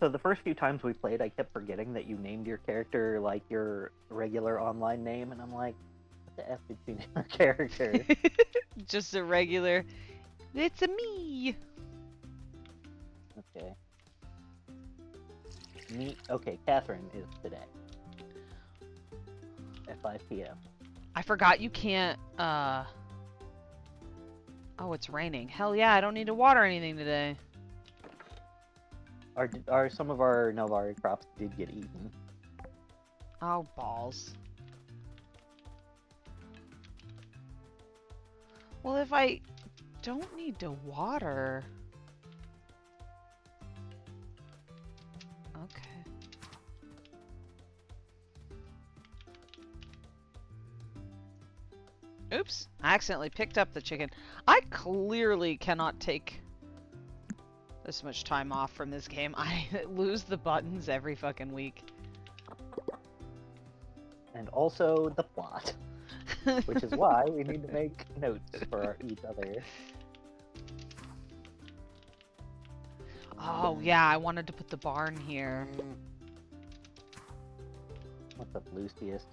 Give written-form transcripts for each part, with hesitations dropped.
So the first few times we played, I kept forgetting that you named your character like your regular online name, and I'm like, what the F did you name your character? Just a regular. It's a me. Okay. Okay, Catherine is today at 5 p.m. I forgot you can't. Oh, it's raining. Hell yeah! I don't need to water anything today. Some of our Nelvari crops did get eaten. Oh balls. Well, if I don't need to water. Okay. Oops, I accidentally picked up the chicken. I clearly cannot take this much time off from this game. I lose the buttons every fucking week. And also the plot, which is why we need to make notes for each other. Oh yeah, I wanted to put the barn here. What's up, Lucius?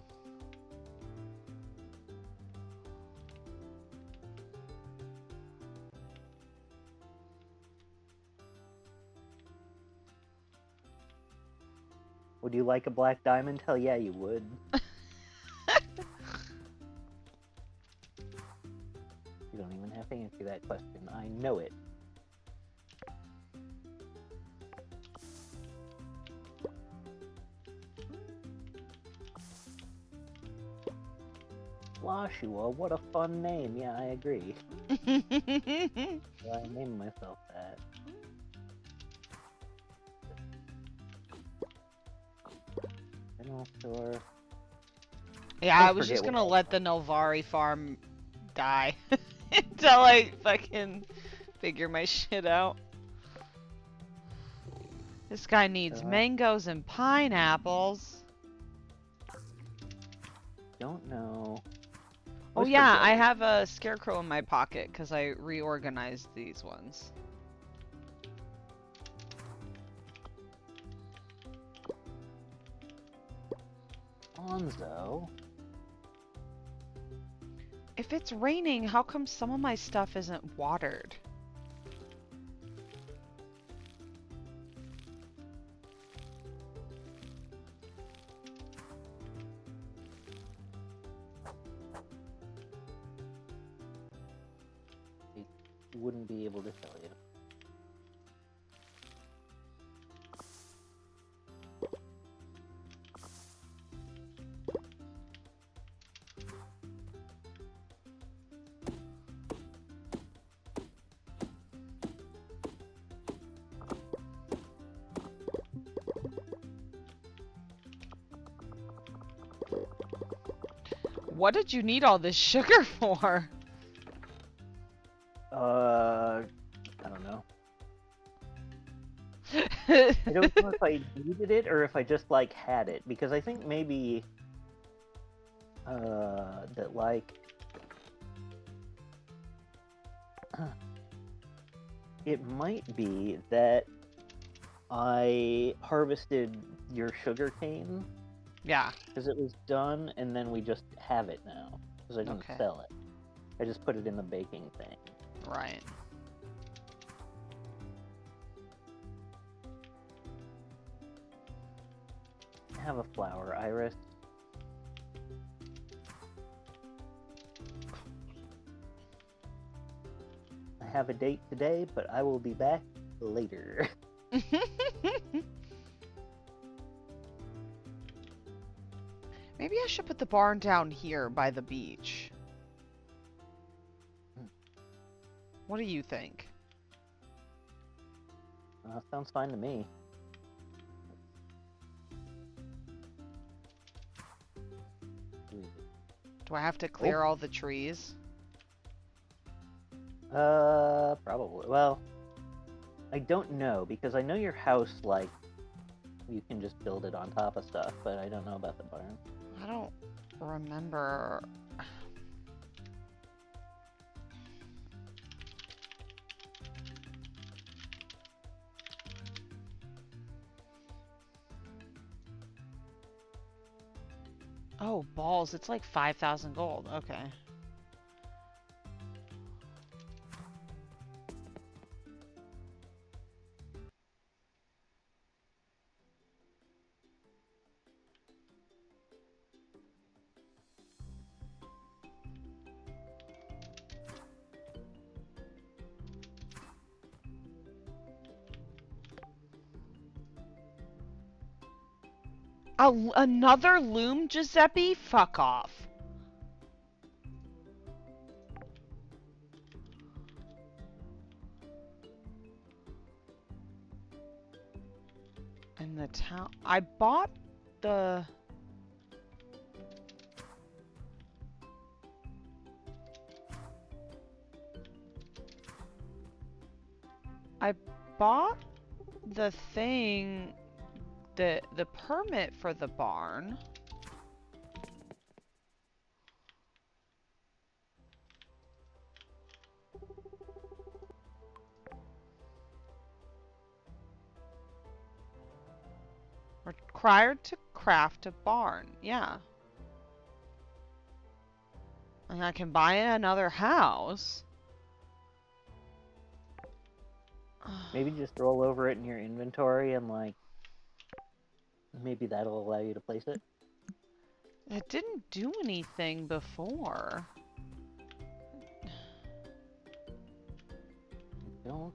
Would you like a black diamond? Hell yeah, you would. You don't even have to answer that question. I know it. Lashua, what a fun name. Yeah, I agree. I named myself that. General store. Yeah, I was just gonna let the Nelvari farm die until I fucking figure my shit out. This guy needs mangoes and pineapples. Don't know. Oh yeah, I have a scarecrow in my pocket because I reorganized these ones. Bonzo. If it's raining, how come some of my stuff isn't watered? Wouldn't be able to tell you. What did you need all this sugar for? I don't know. I don't know if I needed it or if I just, like, had it. Because I think maybe, that, like, it might be that I harvested your sugar cane. Yeah. Because it was done, and then we just have it now. Because I didn't sell it. I just put it in the baking thing. Right. I have a flower, Iris. I have a date today, but I will be back later. Maybe I should put the barn down here by the beach. What do you think? Sounds fine to me. Do I have to clear all the trees? Probably. Well, I don't know, because I know your house, like, you can just build it on top of stuff, but I don't know about the barn. I don't remember. Oh, balls. It's like 5,000 gold. Okay. Another loom, Giuseppe? Fuck off. In the town... I bought the... I bought the thing... The permit for the barn. Required to craft a barn. Yeah. And I can buy another house. Maybe just roll over it in your inventory and, like, maybe that'll allow you to place it. It didn't do anything before. I don't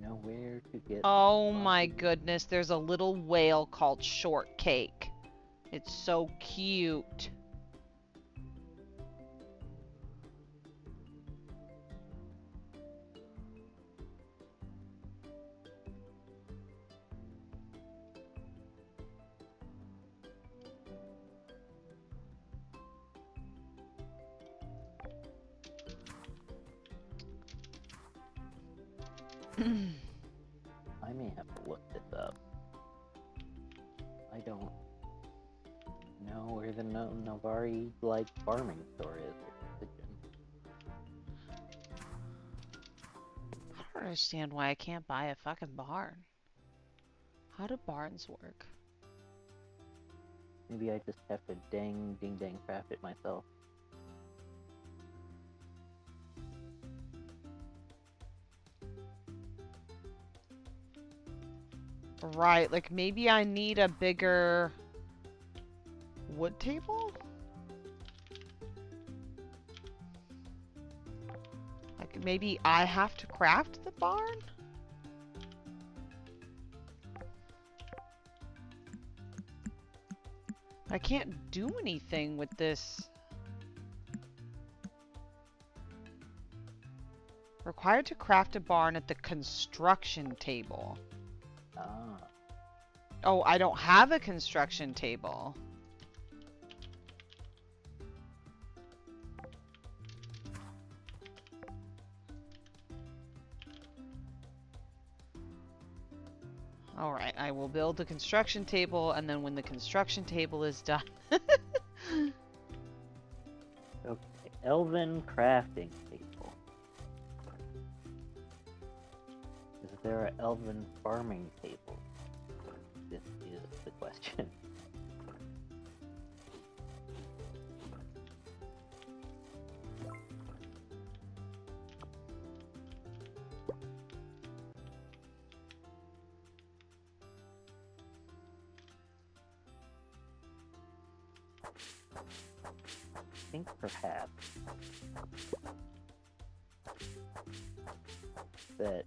know where to get... Oh my goodness, there's a little whale called Shortcake. It's so cute. I may have to look this up. I don't know where the Novari, like, farming store is. I don't understand why I can't buy a fucking barn. How do barns work? Maybe I just have to ding craft it myself. Right, like maybe I need a bigger wood table? Like maybe I have to craft the barn? I can't do anything with this. Required to craft a barn at the construction table. Ah. Oh, I don't have a construction table. Alright, I will build the construction table, and then when the construction table is done... Okay, Elven crafting table. Is there an Elven farming table? This is the question. I think perhaps that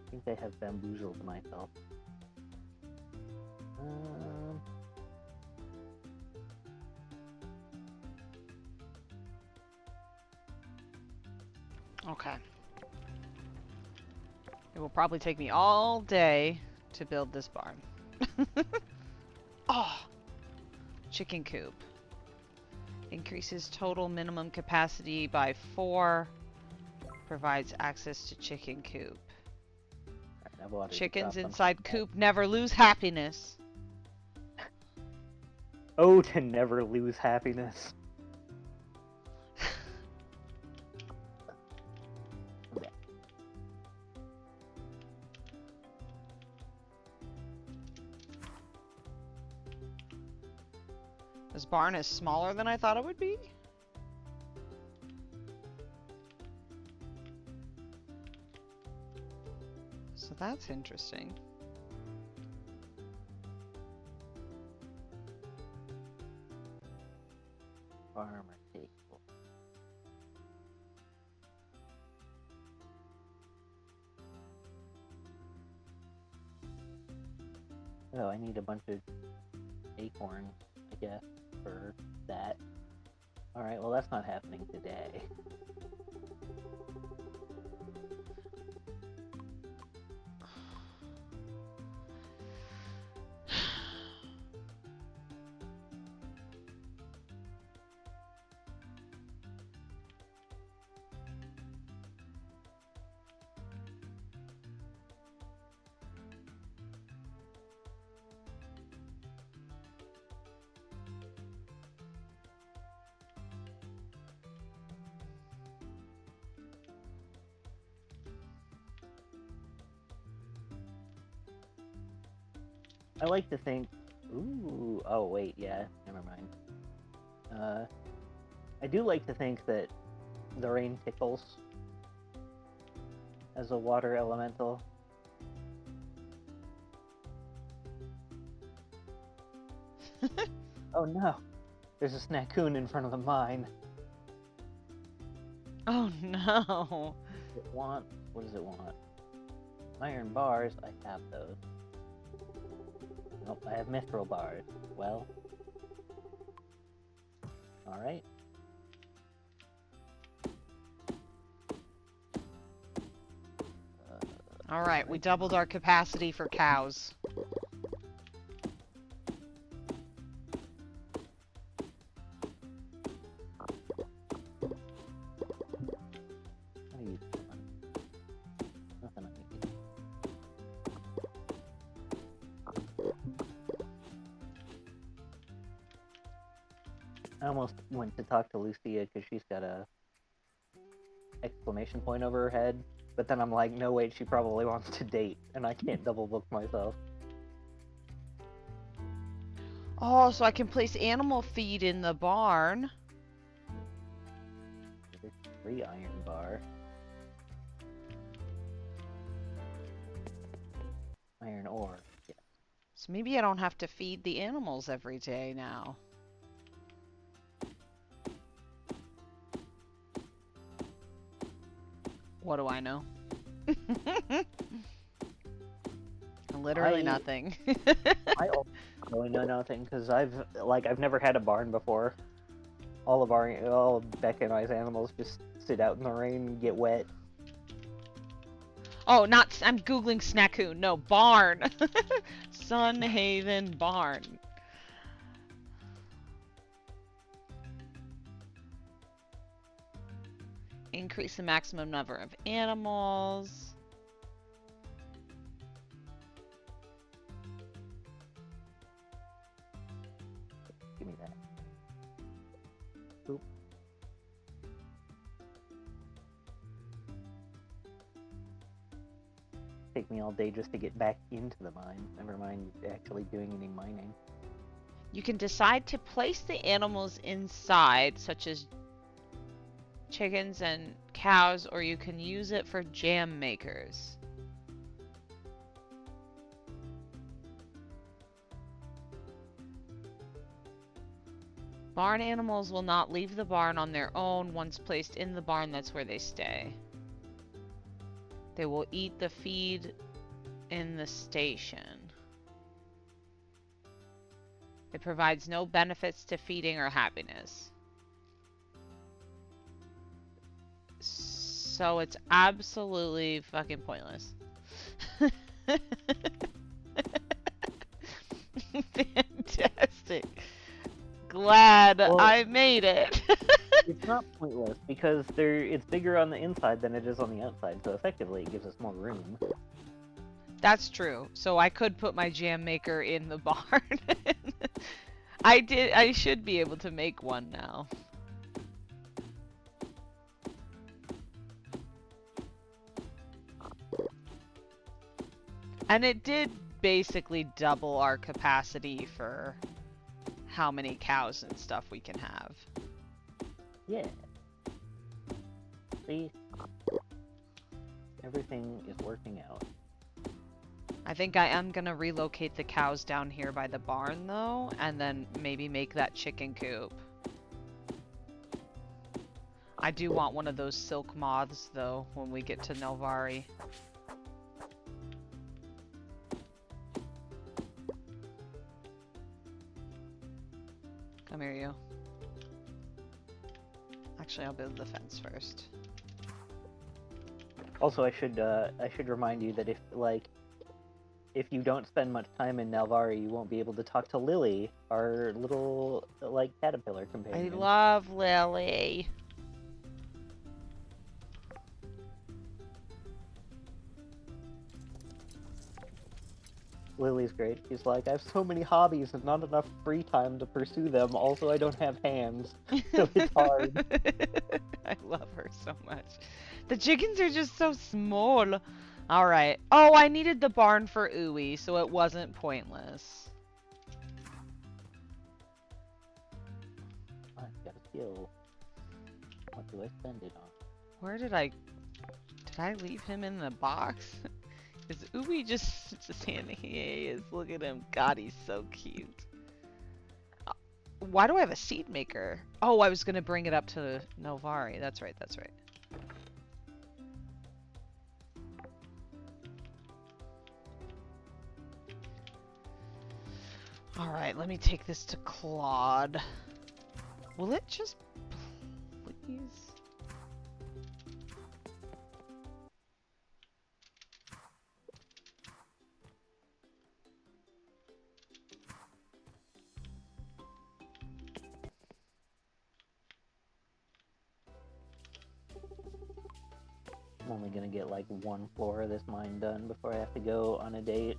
I think I have bamboozled myself. Okay. It will probably take me all day to build this barn. Oh! Chicken coop. Increases total minimum capacity by 4. Provides access to chicken coop. Right, chickens inside coop never lose happiness. Oh, to never lose happiness. This barn is smaller than I thought it would be. So that's interesting. Farmer table. Oh, I need a bunch of acorns, I guess, for that. Alright, well that's not happening today. I like to think... Ooh, oh wait, yeah, never mind. I do like to think that the rain tickles as a water elemental. Oh no, there's a snackoon in front of the mine. Oh no. It wants... What does it want? Iron bars, I have those. Nope, I have mithril bars. Well... Alright. Alright, we doubled our capacity for cows. What are you doing? Nothing I can do. I almost went to talk to Lucia because she's got a exclamation point over her head, but then I'm like, no wait, she probably wants to date, and I can't double book myself. Oh, so I can place animal feed in the barn. There's 3 iron bar. Iron ore, yeah. So maybe I don't have to feed the animals every day now. What do I know? Literally nothing. I really know nothing because I've never had a barn before. All Becca and I's animals just sit out in the rain and get wet. Oh, I'm googling snackoon. No, barn. Sunhaven barn. Increase the maximum number of animals. Give me that. Oop. Take me all day just to get back into the mine. Never mind actually doing any mining. You can decide to place the animals inside, such as chickens and cows, or you can use it for jam makers. Barn animals will not leave the barn on their own. Once placed in the barn, that's where they stay. They will eat the feed in the station. It provides no benefits to feeding or happiness. So it's absolutely fucking pointless. Fantastic. Glad I made it. It's not pointless because it's bigger on the inside than it is on the outside, so effectively it gives us more room. That's true. So I could put my jam maker in the barn. I should be able to make one now. And it did basically double our capacity for how many cows and stuff we can have. Yeah. See? Everything is working out. I think I am gonna relocate the cows down here by the barn though, and then maybe make that chicken coop. I do want one of those silk moths though when we get to Nelvari. Come here, you. Actually, I'll build the fence first. Also, I should remind you that if you don't spend much time in Nalvari, you won't be able to talk to Lily, our little caterpillar I companion. love Lily. Lily's great. She's like, I have so many hobbies and not enough free time to pursue them. Also, I don't have hands, so it's hard. I love her so much. The chickens are just so small. Alright. Oh, I needed the barn for Uwe, so it wasn't pointless. I've got a skill. What do I spend it on? Where did I leave him in the box? Is Uwe just standing? He is. Look at him. God, he's so cute. Why do I have a seed maker? Oh, I was gonna bring it up to Nelvari. That's right, that's right. Alright, let me take this to Claude. Will it just please? I'm only gonna get like one floor of this mine done before I have to go on a date.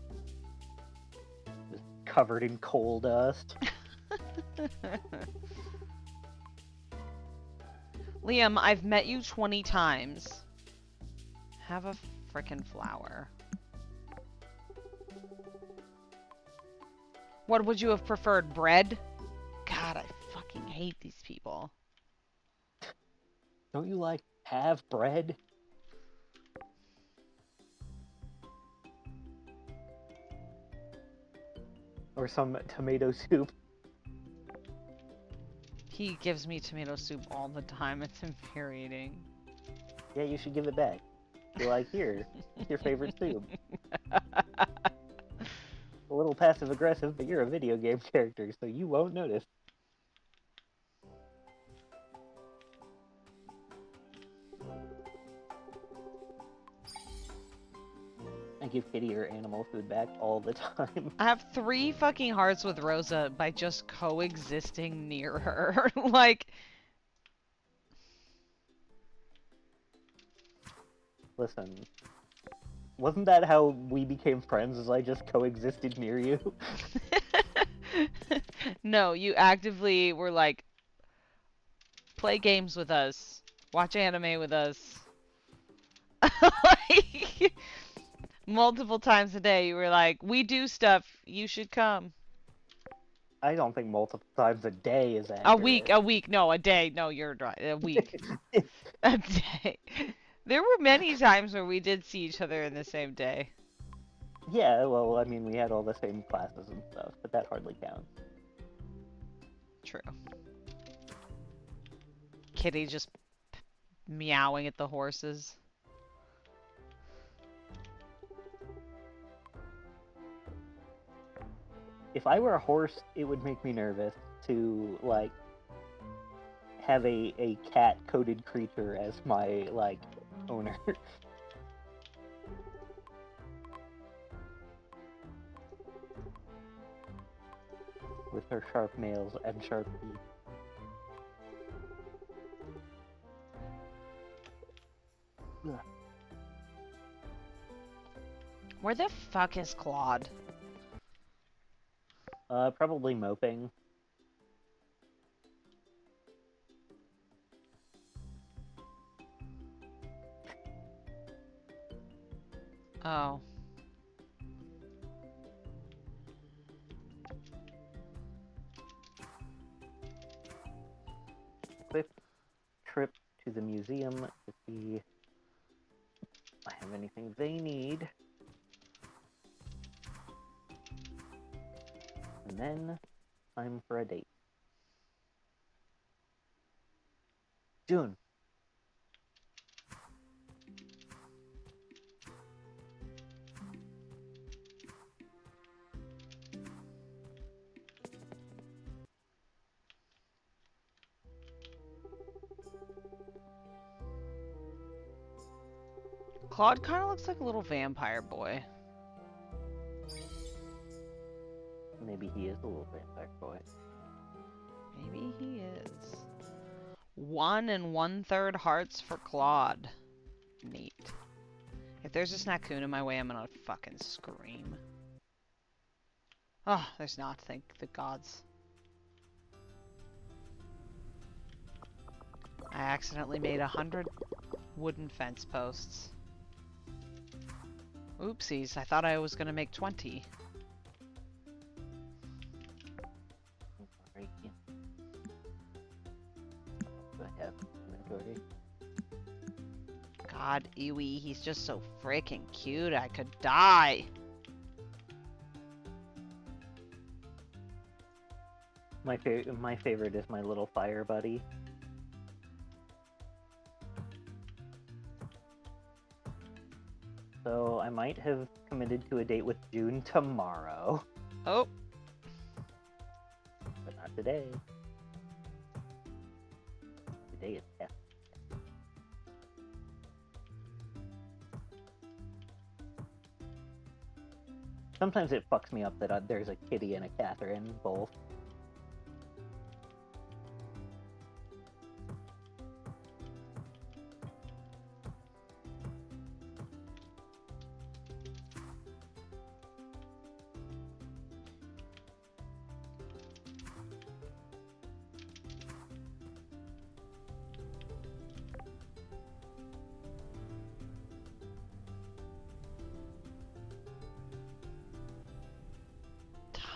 Just covered in coal dust. Liam, I've met you 20 times. Have a frickin' flower. What would you have preferred? Bread? God, I fucking hate these people. Don't you have bread? Or some tomato soup? He gives me tomato soup all the time. It's infuriating. Yeah, you should give it back. You're like, here, it's your favorite soup. A little passive aggressive, but you're a video game character, so you won't notice. I give Kitty her animal food back all the time. I have 3 fucking hearts with Rosa by just coexisting near her. Like... Listen, wasn't that how we became friends, as I just coexisted near you? No, you actively were like, play games with us, watch anime with us. Like, multiple times a day you were like, we do stuff, you should come. I don't think multiple times a day is accurate. A week, no, a day, no, you're right, a week. A day. There were many times where we did see each other in the same day. Yeah, well, I mean, we had all the same classes and stuff, but that hardly counts. True. Kitty just meowing at the horses. If I were a horse, it would make me nervous to, have a cat-coated creature as my, owner. With her sharp nails and sharp teeth. Ugh. Where the fuck is Claude? Probably moping. Oh. to the museum to see if I have anything they need. And then, time for a date. June. Claude kind of looks like a little vampire boy. Maybe he is a little vampire boy. Maybe he is. 1 1/3 hearts for Claude. Neat. If there's a Snackoon in my way, I'm gonna fucking scream. Oh, there's not. Thank the gods. I accidentally made 100 wooden fence posts. Oopsies, I thought I was gonna make 20. Right. Yeah. Do I have inventory? God, Iwi, he's just so freaking cute. I could die. My favorite is my little fire buddy. So I might have committed to a date with June tomorrow, Oh, but not today. Today is F. Sometimes it fucks me up that there's a Kitty and a Catherine both.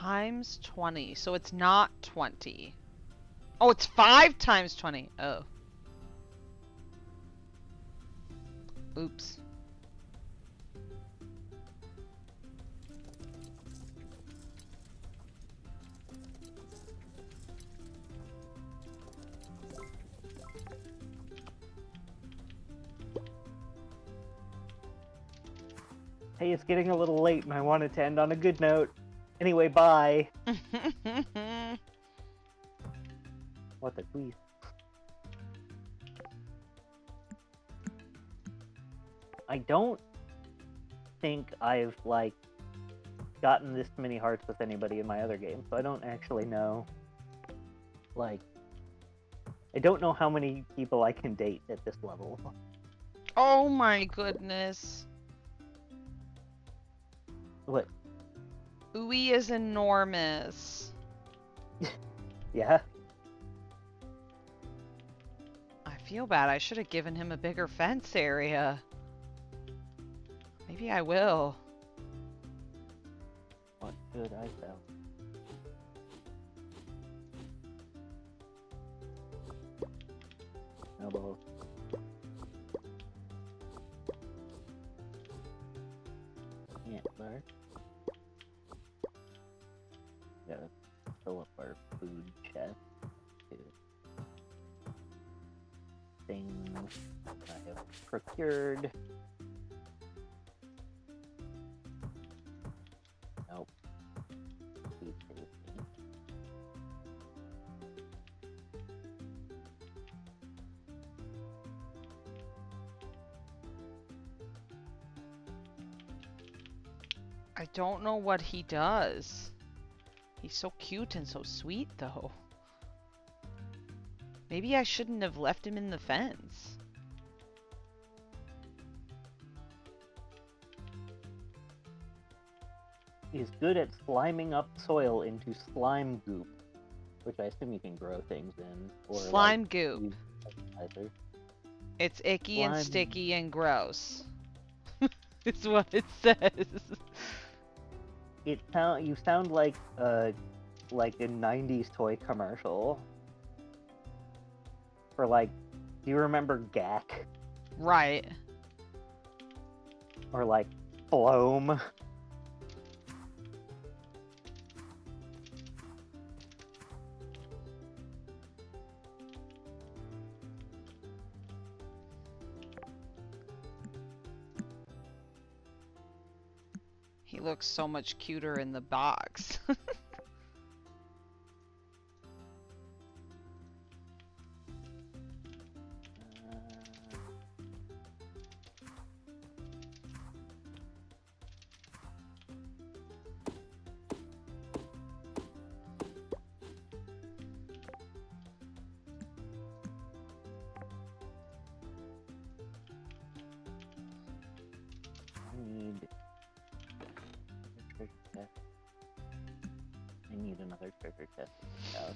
times 20. So it's not 20. Oh, it's 5 times 20. Oh. Oops. Hey, it's getting a little late and I wanted to end on a good note. Anyway, bye. What the tweet? I don't think I've, like, gotten this many hearts with anybody in my other game, so I don't actually know, like, I don't know how many people I can date at this level. Oh my goodness. What? Uwe is enormous. Yeah? I feel bad. I should have given him a bigger fence area. Maybe I will. What should I sell? Snowballs. Antler. Gotta fill up our food chest. Too. Things I have procured. Nope. Food tasty. I don't know what he does. He's so cute and so sweet, though. Maybe I shouldn't have left him in the fence. He's good at sliming up soil into slime goop, which I assume you can grow things in. Or Slime like, goop. use fertilizer. It's icky and Slime. sticky and gross. It's what it says. You sound like a 90s toy commercial for like Do you remember Gak? Right. Or like Floam? He looks so much cuter in the box. I need another treasure chest in this house.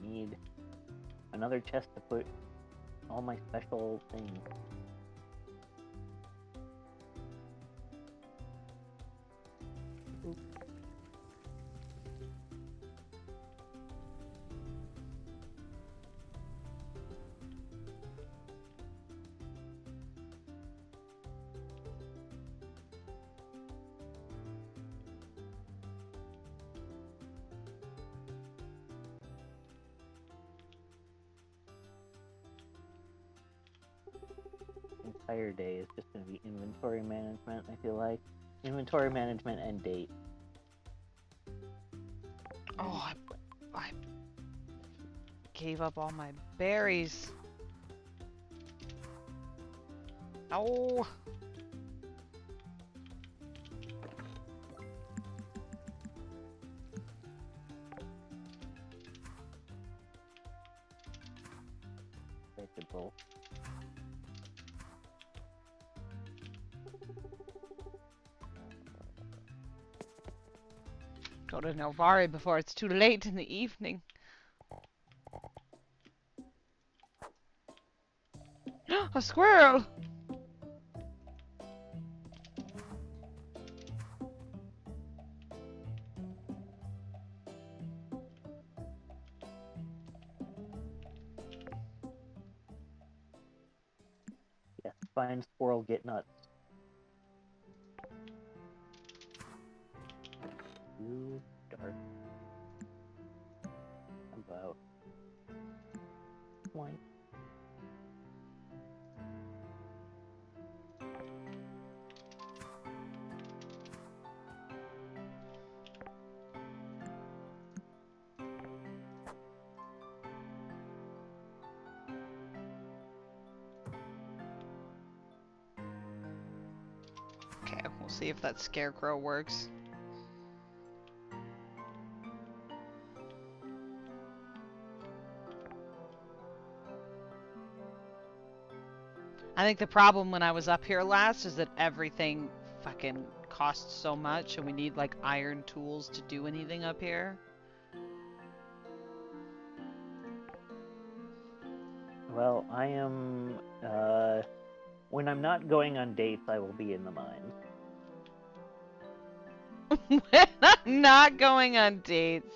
Need another chest to put all my special things. Entire day is just going to be inventory management, I feel like. Inventory management and date. Oh, I gave up all my berries. Oh. Vegetable. Go to Nelvari before it's too late in the evening. A squirrel! Yes, find squirrel, get nuts. Too dark. About white. Okay, we'll see if that scarecrow works. I think the problem when I was up here last is that everything fucking costs so much and we need like iron tools to do anything up here. Well, I am, when I'm not going on dates, I will be in the mines. When I'm not going on dates,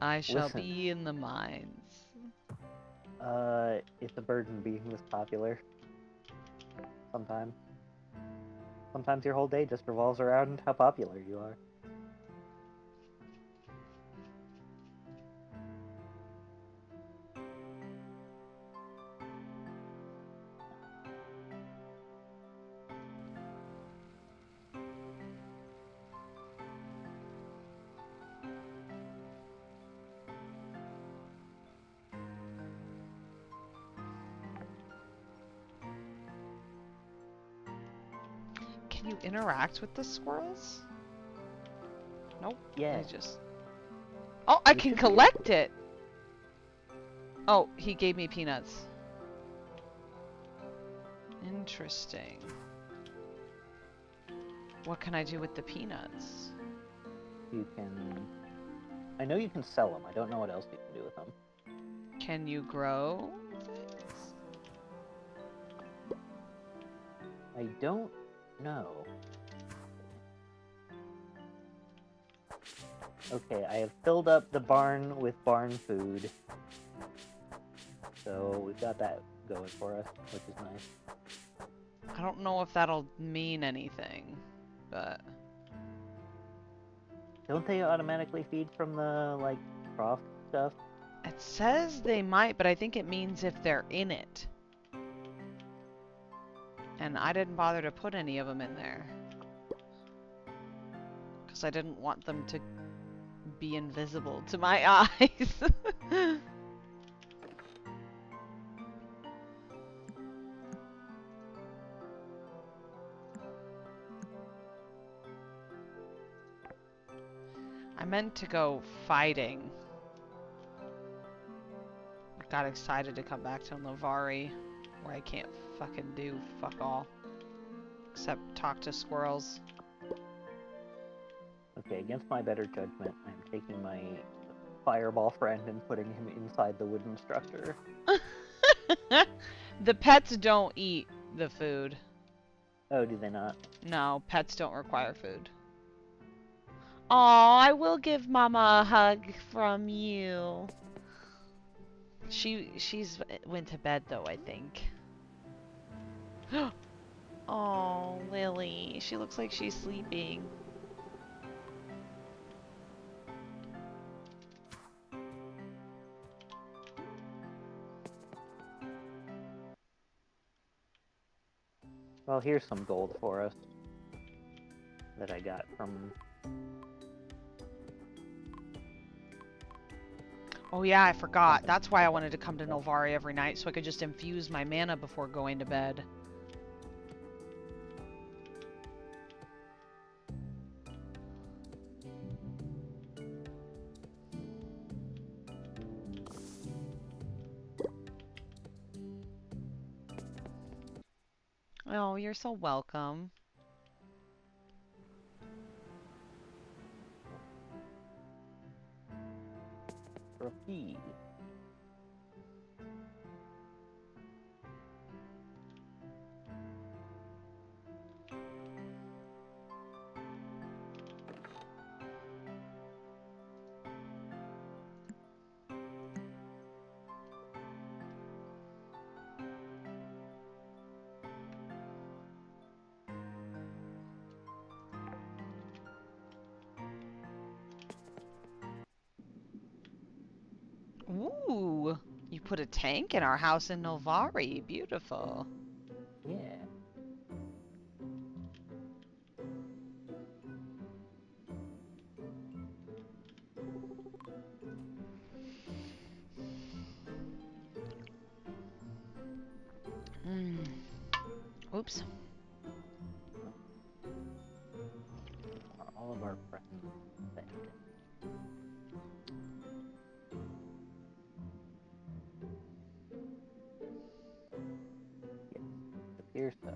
I shall Listen. be in the mines. It's a burden being this popular. Sometimes. Sometimes your whole day just revolves around how popular you are. Can you interact with the squirrels? Nope. Yeah. I just... Oh, I You can should be collect it! Oh, he gave me peanuts. Interesting. What can I do with the peanuts? You can... I know you can sell them. I don't know what else you can do with them. Can you grow things? I don't know. Okay, I have filled up the barn with barn food. So we've got that going for us, which is nice. I don't know if that'll mean anything, but... Don't they automatically feed from the, like, trough stuff? It says they might, but I think it means if they're in it. And I didn't bother to put any of them in there. Because I didn't want them to be invisible to my eyes. I meant to go fighting. I got excited to come back to Novari, where I can't fucking do fuck all. Except talk to squirrels. Okay, against my better judgment, I'm taking my fireball friend and putting him inside the wooden structure. The pets don't eat the food. Oh, do they not? No, pets don't require food. Aw, I will give Mama a hug from you. She's went to bed though, I think. Oh, Lily. She looks like she's sleeping. Well, here's some gold for us that I got from... Oh yeah, I forgot. That's why I wanted to come to Novari every night, so I could just infuse my mana before going to bed. Oh, you're so welcome. Rookie. Ooh, you put a tank in our house in Novari. Beautiful. Yeah. Oops. Are all of our friends dead? Yes, it appears so.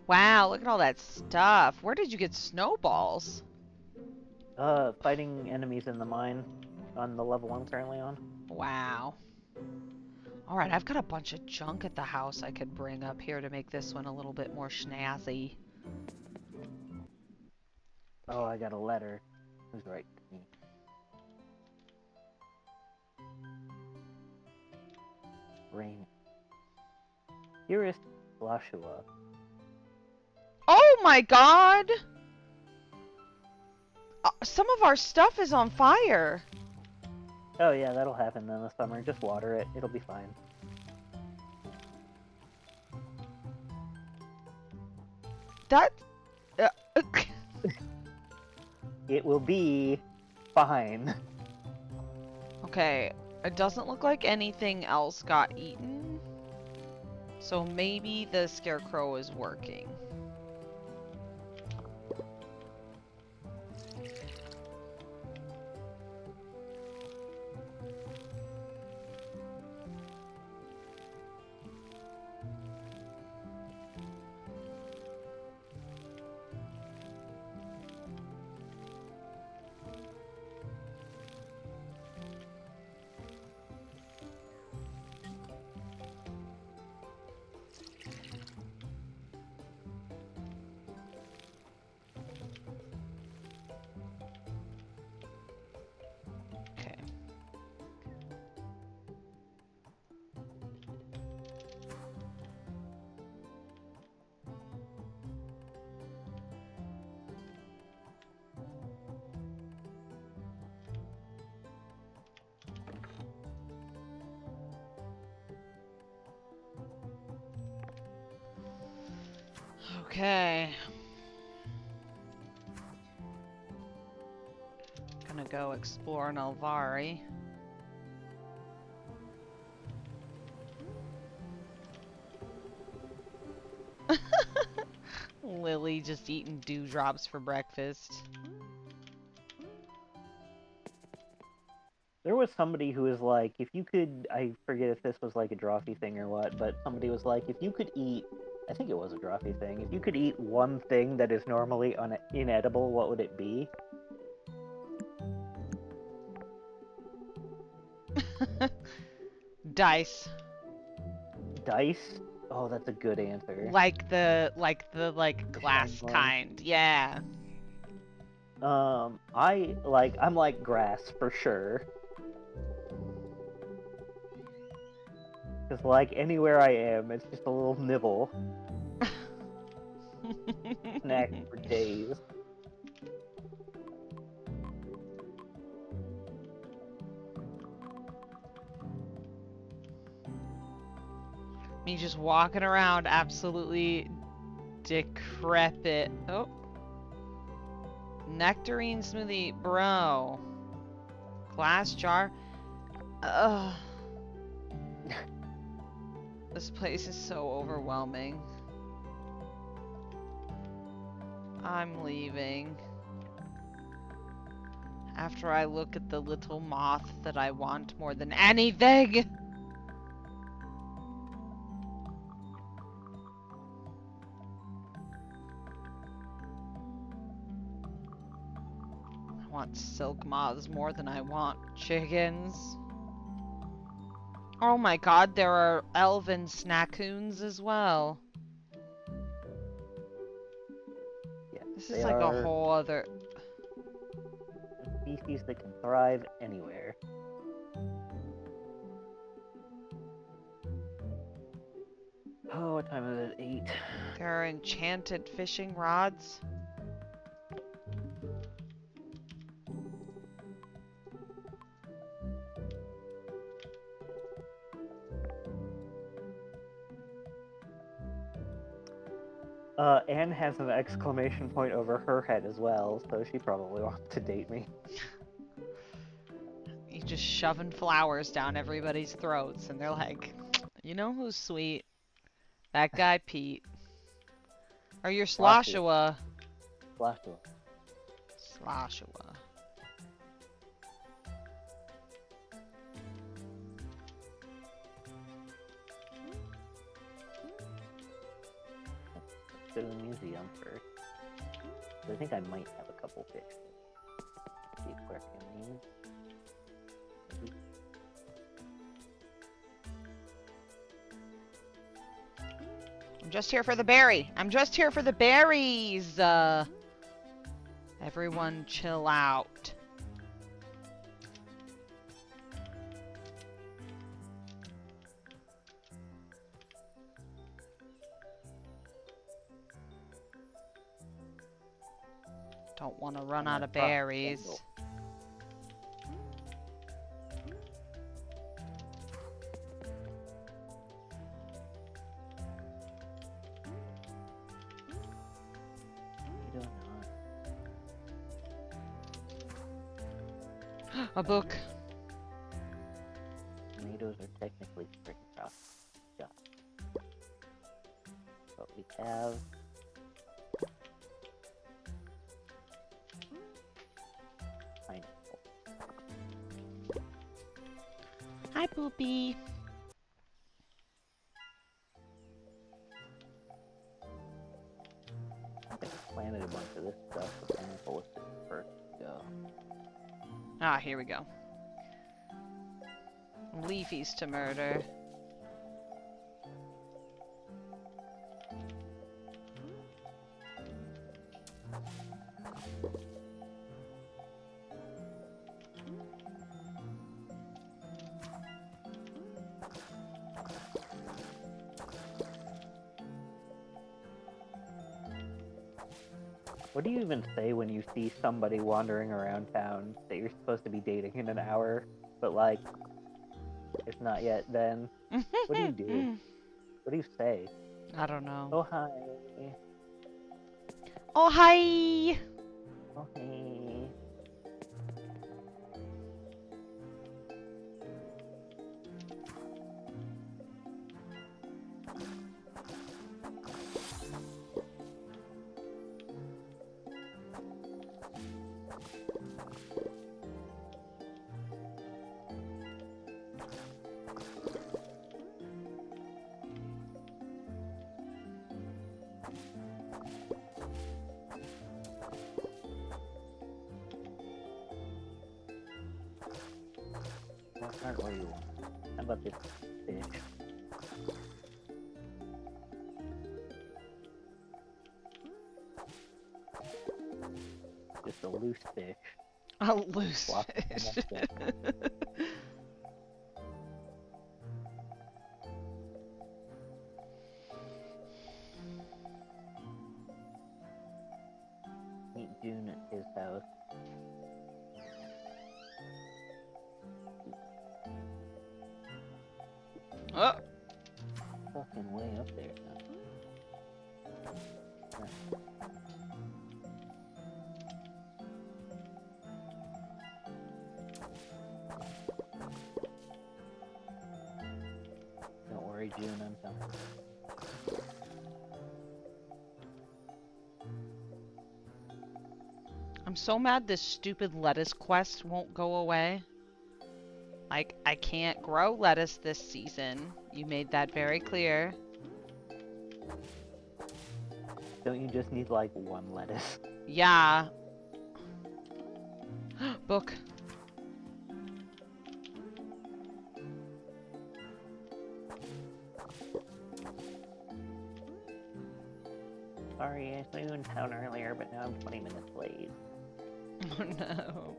Wow, look at all that stuff. Where did you get snowballs? Fighting enemies in the mine on the level I'm currently on. Wow. Alright, I've got a bunch of junk at the house I could bring up here to make this one a little bit more snazzy. Oh, I got a letter. Who's writing to me? Rain. Dearest Lashua. Oh my god! Some of our stuff is on fire. Oh yeah, that'll happen then this summer. Just water it. It'll be fine. That... It will be fine. Okay, It doesn't look like anything else got eaten. So maybe the scarecrow is working. Okay. Okay. Gonna go explore Nalvari. Lily just eating dewdrops for breakfast. There was somebody who was like, if you could, I forget if this was like a Drawfee thing or what, but somebody was like, if you could eat, I think it was a Drawfee thing, if you could eat one thing that is normally inedible, what would it be? Dice. Dice? Oh, that's a good answer. Like the glass shiny one. kind. Yeah. I'm like grass for sure. Because like anywhere I am, it's just a little nibble. Snack for days. Me just walking around absolutely decrepit. Oh. Nectarine smoothie, bro. Glass jar. Ugh. This place is so overwhelming. I'm leaving. After I look at the little moth that I want more than anything. I want silk moths more than I want chickens. Oh my god, there are elven snackoons as well. Yeah, This they is like a are whole other... a species that can thrive anywhere. Oh, what time is it? 8. There are enchanted fishing rods. Anne has an exclamation point over her head as well, so she probably wants to date me. You just shoving flowers down everybody's throats, and they're like, you know who's sweet? That guy Pete. Or your Sloshua. Sloshua. Sloshua. Let's go to the museum first. I think I might have a couple fish. See if we're in these. I'm just here for the berry. I'm just here for the berries. Everyone chill out. Don't want to run out of berries. A book. Tomatoes are technically spring crops. Yeah. But we have pineapple. Hi, Poopy. I think I planted a bunch of this stuff, but pineapple was the first to go. Ah, here we go. Leafies to murder. What do you even say when you see somebody wandering around town that you're supposed to be dating in an hour, but like, it's not yet then? What do you do? What do you say? I don't know. Oh, hi. Oh, hi! Oh, hey. What part do you want? How about this fish? Just a loose fish. A loose Flop it fish. up there. Meet June at his house. Oh, Fucking way up there now. Don't worry, June, I'm coming. I'm so mad this stupid lettuce quest won't go away. Like, I can't grow lettuce this season. You made that very clear. Don't you just need like one lettuce? Yeah. Book. Sorry, I saw you in town earlier, but now I'm 20 minutes late. Oh no.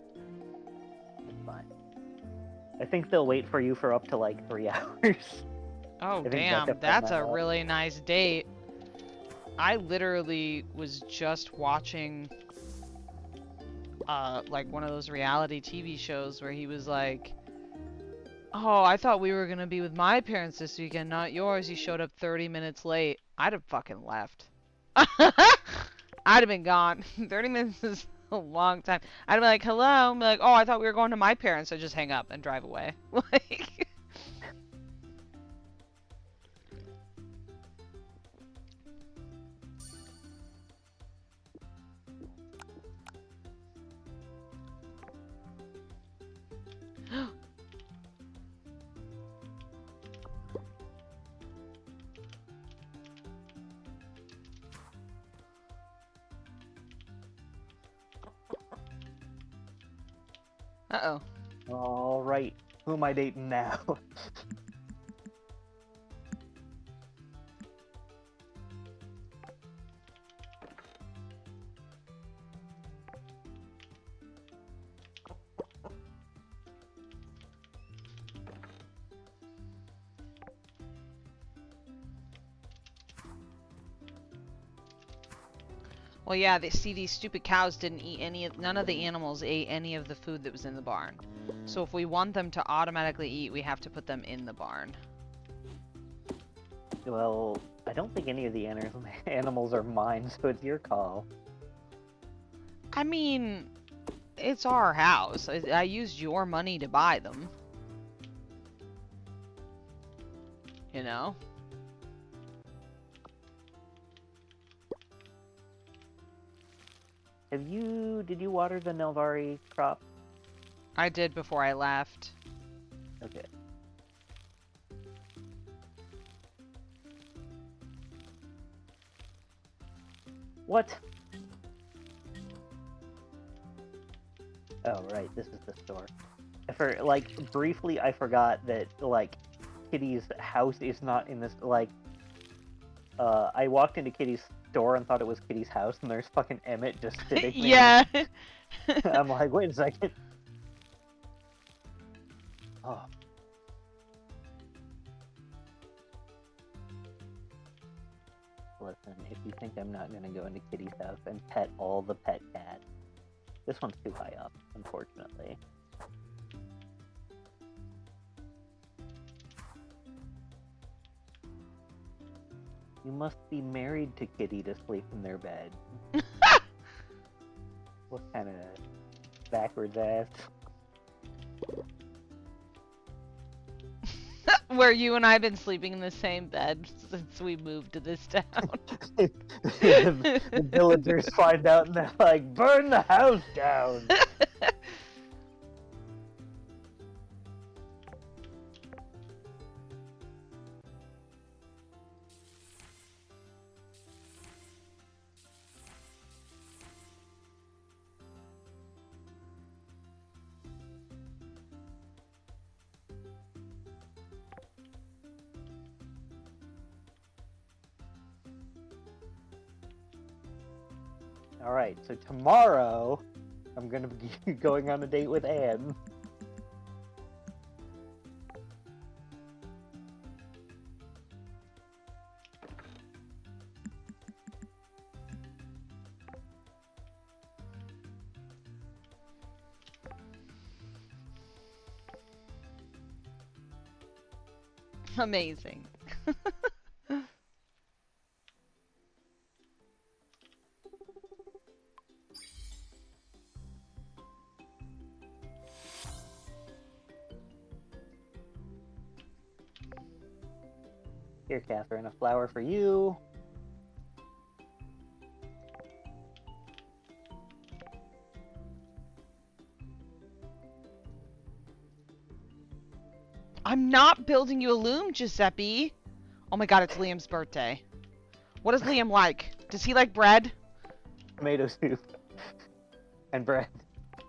It's fine. I think they'll wait for you for up to like 3 hours. Oh think damn, Becca that's found a that out. really nice date. I literally was just watching like one of those reality TV shows where he was like, "Oh, I thought we were gonna be with my parents this weekend, not yours." He showed up 30 minutes late. I'd have fucking left. I'd have been gone. 30 minutes is a long time. I'd be like, "Hello," I'm like, "Oh, I thought we were going to my parents." I just hang up and drive away. Like. Uh-oh. Alright, who am I dating now? Well, yeah, see, these stupid cows didn't eat none of the animals ate any of the food that was in the barn. So if we want them to automatically eat, we have to put them in the barn. Well, I don't think any of the animals are mine, so it's your call. I mean, it's our house. I used your money to buy them. You know? Did you water the Nelvari crop? I did before I left. Okay. What? Oh, right, this is the store. Briefly, I forgot that, like, Kitty's house is not in this, like, I walked into Kitty's store and thought it was Kitty's house, and there's fucking Emmett just sitting there. Yeah. I'm like, wait a second. Oh. Listen, if you think I'm not gonna go into Kitty's house and pet all the pet cats, this one's too high up, unfortunately. You must be married to Kitty to sleep in their bed. What kind of backwards ass? Where you and I have been sleeping in the same bed since we moved to this town. The villagers find out and they're like, burn the house down! Alright, so tomorrow, I'm gonna be going on a date with Anne. Amazing. Here, Catherine, a flower for you. I'm not building you a loom, Giuseppe. Oh my god, it's Liam's birthday. What does Liam like? Does he like bread? Tomato soup. And bread.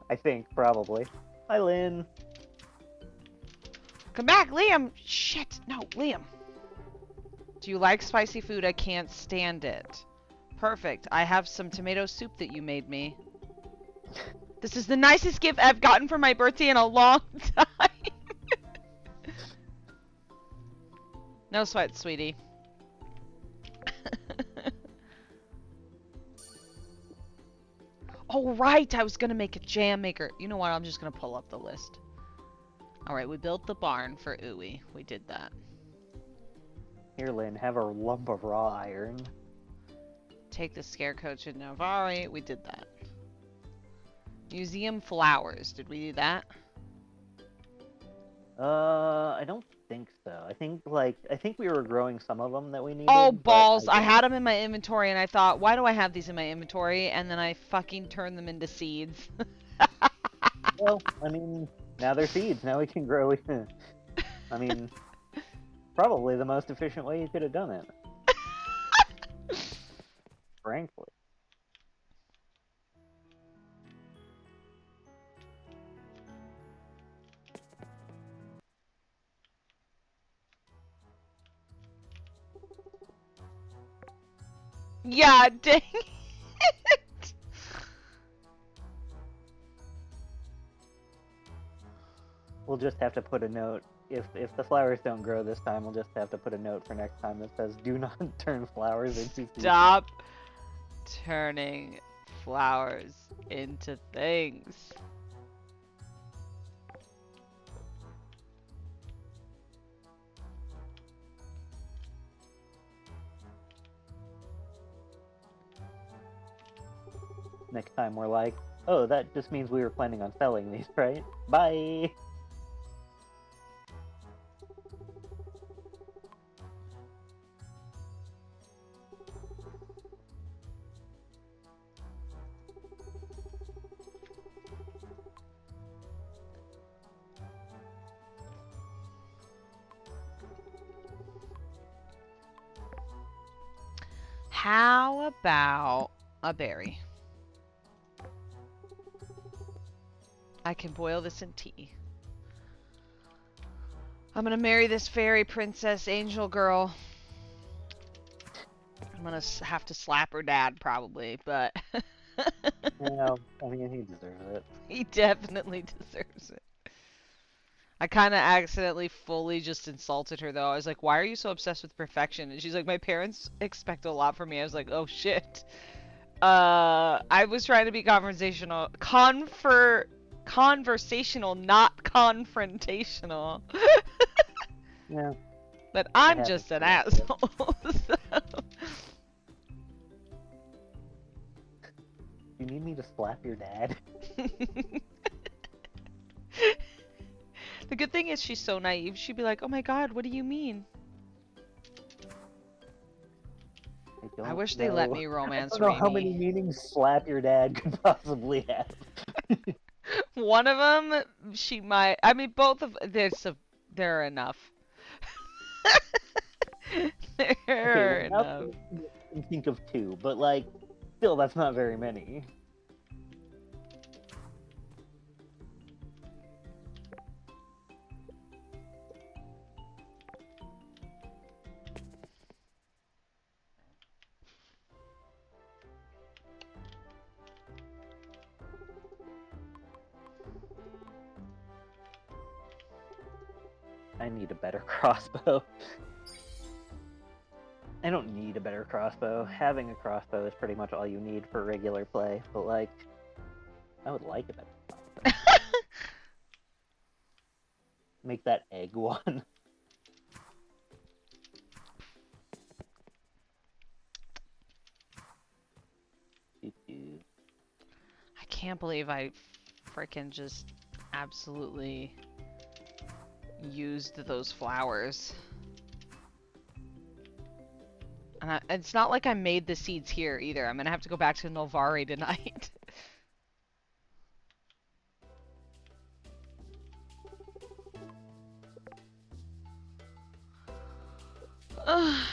I think, probably. Hi, Lynn. Come back, Liam! Shit, no, Liam. Do you like spicy food? I can't stand it. Perfect. I have some tomato soup that you made me. This is the nicest gift I've gotten for my birthday in a long time. No sweat, sweetie. Oh, right! I was gonna make a jam maker. You know what? I'm just gonna pull up the list. Alright, we built the barn for Uwe. We did that. Here, Lynn, have a lump of raw iron. Take the scarecrow to Navari. We did that. Museum flowers. Did we do that? I don't think so. I think we were growing some of them that we needed. Oh, but balls. I had them in my inventory and I thought, why do I have these in my inventory? And then I fucking turned them into seeds. Well, I mean, now they're seeds. Now we can grow. I mean, probably the most efficient way you could have done it. Frankly. Yeah, dang it. We'll just have to put a note. If the flowers don't grow this time, we'll just have to put a note for next time that says, "Do not turn flowers into seeds." Stop turning flowers into things. Next time we're like, "Oh, that just means we were planning on selling these, right? Bye." How about a berry? I can boil this in tea. I'm gonna marry this fairy princess angel girl. I'm gonna have to slap her dad probably, but Yeah, I mean, he deserves it. he definitely deserves it. I kind of accidentally fully just insulted her though. I was like, "Why are you so obsessed with perfection?" And she's like, "My parents expect a lot from me." I was like, "Oh shit." I was trying to be conversational, not confrontational. Yeah, But it I'm happens just an a lot, yeah. asshole. So- You need me to slap your dad? The good thing is she's so naive. She'd be like, "Oh my god, what do you mean?" I I don't wish they let know. me I romance don't know how many Raimi. meanings slap your dad could possibly have. One of them, she might. I mean, both of there are enough. There Okay, are well now enough. I can think of two, but like, still, that's not very many. I need a better crossbow. I don't need a better crossbow. Having a crossbow is pretty much all you need for regular play, but like, I would like a better crossbow. Make that egg one. Doo-doo. I can't believe I freaking just absolutely used those flowers. And it's not like I made the seeds here either. I'm gonna have to go back to Nolvari tonight. Ugh.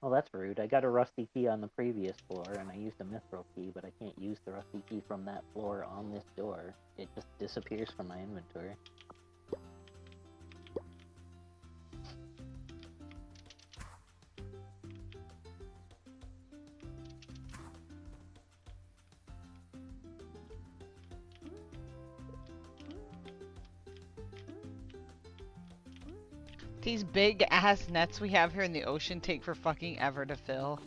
Well, that's rude. I got a rusty key on the previous floor, and I used a mithril key, but I can't use the rusty key from that floor on this door. It just disappears from my inventory. These big ass nets we have here in the ocean take for fucking ever to fill.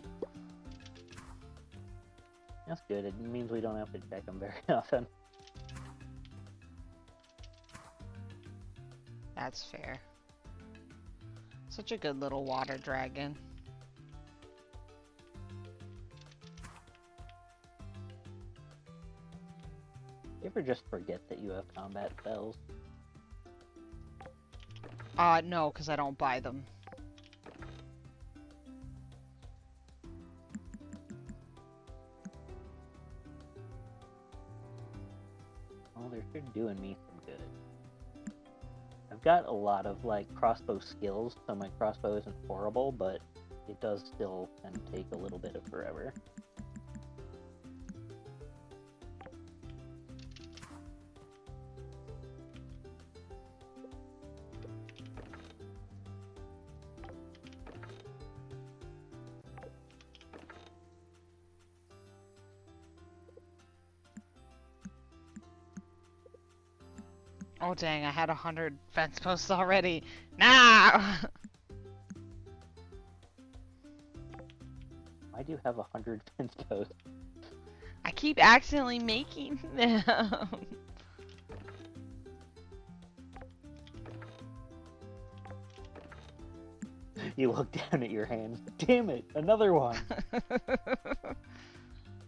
That's good. It means we don't have to check them very often. That's fair. Such a good little water dragon. You ever just forget that you have combat spells? No, because I don't buy them. Well, they're sure doing me some good. I've got a lot of, like, crossbow skills, so my crossbow isn't horrible, but it does still kind of take a little bit of forever. Oh dang, I had 100 fence posts already. Nah! Why do you have 100 fence posts? I keep accidentally making them. You look down at your hands. Damn it, another one!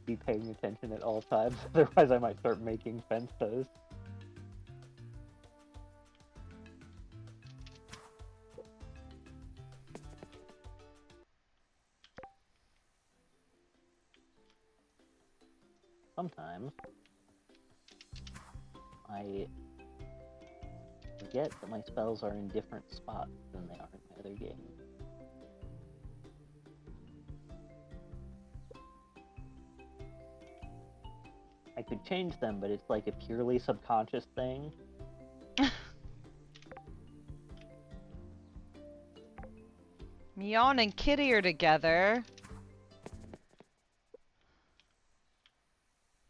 be paying attention at all times. Otherwise, I might start making fence toast. Sometimes I forget that my spells are in different spots than they are in my other game. I could change them, but it's like a purely subconscious thing. Mion and Kitty are together.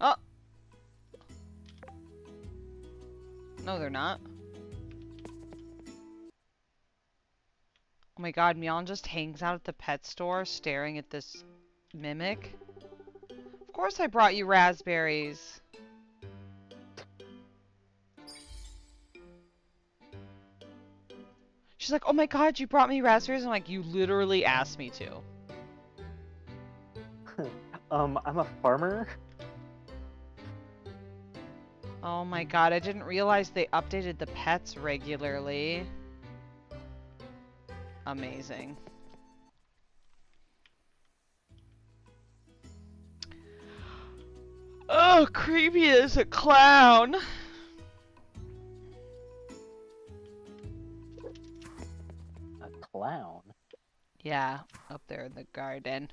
Oh! No, they're not. Oh my god, Mion just hangs out at the pet store staring at this mimic. Of course I brought you raspberries. She's like, oh my god, you brought me raspberries? I'm like, you literally asked me to. I'm a farmer. Oh my god, I didn't realize they updated the pets regularly. Amazing. Oh, creepy as a clown. A clown? Yeah, up there in the garden.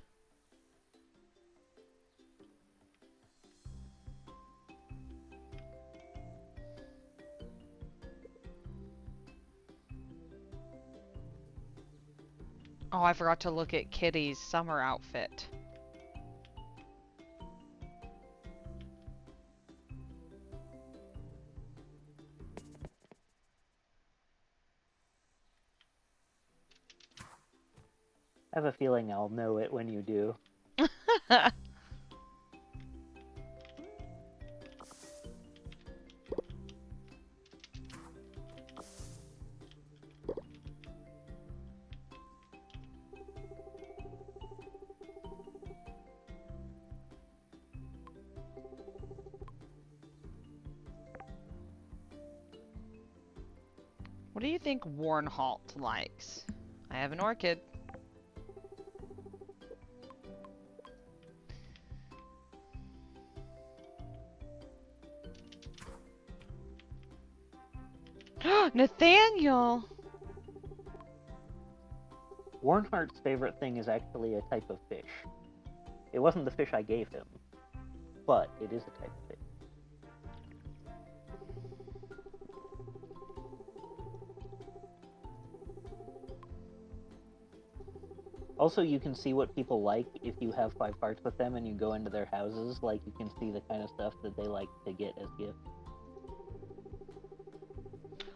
Oh, I forgot to look at Kitty's summer outfit. I have a feeling I'll know it when you do. What do you think Warnholt likes? I have an orchid. Nathaniel! Warnhart's favorite thing is actually a type of fish. It wasn't the fish I gave him, but it is a type of fish. Also, you can see what people like if you have 5 hearts with them and you go into their houses. Like, you can see the kind of stuff that they like to get as gifts.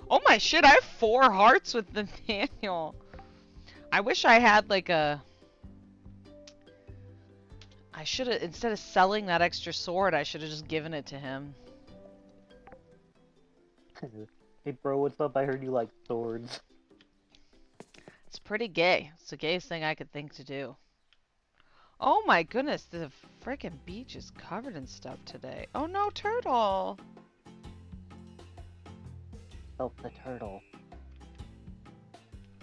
Oh my shit, I have 4 hearts with Nathaniel. I wish I had like a... I should have, instead of selling that extra sword, I should have just given it to him. Hey bro, what's up? I heard you like swords. It's pretty gay. It's the gayest thing I could think to do. Oh my goodness, the freaking beach is covered in stuff today. Oh no, turtle! Help the turtle.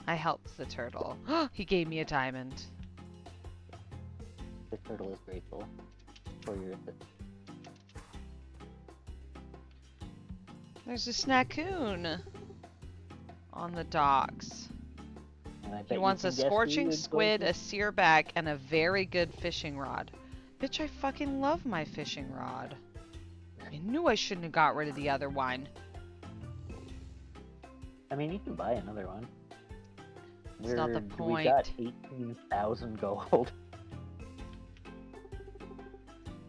I helped the turtle. He gave me a diamond. The turtle is grateful for your assistance. There's a snackoon on the docks. And I bet He you wants can a guess who scorching is squid, going a sear back, and a very good fishing rod. Bitch, I fucking love my fishing rod. I knew I shouldn't have got rid of the other one. I mean, you can buy another one. It's not the We got point. 18,000 gold.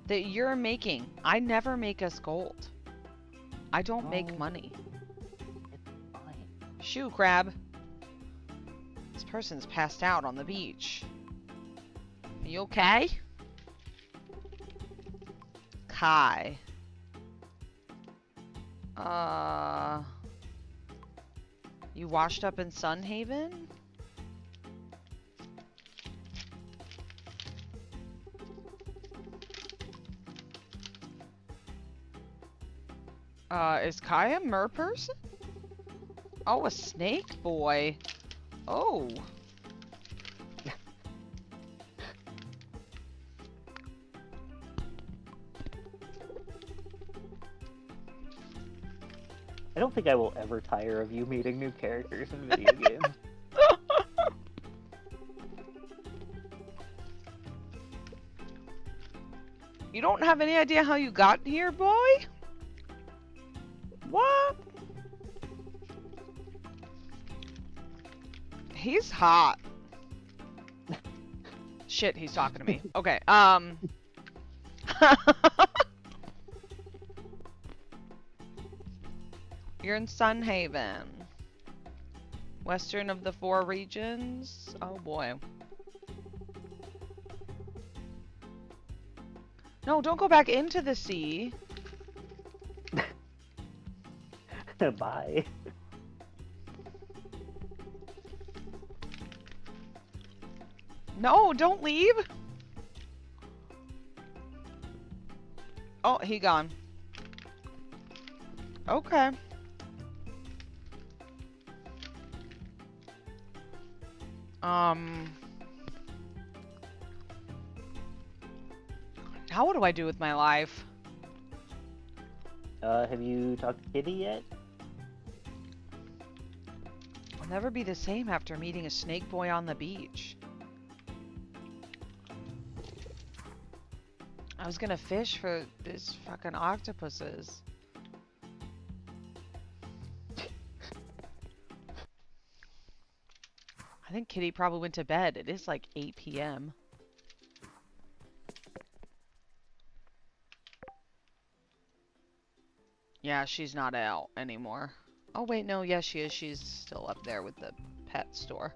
That you're making. I never make us gold. I don't make Oh. money. It's fine. Shoo, crab. This person's passed out on the beach. Are you okay? Kai. You washed up in Sunhaven? Is Kai a mer person? Oh, a snake boy. Oh. I don't think I will ever tire of you meeting new characters in video games. You don't have any idea how you got here, boy? What? He's hot. Shit, he's talking to me. Okay, You're in Sunhaven. Western of the 4 regions. Oh boy. No, don't go back into the sea. Bye. No, don't leave. Oh, he gone. Okay. Now what do I do with my life? Have you talked to Kitty yet? I'll never be the same after meeting a snake boy on the beach. I was gonna fish for these fucking octopuses. I think Kitty probably went to bed. It is like 8 p.m. Yeah, she's not out anymore. Oh wait, no, yes she is. She's still up there with the pet store.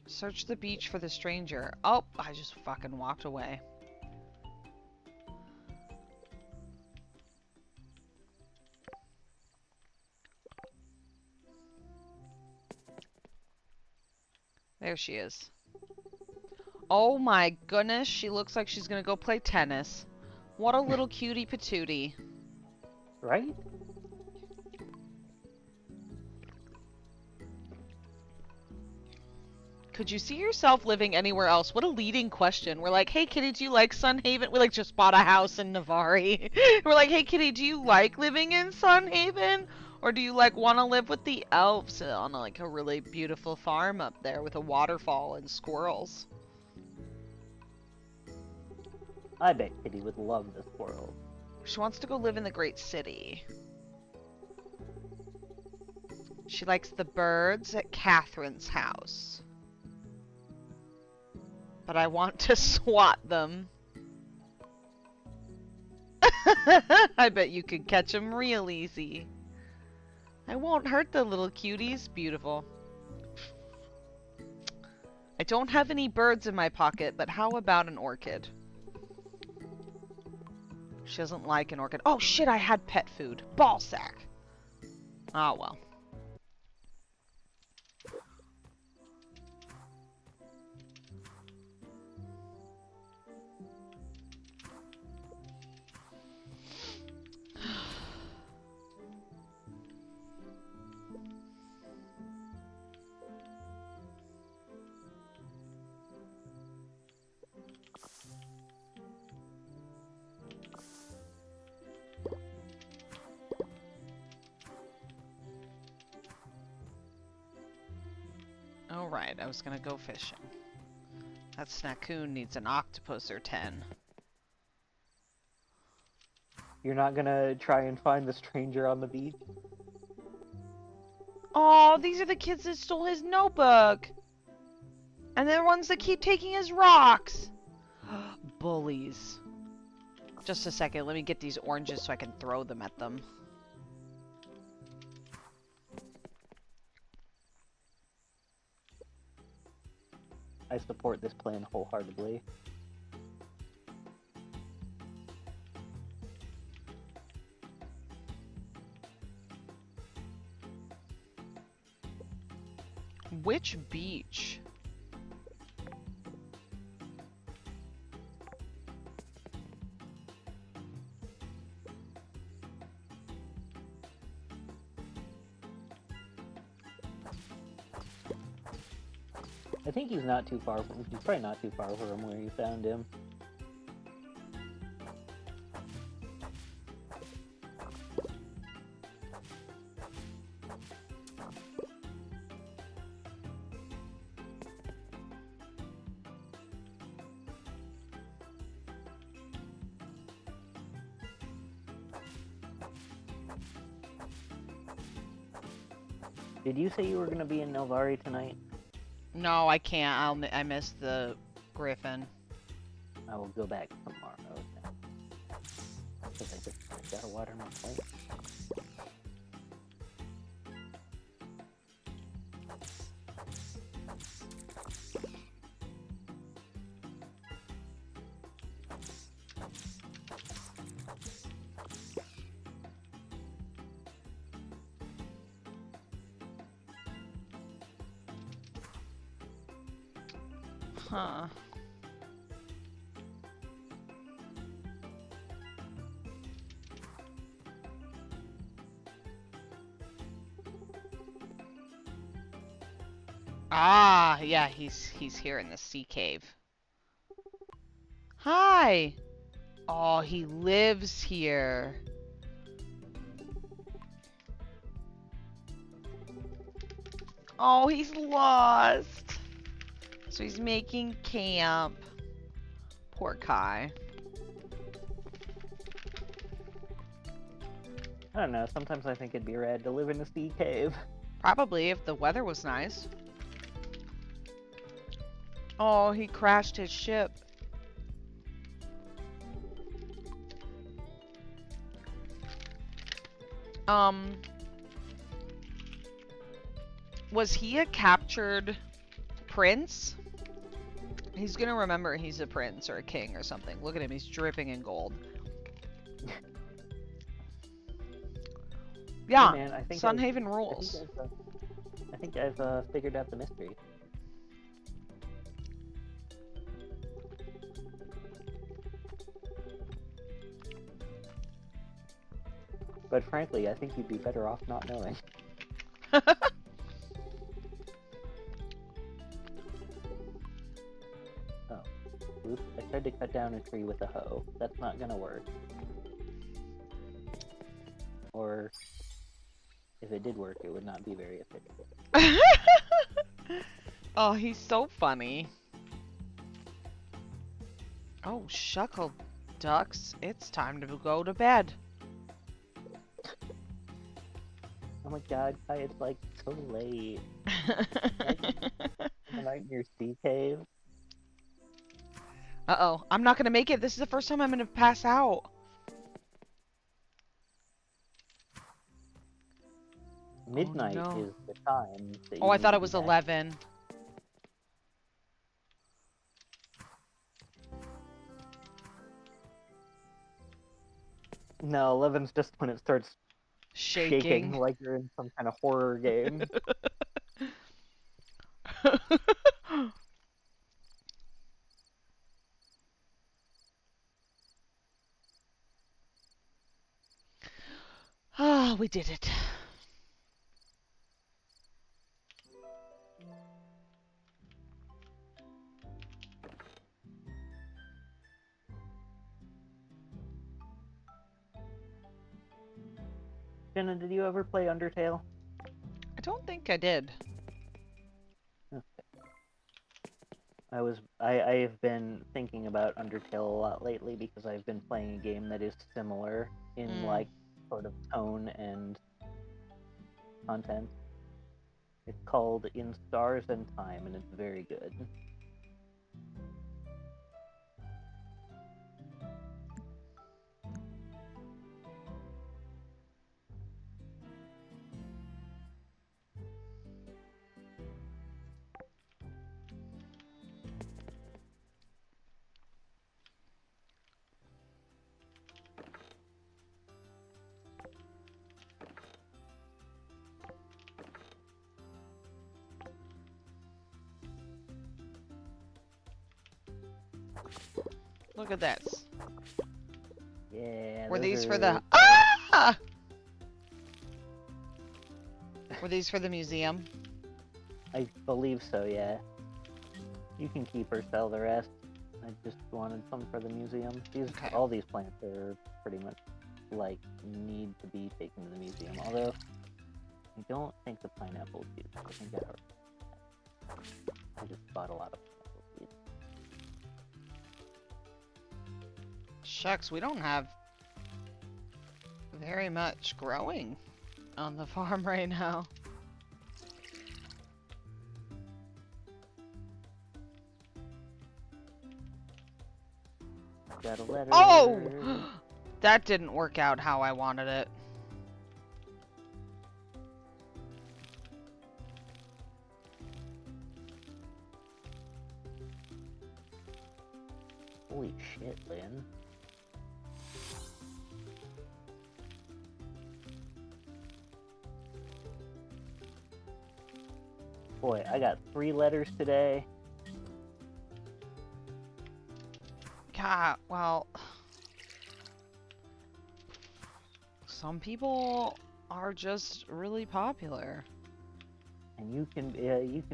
Search the beach for the stranger. Oh, I just fucking walked away. There she is. Oh my goodness, she looks like she's gonna go play tennis. What a little cutie patootie. Right? Could you see yourself living anywhere else? What a leading question. We're like, hey Kitty, do you like Sunhaven? We like just bought a house in Navari. We're like, hey Kitty, do you like living in Sunhaven? Or do you like want to live with the elves on like a really beautiful farm up there with a waterfall and squirrels? I bet Kitty would love this world. She wants to go live in the great city. She likes the birds at Catherine's house. But I want to swat them. I bet you could catch them real easy. I won't hurt the little cuties. Beautiful. I don't have any birds in my pocket, but how about an orchid? She doesn't like an orchid. Oh shit, I had pet food. Ball sack. Oh well. Alright, I was gonna go fishing. That Snackoon needs an octopus or 10. You're not gonna try and find the stranger on the beach? Oh, these are the kids that stole his notebook! And they're the ones that keep taking his rocks! Bullies. Just a second, let me get these oranges so I can throw them at them. I support this plan wholeheartedly. Which beach? I think he's not too far from. He's probably not too far from where you found him. Did you say you were gonna be in Nelvari tonight? No, I can't. I missed the Griffin. I will go back tomorrow then. Because I just gotta water my plant. Huh. Ah, yeah, he's here in the sea cave. Hi. Oh, he lives here. Oh, he's lost. So he's making camp. Poor Kai. I don't know, sometimes I think it'd be rad to live in a sea cave. Probably if the weather was nice. Oh, he crashed his ship. Was he a captured prince? He's gonna remember he's a prince or a king or something. Look at him, he's dripping in gold. Yeah, Hey man, I think Sunhaven rules. I think I've figured out the mystery. But frankly, I think you'd be better off not knowing. Oh. Oops, I tried to cut down a tree with a hoe. That's not gonna work. Or, if it did work, it would not be very efficient. Oh, he's so funny. Oh, shuckle ducks. It's time to go to bed. Oh my god, Kai, it's like so late. The night in your sea cave. Uh-oh, I'm not gonna make it. This is the first time I'm gonna pass out. Midnight no. is the time that Oh, you I need thought to it be was back. 11. No, 11's just when it starts shaking Shaking. like you're in some kind of horror game. Ah, we did it. Jenna, did you ever play Undertale? I don't think I did. I've been thinking about Undertale a lot lately because I've been playing a game that is similar in like sort of tone and content. It's called In Stars and Time and it's very good. Look at this. Yeah. Were these for are... the... Ah! Were these for the museum? I believe so, yeah. You can keep or sell the rest. I just wanted some for the museum. Okay. All these plants are pretty much like need to be taken to the museum. Although I don't think the pineapple juice. I think I just bought a lot of pineapple seeds. Shucks, we don't have very much growing on the farm right now. Got a letter. Oh! That didn't work out how I wanted it. Holy shit, Lynn. Boy, I got 3 letters today. God, well, some people are just really popular. And you can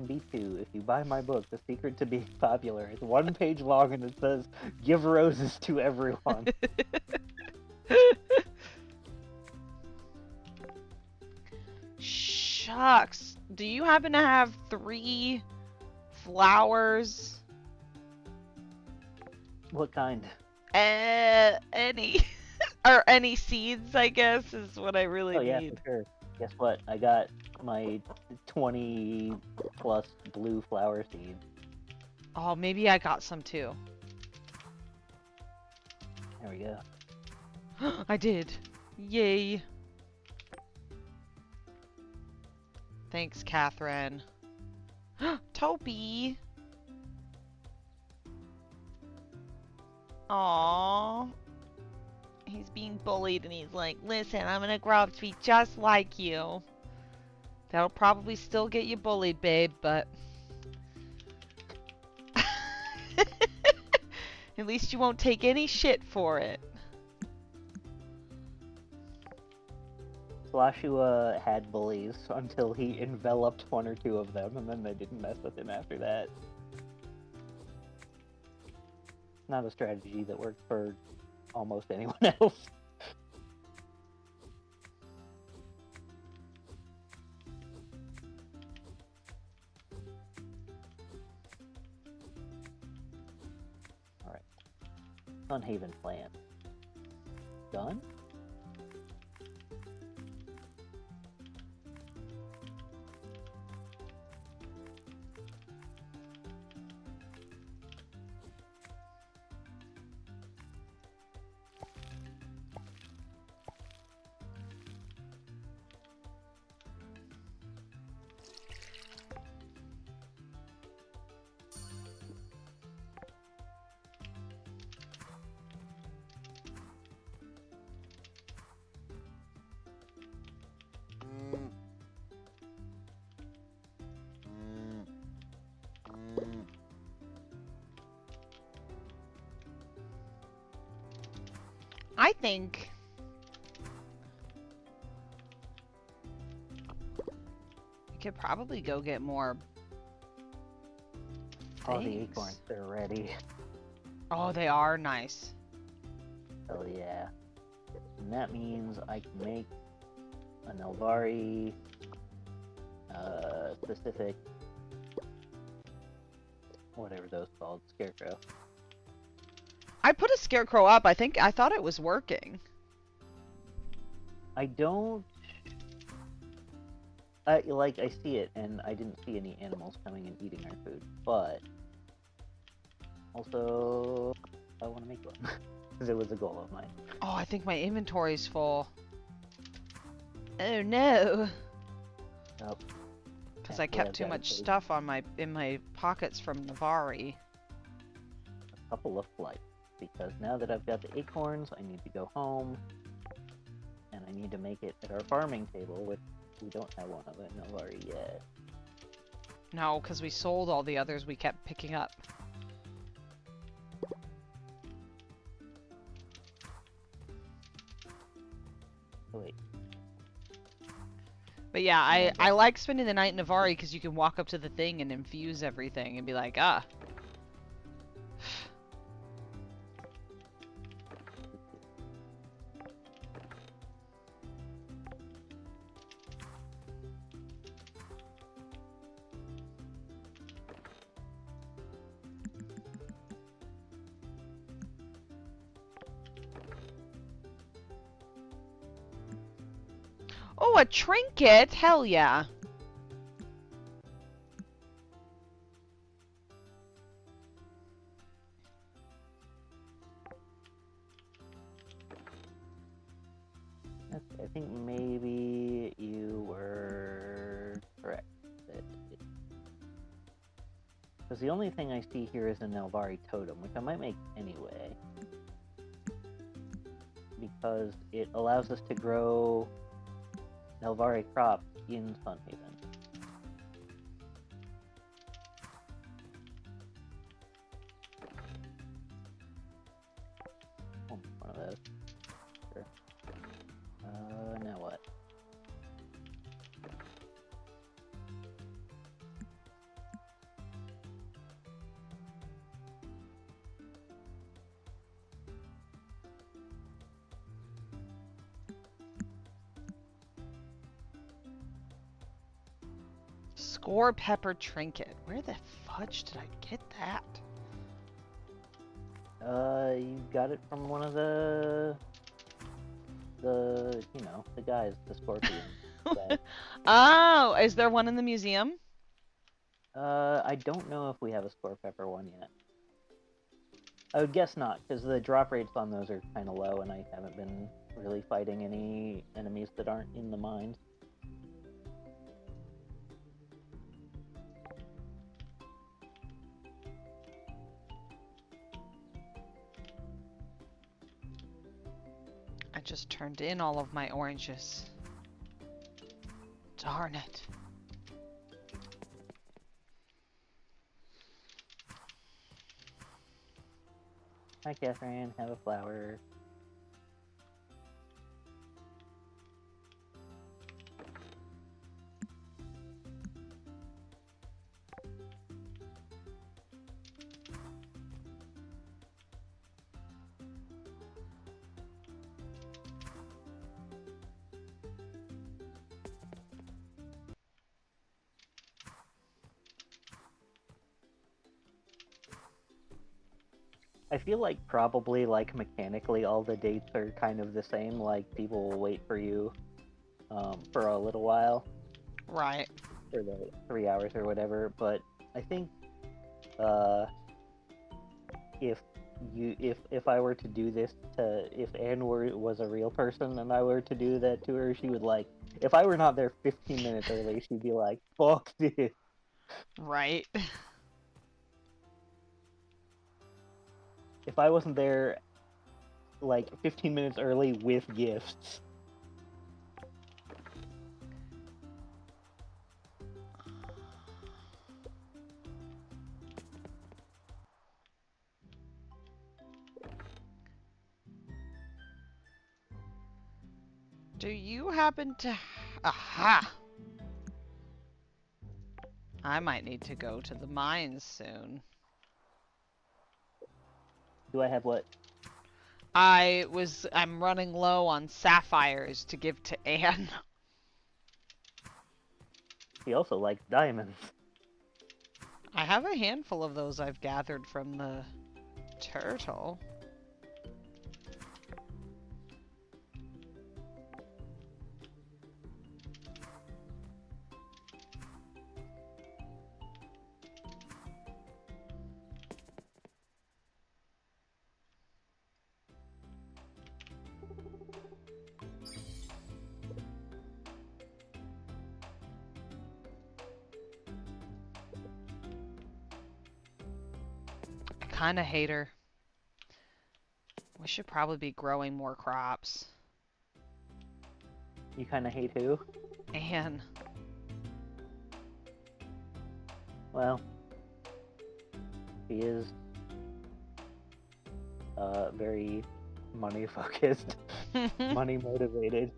be too if you buy my book, The Secret to Being Popular. It's 1 page long and it says, "Give roses to everyone." Shucks. Do you happen to have 3 flowers? What kind? Any. Or any seeds, I guess, is what I really Oh yeah, need. for sure. Guess what? I got my 20 plus blue flower seeds. Oh, maybe I got some too. There we go. I did. Yay. Thanks, Catherine. Toby. Aww. He's being bullied and he's like, listen, I'm gonna grow up to be just like you. That'll probably still get you bullied, babe, but... At least you won't take any shit for it. Sloshua had bullies until he enveloped 1 or 2 of them, and then they didn't mess with him after that. Not a strategy that worked for almost anyone else. Alright. Sunhaven plant. Done? I think... we could probably go get more... All the things. acorns, they're ready. Oh, they are nice. Oh yeah. And that means I can make a Nelvari specific, whatever those called, scarecrow. I put a scarecrow up. I thought it was working. I don't... I see it, and I didn't see any animals coming and eating our food, but... Also, I want to make one, because it was a goal of mine. Oh, I think my inventory's full. Oh no! Oh, Because I kept too much food. stuff on in my pockets from Navari. A couple of flights, because now that I've got the acorns, I need to go home, and I need to make it at our farming table, which we don't have one of it in Nelvari yet. No, because we sold all the others we kept picking up. Oh, wait. But yeah, I like spending the night in Navari because you can walk up to the thing and infuse everything and be like, ah, Oh, a trinket? Hell yeah. I think maybe you were correct. Because the only thing I see here is a Nelvari totem, which I might make anyway. Because it allows us to grow Nelvari crops in Sunhaven. Oh, one of those. Sure. Now what? Score pepper trinket. Where the fudge did I get that? You got it from one of the guys, the scorpion guys. Oh, is there one in the museum? I don't know if we have a score pepper one yet. I would guess not, because the drop rates on those are kind of low, and I haven't been really fighting any enemies that aren't in the mines. I just turned in all of my oranges. Darn it. Hi, Catherine. Have a flower. I feel like probably, like, mechanically all the dates are kind of the same. Like, people will wait for you for a little while. Right. For the 3 hours or whatever, but I think if I were to do this if Anne was a real person and I were to do that to her, she would, like, if I were not there 15 minutes early, she'd be like, fuck this. Right. If I wasn't there like 15 minutes early with gifts. Do you happen to... Aha! I might need to go to the mines soon. Do I have what? I'm running low on sapphires to give to Anne. He also likes diamonds. I have a handful of those I've gathered from the turtle. Kinda hate her. We should probably be growing more crops. You kind of hate who? Anne. Well, he is very money focused, money motivated.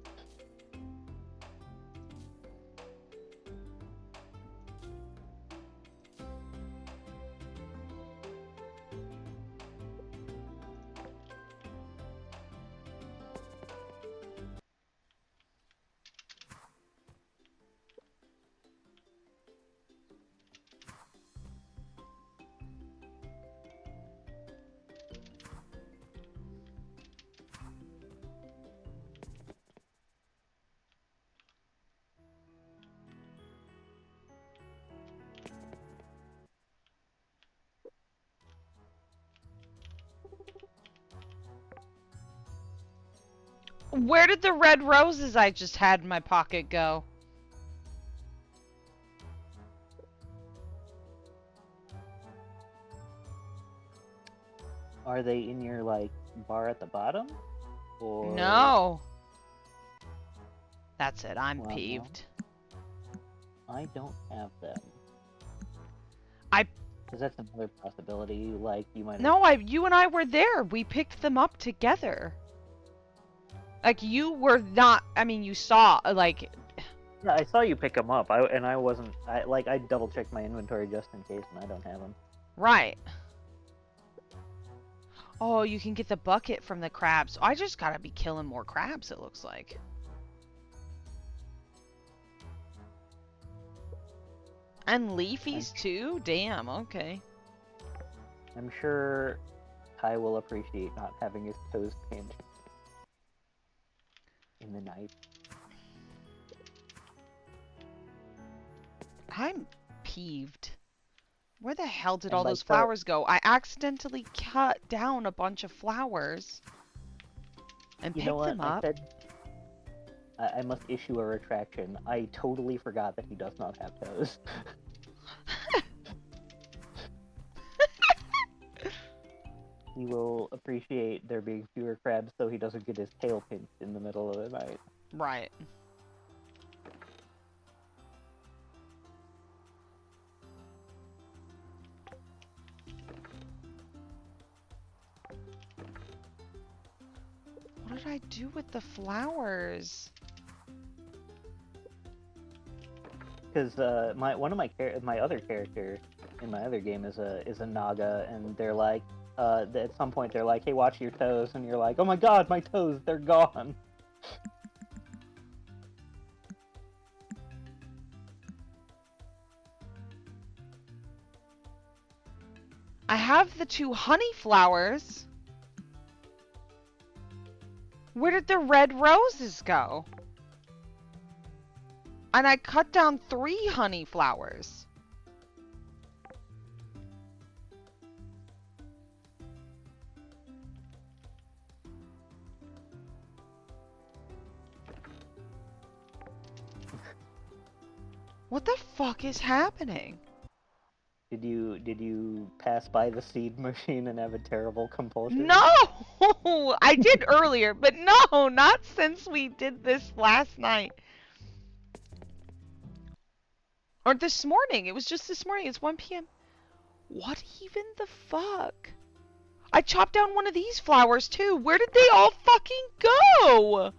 Where did the red roses I just had in my pocket go? Are they in your, like, bar at the bottom? Or... No. That's it. I'm Well, peeved. I don't have them. I- Because that's another possibility, like, you might have... No, you and I were there. We picked them up together. Like, you were not... I mean, you saw, like... Yeah, I saw you pick them up, and I wasn't... I double-checked my inventory just in case, and I don't have them. Right. Oh, you can get the bucket from the crabs. I just gotta be killing more crabs, it looks like. And leafies, too? Damn, okay. I'm sure Ty will appreciate not having his toes pinned in the night. I'm peeved. Where the hell did And all like those flowers go? I accidentally cut down a bunch of flowers and You picked know what? them up. I must issue a retraction. I totally forgot that he does not have toes. He will appreciate there being fewer crabs so he doesn't get his tail pinched in the middle of the night. Right. What did I do with the flowers? Because one of my other characters in my other game is a Naga, and they're like, at some point they're like, "Hey, watch your toes," and you're like, "Oh my God, my toes, they're gone." I have the 2 honey flowers. Where did the red roses go? And I cut down 3 honey flowers. What the fuck is happening? Did you pass by the seed machine and have a terrible compulsion? No! I did earlier, but no, not since we did this last night. Or this morning. It was just this morning. It's 1 p.m. What even the fuck? I chopped down one of these flowers too. Where did they all fucking go?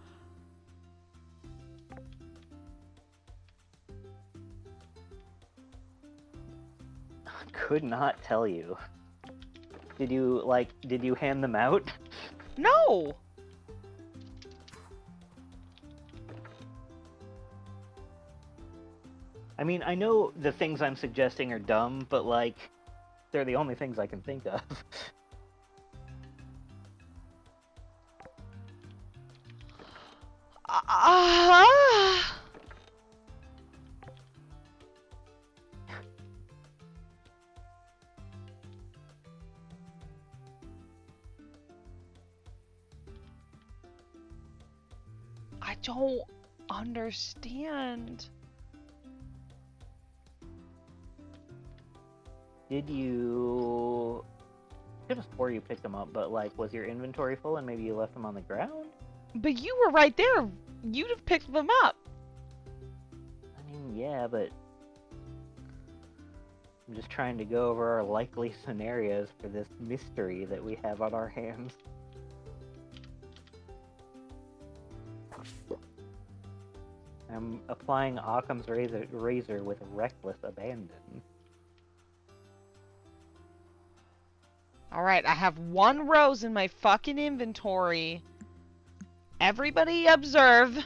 Could not tell you. Did you hand them out? No. I mean, I know the things I'm suggesting are dumb, but like, they're the only things I can think of. Ah. I don't understand. Did you... I could have swore you picked them up, but like, was your inventory full and maybe you left them on the ground? But you were right there. You'd have picked them up. I mean, yeah, but... I'm just trying to go over our likely scenarios for this mystery that we have on our hands. I'm applying Occam's razor with reckless abandon. Alright, I have 1 rose in my fucking inventory. Everybody observe.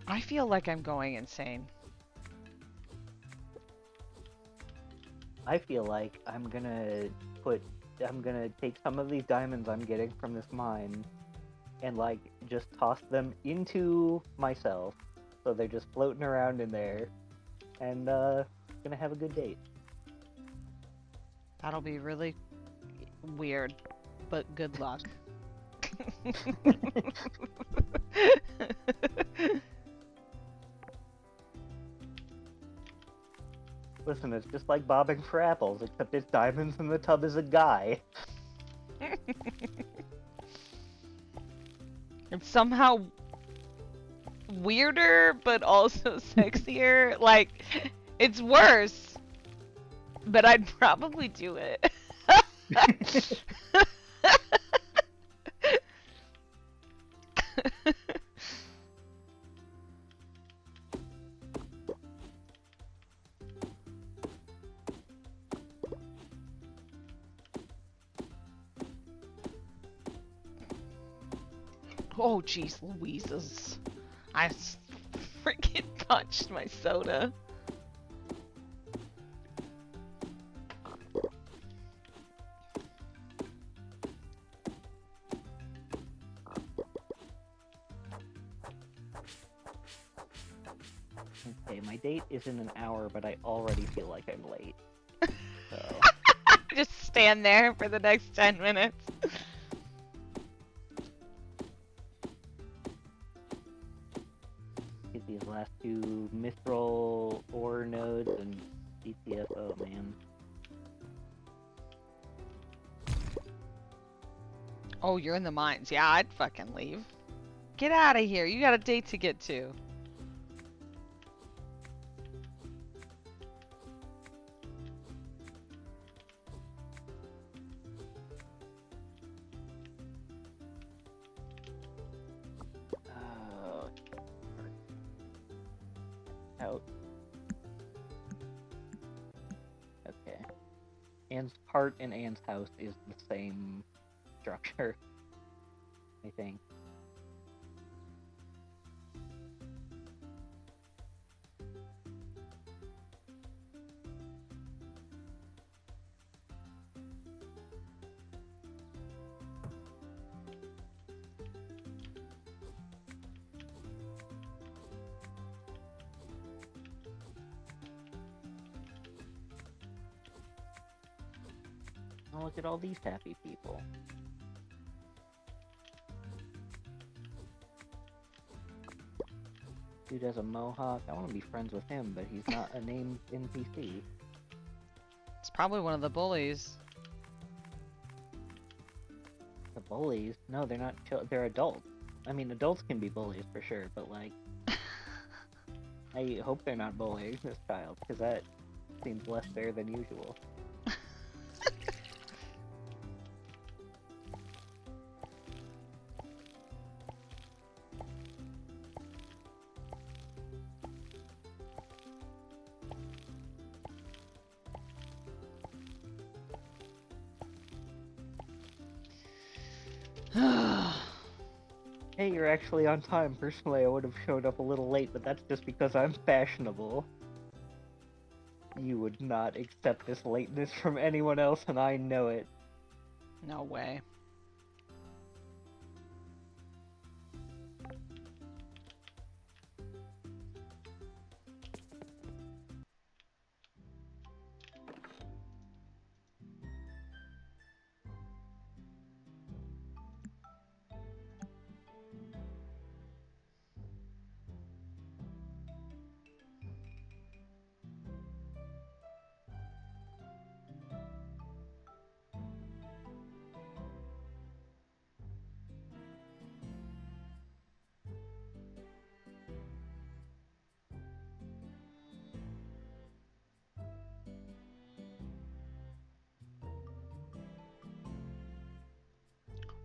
I feel like I'm going insane. I feel like I'm gonna take some of these diamonds I'm getting from this mine and like just toss them into myself, so they're just floating around in there, and gonna have a good date. That'll be really weird, but good luck. Listen, it's just like bobbing for apples, except it's diamonds and the tub is a guy. It's somehow weirder, but also sexier. Like, it's worse, but I'd probably do it. Oh, jeez, Louises. I freaking punched my soda. Okay, my date is in an hour, but I already feel like I'm late. So, Just stand there for the next 10 minutes. get these last two Mithril ore nodes and DTFO, man. Oh, you're in the mines. Yeah, I'd fucking leave. Get out of here. You got a date to get to. Oh, out. Okay. Anne's heart and Anne's house is the same structure, I think. Oh, look at all these happy people. Dude has a mohawk. I want to be friends with him, but he's not a named NPC. It's probably one of the bullies. The bullies? No, they're not. They're adults. I mean, adults can be bullies for sure, but like, I hope they're not bullying this child, because that seems less fair than usual. Hey, you're actually on time. Personally, I would have showed up a little late, but that's just because I'm fashionable. You would not accept this lateness from anyone else, and I know it. No way.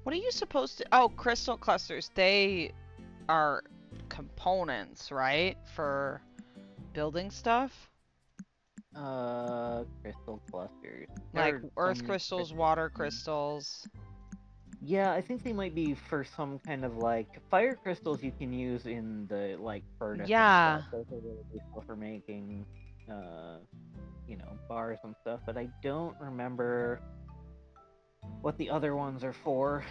What are you supposed to... Oh, crystal clusters. They are components, right? For building stuff? Crystal clusters. Like There are earth some crystals, water crystals. Yeah, I think they might be for some kind of like fire crystals you can use in the like furnace Yeah. and stuff. Those are really useful for making bars and stuff, but I don't remember what the other ones are for.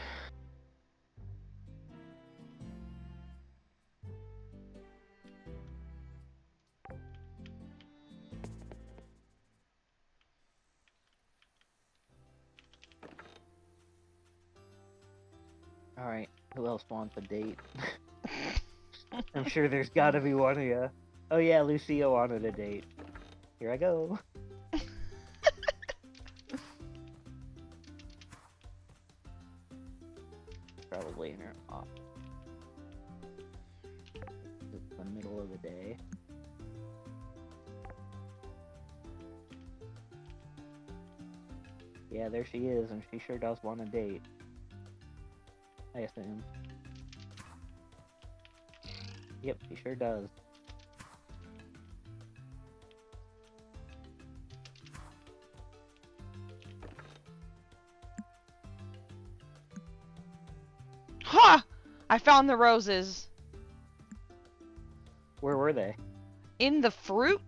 Alright, who else wants a date? I'm sure there's gotta be one of you. Oh yeah, Lucia wanted a date. Here I go. Probably in her off. It's the middle of the day. Yeah, there she is, and she sure does want a date. I assume. Yep, she sure does. Ha! I found the roses. Where were they? In the fruit?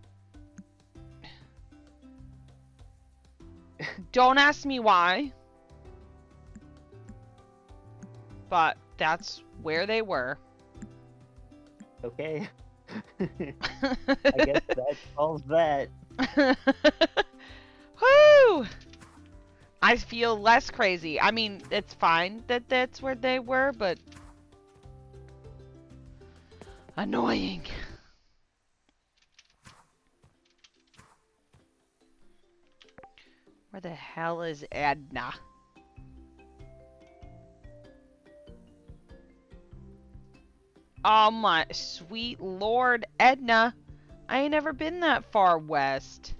Don't ask me why. But that's where they were. Okay. I guess that solves that. Woo! I feel less crazy. I mean, it's fine that that's where they were, but annoying. Where the hell is Edna? Oh my sweet lord, Edna. I ain't never been that far west.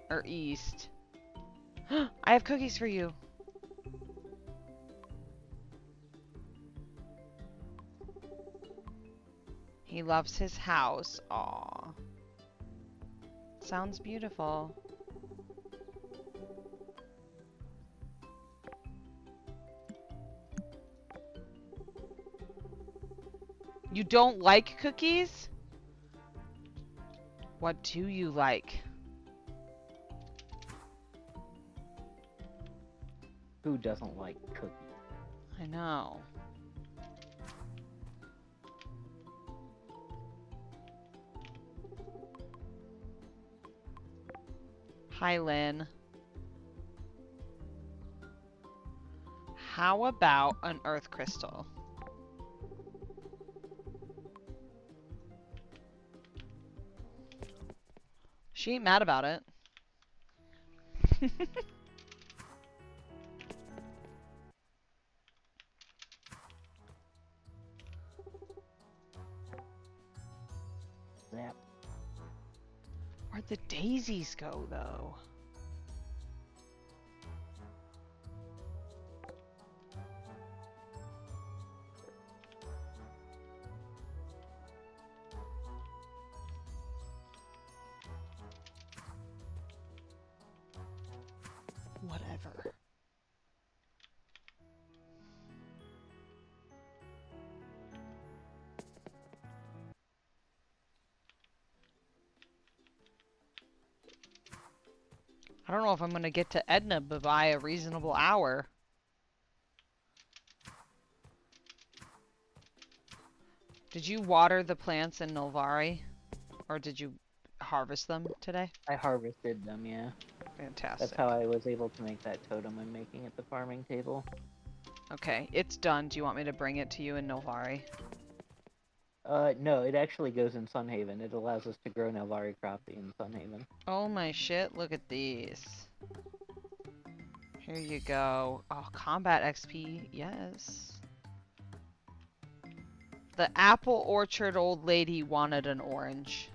Or east. I have cookies for you. He loves his house. Aw. Sounds beautiful. You don't like cookies? What do you like? Who doesn't like cookies? I know. Hi, Lynn. How about an earth crystal? She ain't mad about it. Zap. Where'd the daisies go, though? Whatever. I don't know if I'm gonna get to Edna by a reasonable hour. Did you water the plants in Nulvari? Or did you harvest them today? I harvested them, yeah. Fantastic. That's how I was able to make that totem I'm making at the farming table. Okay, it's done. Do you want me to bring it to you in Nulvari? No, it actually goes in Sunhaven. It allows us to grow Nelvari crops in Sunhaven. Oh my shit, look at these. Here you go. Oh, combat XP, yes. The apple orchard old lady wanted an orange.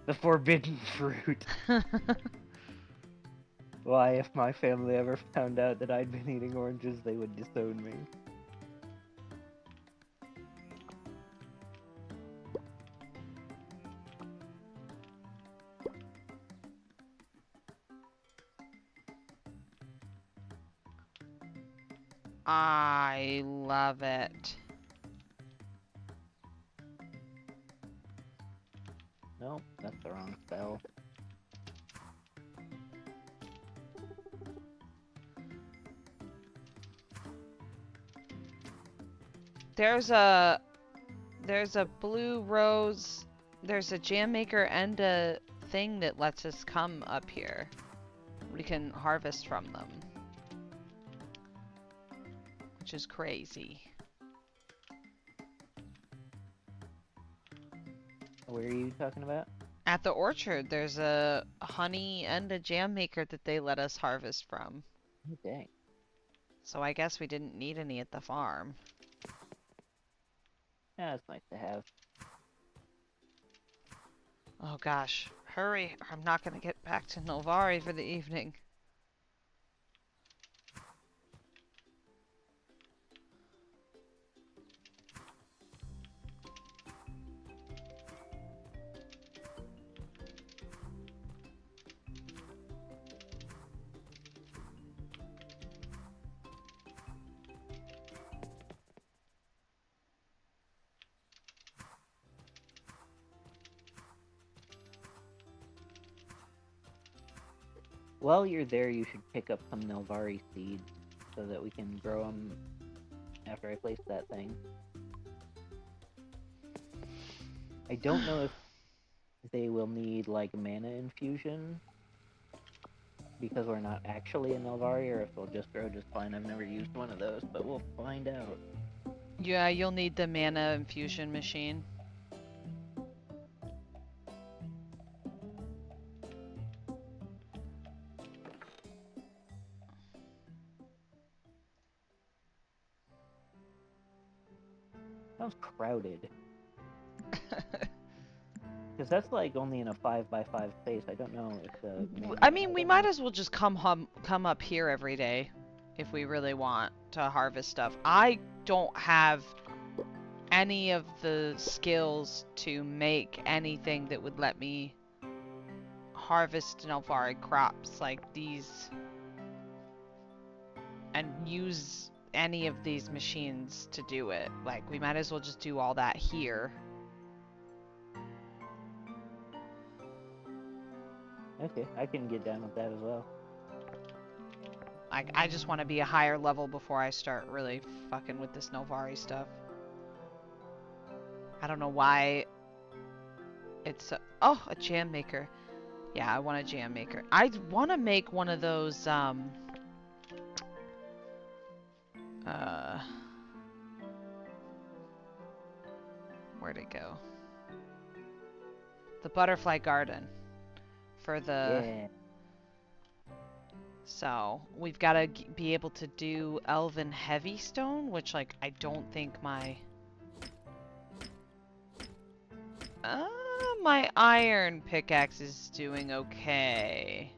The forbidden fruit. Why, if my family ever found out that I'd been eating oranges, they would disown me. I love it. No, Oh, that's the wrong spell. There's a blue rose, there's a jam maker and a thing that lets us come up here. We can harvest from them. Which is crazy. Where are you talking about? At the orchard, there's a honey and a jam maker that they let us harvest from. Oh, dang. So I guess we didn't need any at the farm. Yeah, it's nice to have. Oh gosh, hurry! I'm not gonna get back to Nolvari for the evening. While you're there, you should pick up some Nelvari seeds so that we can grow them after I place that thing. I don't know if they will need, like, mana infusion because we're not actually a Nelvari, or if they'll just grow just fine. I've never used one of those, but we'll find out. Yeah, you'll need the mana infusion machine. Sounds crowded. Because that's, like, only in a 5x5 space. I don't know if the... I mean, we might as well just come up here every day if we really want to harvest stuff. I don't have any of the skills to make anything that would let me harvest Nelvari crops like these and use any of these machines to do it. Like, we might as well just do all that here. Okay, I can get down with that as well. I just want to be a higher level before I start really fucking with this Nelvari stuff. I don't know why it's oh, a jam maker. Yeah, I want a jam maker. I want to make one of those where'd it go? The butterfly garden for the Yeah. So, we've got to be able to do Elven Heavy Stone, which, like, I don't think my... my iron pickaxe is doing okay.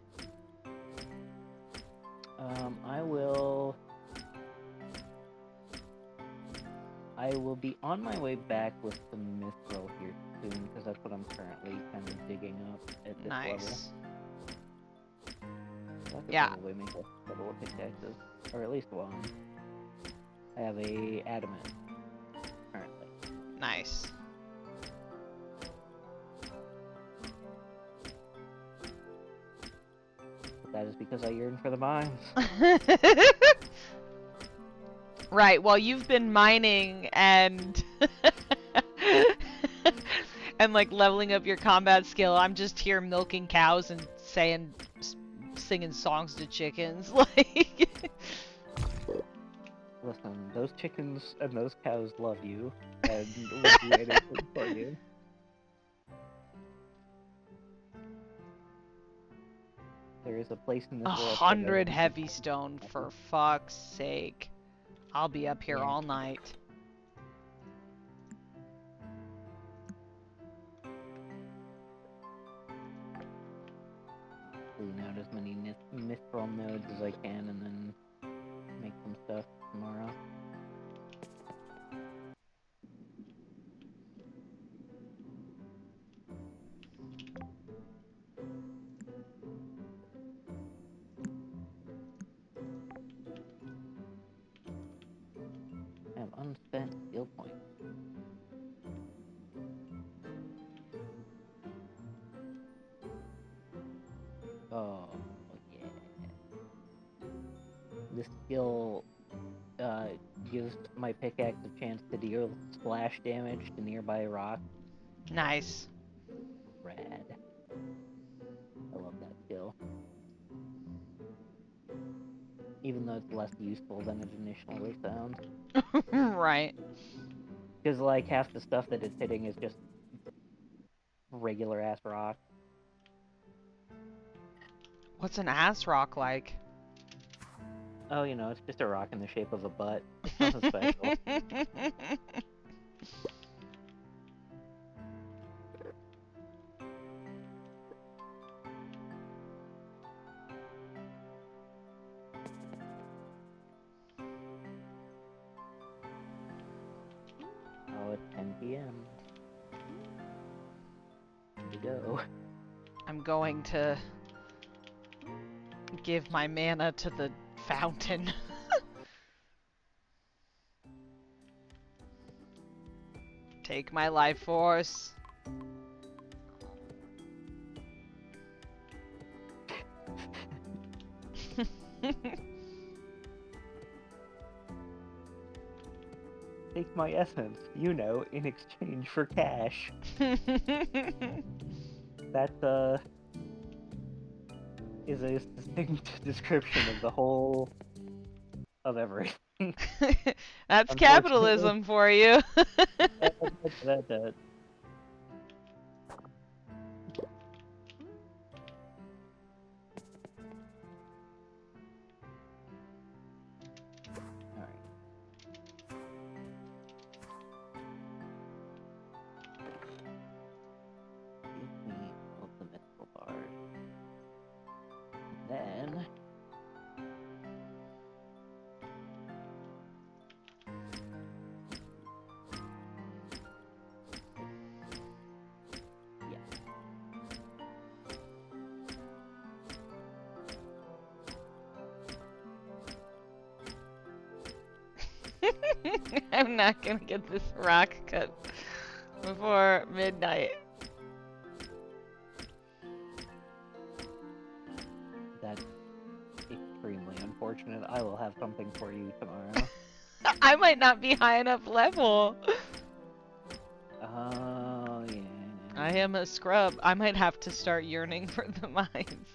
I will be on my way back with some mithril here soon, because that's what I'm currently kind of digging up at this level. Nice. So I could Yeah. probably make a couple of pickaxes, or at least one. I have a adamant currently. Nice. But that is because I yearn for the mines. Right, well, you've been mining and... and, like, leveling up your combat skill. I'm just here milking cows and singing songs to chickens. Like... Listen, those chickens and those cows love you, and will do anything for you. There is a place in this world... 100 heavy stone, for fuck's sake. I'll be up here Yeah. all night. Clean out as many mithril nodes as I can, and then make some stuff tomorrow. I have unspent skill points. Oh, yeah. This skill gives my pickaxe a chance to deal splash damage to nearby rocks. Nice. Rad. I love that skill. Even though it's less useful than it initially sounds. Right. Because, like, half the stuff that it's hitting is just regular-ass rock. What's an ass rock like? Oh, you know, it's just a rock in the shape of a butt. It's nothing special. Oh, it's 10 p.m. Time to go. I'm going to give my mana to the fountain. Take my life force. Take my essence, you know, in exchange for cash. That, is a succinct description of the whole of everything. That's Unfortunately. capitalism for you. That. Alright. Give me all the mythical bars. Then yeah. I'm not gonna get this rock cut before midnight. That's extremely unfortunate. I will have something for you tomorrow. I might not be high enough level. Oh, yeah. I am a scrub. I might have to start yearning for the mines.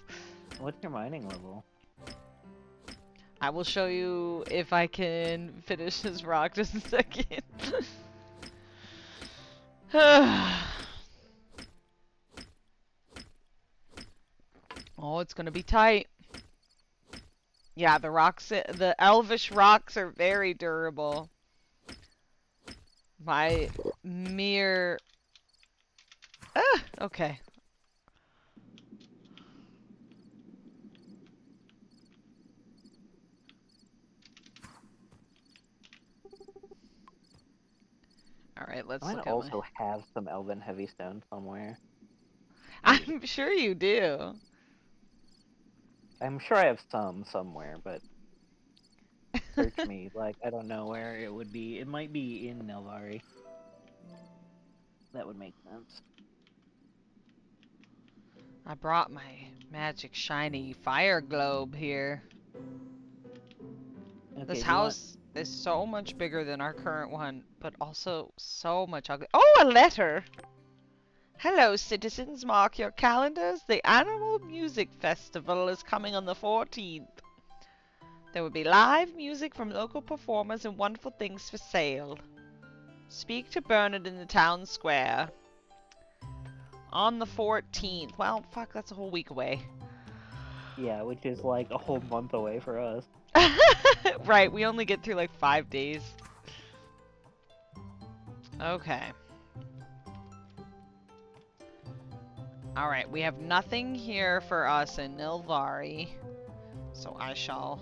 What's your mining level? I will show you if I can finish this rock just a second. Oh, it's gonna be tight. Yeah, the rocks, the elvish rocks are very durable. My mere... Ah, okay. Alright, let's I look might at also have some Elven Heavy Stone somewhere. I'm sure you do. I'm sure I have some somewhere, but search me. Like, I don't know where it would be. It might be in Nelvari. That would make sense. I brought my magic shiny fire globe here. Okay, This do you want... house is so much bigger than our current one, but also so much ugly. Oh, a letter! Hello, citizens. Mark your calendars. The Animal Music Festival is coming on the 14th. There will be live music from local performers and wonderful things for sale. Speak to Bernard in the town square. On the 14th. Well, fuck, that's a whole week away. Yeah, which is like a whole month away for us. Right, we only get through like 5 days. Okay. Alright, we have nothing here for us in Nilvari. So I shall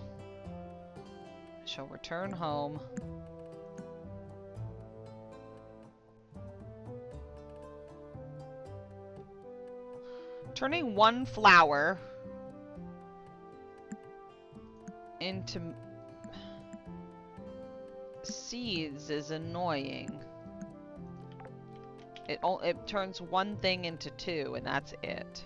return home. Turning one flower into seeds is annoying. It turns one thing into two, and that's it.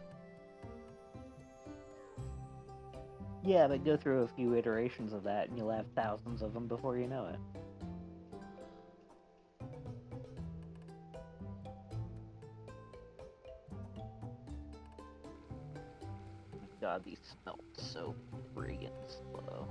Yeah, but go through a few iterations of that, and you'll have thousands of them before you know it. God, these smell so friggin' slow.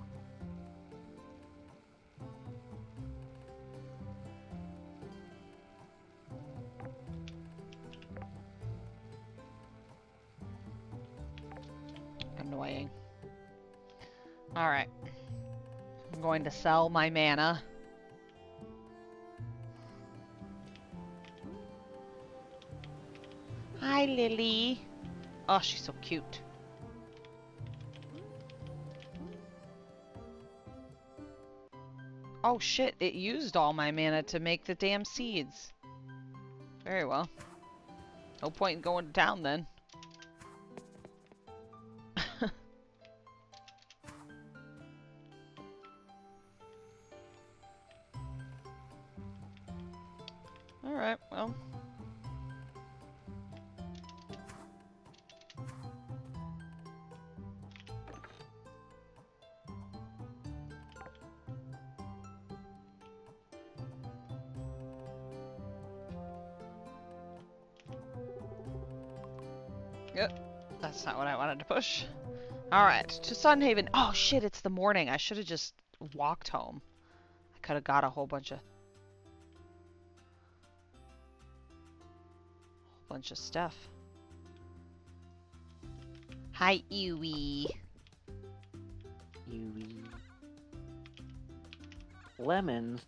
Annoying. Alright. I'm going to sell my mana. Hi, Lily. Oh, she's so cute. Oh shit, it used all my mana to make the damn seeds. Very well. No point in going to town then. Alright, well. Yep, that's not what I wanted to push. Alright, to Sunhaven. Oh shit, it's the morning. I should have just walked home. I could have got a whole bunch of stuff. Hi, Ewy. Lemons.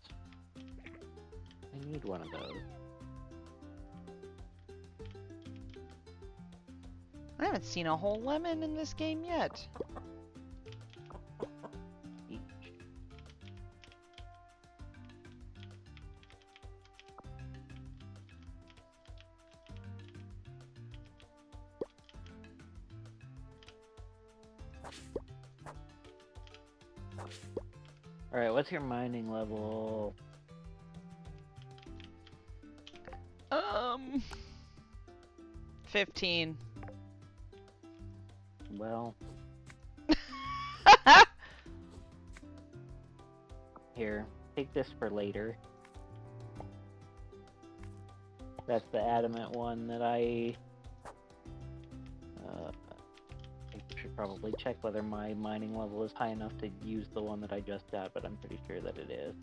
I need one of those. I haven't seen a whole lemon in this game yet. Each. Alright, what's your mining level? 15. Well, here, take this for later. That's the adamant one that I should probably check whether my mining level is high enough to use the one that I just got, but I'm pretty sure that it is.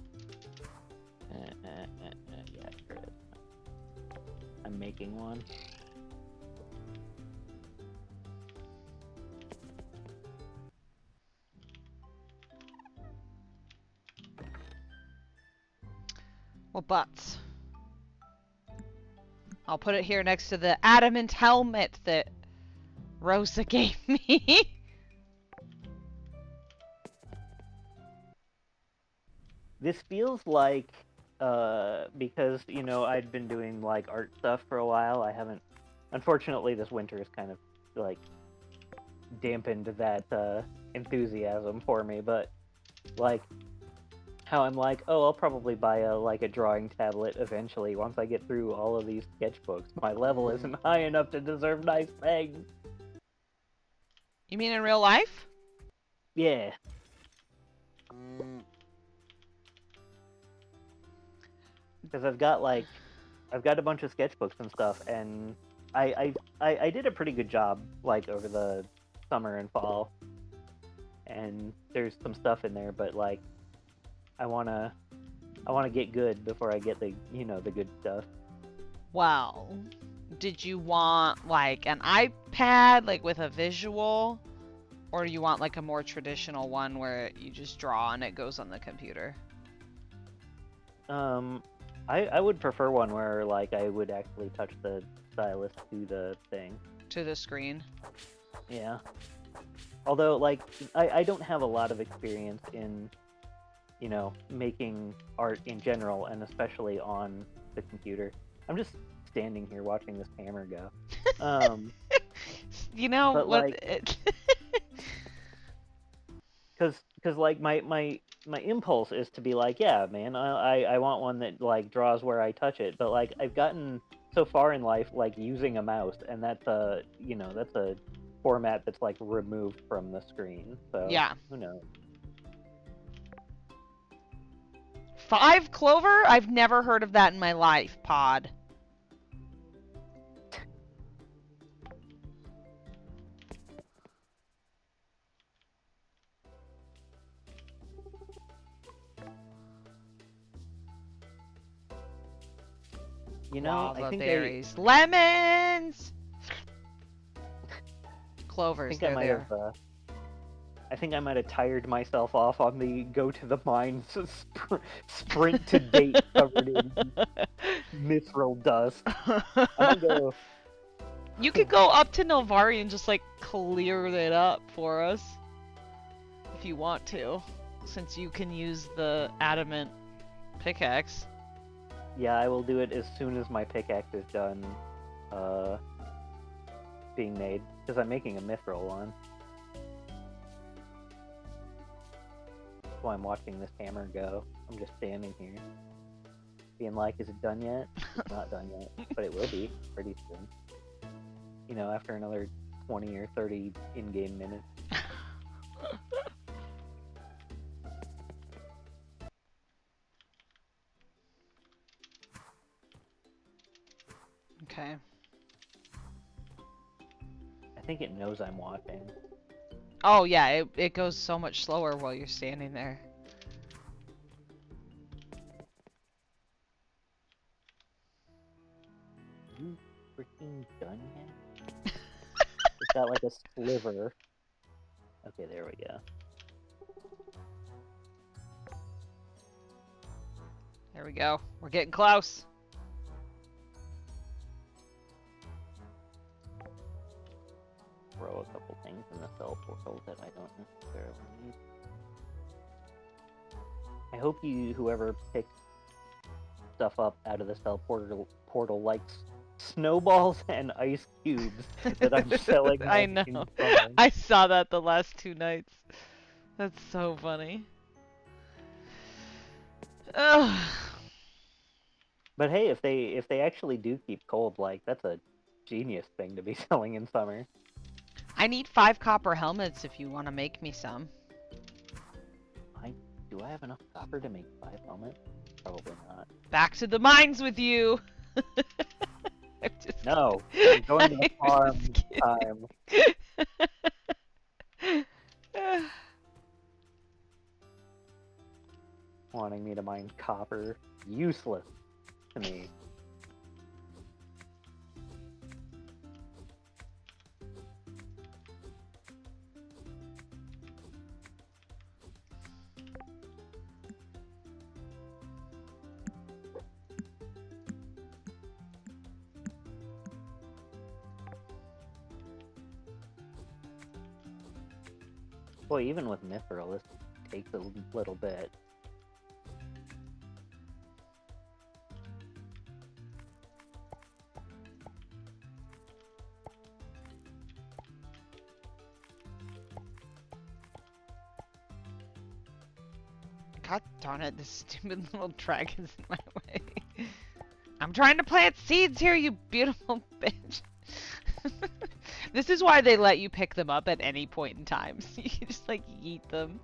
Yeah, sure it is. I'm making one. Well, butts. I'll put it here next to the adamant helmet that Rosa gave me. This feels like, because, you know, I'd been doing, like, art stuff for a while. I haven't... Unfortunately, this winter has kind of, like, dampened that, enthusiasm for me, but, like, how I'm like, oh, I'll probably buy a drawing tablet eventually once I get through all of these sketchbooks. My level isn't high enough to deserve nice things. You mean in real life? Yeah. Because I've got a bunch of sketchbooks and stuff, and I did a pretty good job, like, over the summer and fall. And there's some stuff in there, but, like, I wanna get good before I get the good stuff. Well, did you want like an iPad, like with a visual, or do you want like a more traditional one where you just draw and it goes on the computer? I would prefer one where like I would actually touch the stylus to the thing. To the screen? Yeah. Although, like, I don't have a lot of experience in, you know, making art in general, and especially on the computer. I'm just standing here watching this hammer go. You know but, what? like, because like my impulse is to be like, yeah, man, I want one that like draws where I touch it. But like I've gotten so far in life like using a mouse, and that's a format that's like removed from the screen. So Yeah. who knows? 5 clover? I've never heard of that in my life, Pod. You know, I Guava think berries. Lemons! Clovers, I they're might there. have. I think I might have tired myself off on the go to the mines sprint to date covered in mithril dust. I'm gonna go. You could go up to Nilvari and just like clear it up for us. If you want to. Since you can use the adamant pickaxe. Yeah, I will do it as soon as my pickaxe is done being made. Because I'm making a mithril one. That's why I'm watching this hammer go. I'm just standing here. Being like, is it done yet? It's not done yet. But it will be pretty soon. You know, after another 20 or 30 in-game minutes. Okay. I think it knows I'm watching. Oh yeah, it goes so much slower while you're standing there. Are you freaking done yet? It's got like a sliver. Okay, there we go. There we go. We're getting close. Throw a couple things in the cell portal that I don't necessarily need. I hope whoever picked stuff up out of the cell portal likes snowballs and ice cubes that I'm selling. I know. I saw that the last 2 nights. That's so funny. Ugh. But hey, if they actually do keep cold, like that's a genius thing to be selling in summer. I need 5 copper helmets if you want to make me some. Do I have enough copper to make 5 helmets? Probably not. Back to the mines with you. No, I'm going to the farm time. Wanting me to mine copper. Useless to me. Boy, even with mithril, this takes a little bit. God darn it, this stupid little dragon's in my way. I'm trying to plant seeds here, you beautiful bitch. This is why they let you pick them up at any point in time. So you can just like yeet them.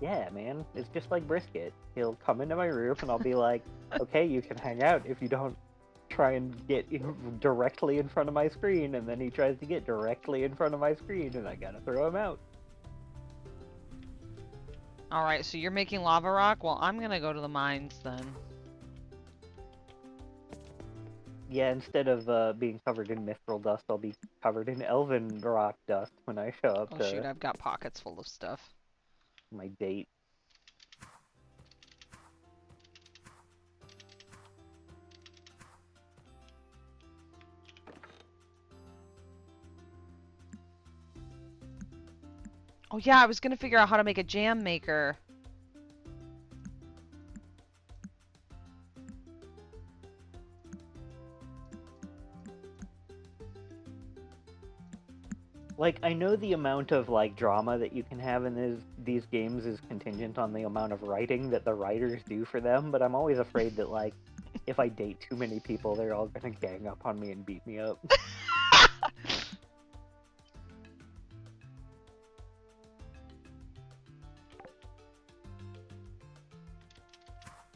Yeah, man. It's just like Brisket. He'll come into my roof and I'll be like, okay, you can hang out if you don't try and get directly in front of my screen. And then he tries to get directly in front of my screen and I gotta throw him out. Alright, so you're making lava rock? Well, I'm gonna go to the mines then. Yeah, instead of being covered in mithril dust, I'll be covered in elven rock dust when I show up Oh to shoot, I've got pockets full of stuff. my date. Oh yeah, I was gonna figure out how to make a jam maker. Like, I know the amount of, like, drama that you can have in these games is contingent on the amount of writing that the writers do for them, but I'm always afraid that, like, if I date too many people, they're all gonna gang up on me and beat me up.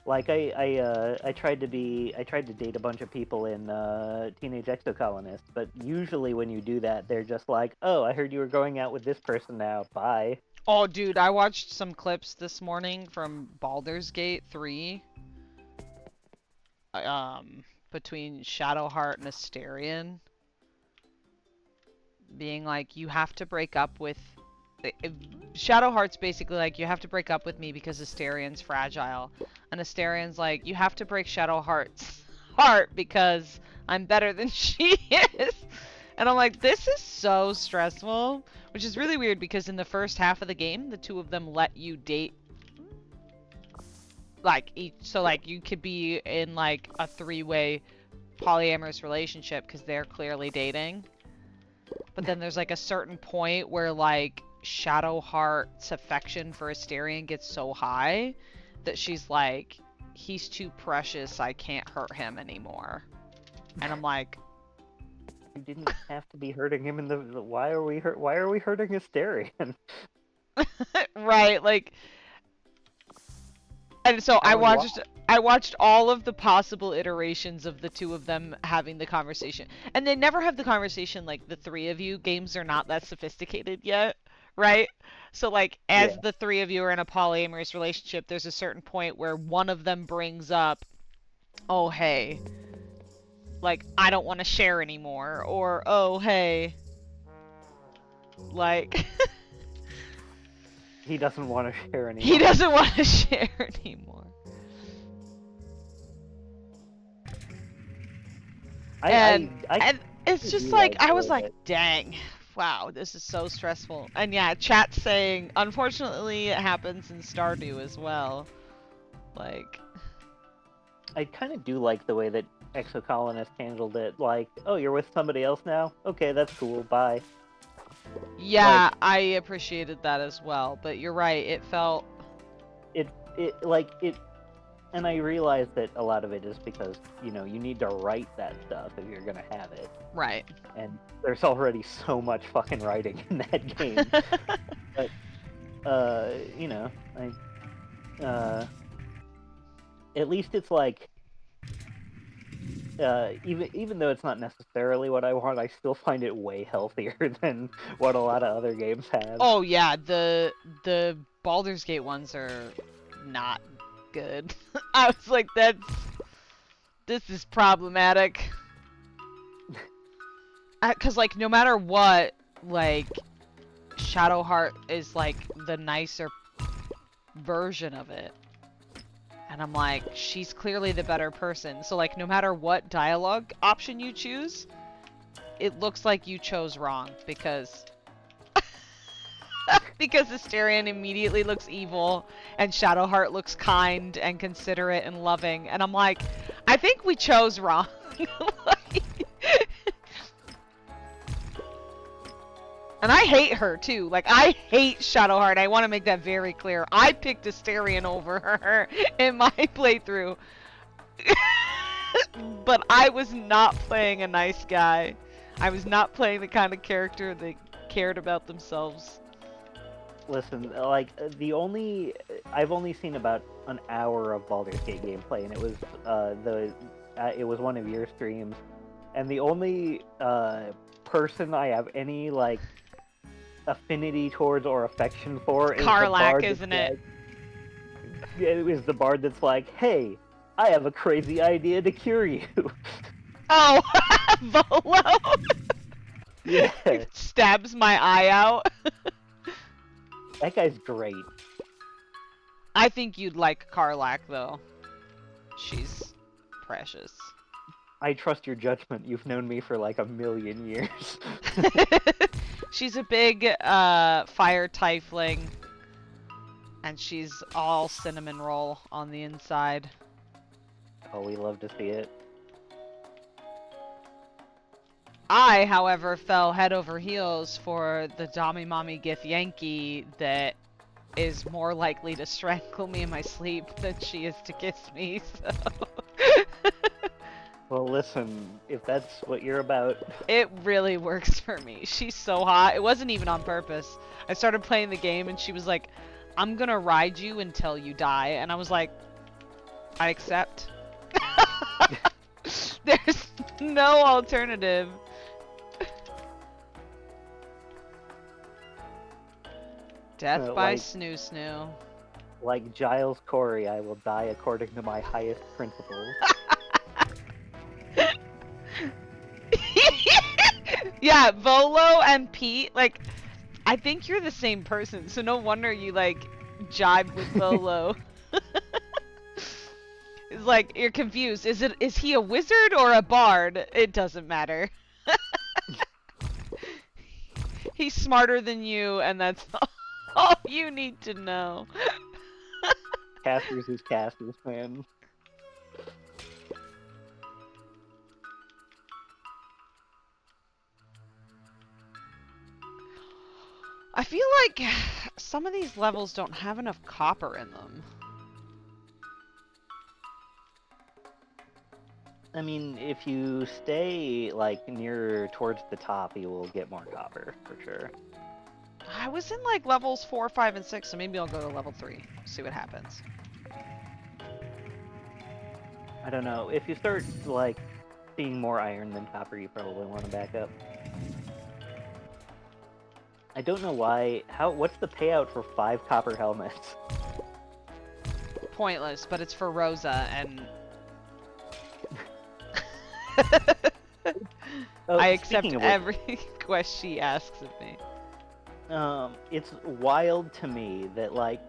Like I tried to date a bunch of people in Teenage Exocolonist, but usually when you do that, they're just like, "Oh, I heard you were going out with this person now. Bye." Oh, dude, I watched some clips this morning from Baldur's Gate 3. Between Shadowheart and Astarion. Being like, you have to break up with... Shadowheart's basically like, you have to break up with me because Astarion's fragile. And Astarion's like, you have to break Shadowheart's heart because I'm better than she is. And I'm like, this is so stressful. Which is really weird because in the first half of the game, the two of them let you date. Like, so like, you could be in like a 3-way polyamorous relationship because they're clearly dating. But then there's like a certain point where like Shadowheart's affection for Astarion gets so high that she's like, he's too precious, I can't hurt him anymore. And I'm like, You didn't have to be hurting him in the. Why are we hurting Astarion? right, like, and so I watched all of the possible iterations of the two of them having the conversation. And they never have the conversation like the three of you. Games are not that sophisticated yet, right? So like as the three of you are in a polyamorous relationship, there's a certain point where one of them brings up, "Oh, hey, like I don't want to share anymore," or "Oh, hey, like He doesn't want to share anymore. he doesn't want to share anymore." And it's just like, I was like, dang, wow, this is so stressful. And yeah, chat saying, unfortunately, it happens in Stardew as well. Like, I kind of do like the way that Exocolonist handled it. Like, oh, you're with somebody else now? Okay, that's cool. Bye. yeah, like, I appreciated that as well. But you're right, it felt... And I realized that a lot of it is because, you know, you need to write that stuff if you're gonna have it. Right. And there's already so much fucking writing in that game. But, you know, at least it's like, even though it's not necessarily what I want, I still find it way healthier than what a lot of other games have. Oh yeah, the Baldur's Gate ones are not good. I was like, this is problematic. Cause like no matter what, like Shadowheart is like the nicer version of it. And I'm like, she's clearly the better person. So like no matter what dialogue option you choose, it looks like you chose wrong because because Astarion immediately looks evil and Shadowheart looks kind and considerate and loving. And I'm like, I think we chose wrong. Like... And I hate her too. Like, I hate Shadowheart. I want to make that very clear. I picked Astarion over her in my playthrough. But I was not playing a nice guy. I was not playing the kind of character that cared about themselves. Listen, like, I've only seen about an hour of Baldur's Gate gameplay, and it was, it was one of your streams, and the only, person I have any, like, affinity towards or affection for is Karlach, isn't it? It was the bard that's like, hey, I have a crazy idea to cure you. Oh, Volo! Yeah. Stabs my eye out. That guy's great. I think you'd like Karlach, though. She's precious. I trust your judgment. You've known me for like 1,000,000 years. She's a big fire tiefling. And she's all cinnamon roll on the inside. Oh, we love to see it. I, however, fell head over heels for the Dami Mommy Githyanki that is more likely to strangle me in my sleep than she is to kiss me, so... Well, listen, if that's what you're about... It really works for me. She's so hot. It wasn't even on purpose. I started playing the game and she was like, I'm gonna ride you until you die. And I was like, I accept. There's no alternative. Death by Like, Snoo Snoo. like Giles Corey, I will die according to my highest principles. Yeah, Volo and Pete, like, I think you're the same person, so no wonder you, like, jibe with Volo. It's like, you're confused. Is he a wizard or a bard? It doesn't matter. He's smarter than you, and that's all you need to know. Casters is casters, man. I feel like some of these levels don't have enough copper in them. I mean, if you stay, like, near towards the top, you will get more copper, for sure. I was in, like, levels 4, 5, and 6, so maybe I'll go to level 3, see what happens. I don't know. If you start, like, seeing more iron than copper, you probably want to back up. I don't know why. What's the payout for 5 copper helmets? Pointless, but it's for Rosa, and... Oh, I accept speaking of every quest she asks of me. it's wild to me that, like,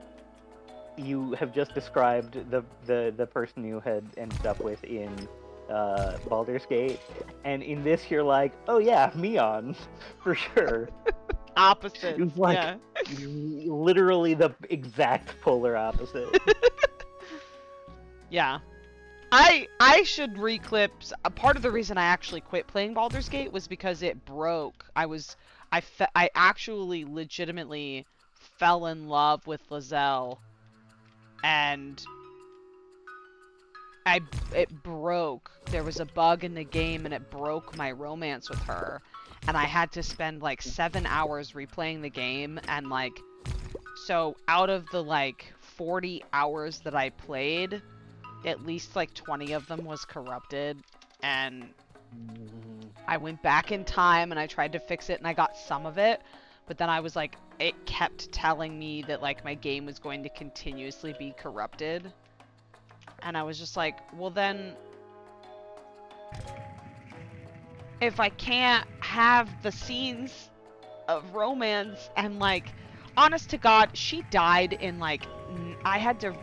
you have just described the person you had ended up with in Baldur's Gate, and in this you're like, oh yeah, Mion, for sure. Opposite. It was like Yeah. literally the exact polar opposite. Yeah. I should reclip. A part of the reason I actually quit playing Baldur's Gate was because it broke. I actually legitimately fell in love with Lizelle, and it broke. There was a bug in the game and it broke my romance with her, and I had to spend like 7 hours replaying the game, and like, so out of the like 40 hours that I played, at least like 20 of them was corrupted, and I went back in time and I tried to fix it and I got some of it, but then I was like, it kept telling me that like my game was going to continuously be corrupted, and I was just like, well then, if I can't have the scenes of romance, and like, honest to God, she died in like, I had to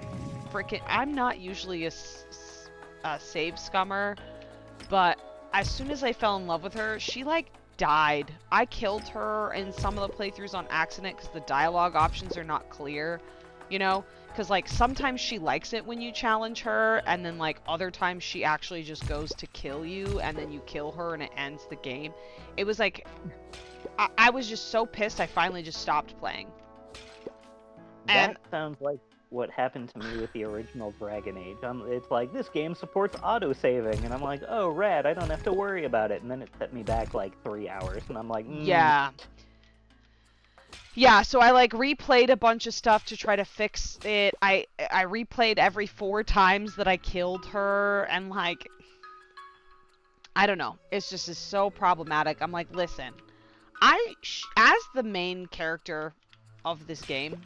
freaking, I'm not usually a save scummer, but as soon as I fell in love with her, she like died. I killed her in some of the playthroughs on accident because the dialogue options are not clear, you know, because like sometimes she likes it when you challenge her, and then like other times she actually just goes to kill you and then you kill her and it ends the game. It was like, I was just so pissed I finally just stopped playing. That sounds like what happened to me with the original Dragon Age. It's like, this game supports auto-saving, and I'm like, oh, rad, I don't have to worry about it. And then it set me back like 3 hours, and I'm like, Yeah. Yeah, so I like replayed a bunch of stuff to try to fix it. I replayed every 4 times that I killed her, and like, I don't know. It's so problematic. I'm like, listen, as the main character of this game,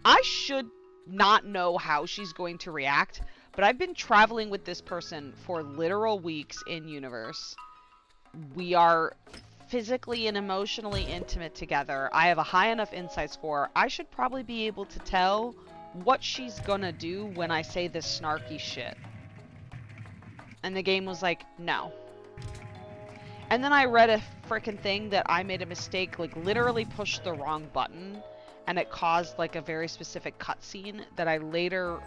I should not know how she's going to react, but I've been traveling with this person for literal weeks in universe. We are physically and emotionally intimate together. I have a high enough insight score. I should probably be able to tell what she's gonna do when I say this snarky shit. And the game was like, no. And then I read a frickin' thing that I made a mistake, like literally pushed the wrong button, and it caused like a very specific cutscene that I later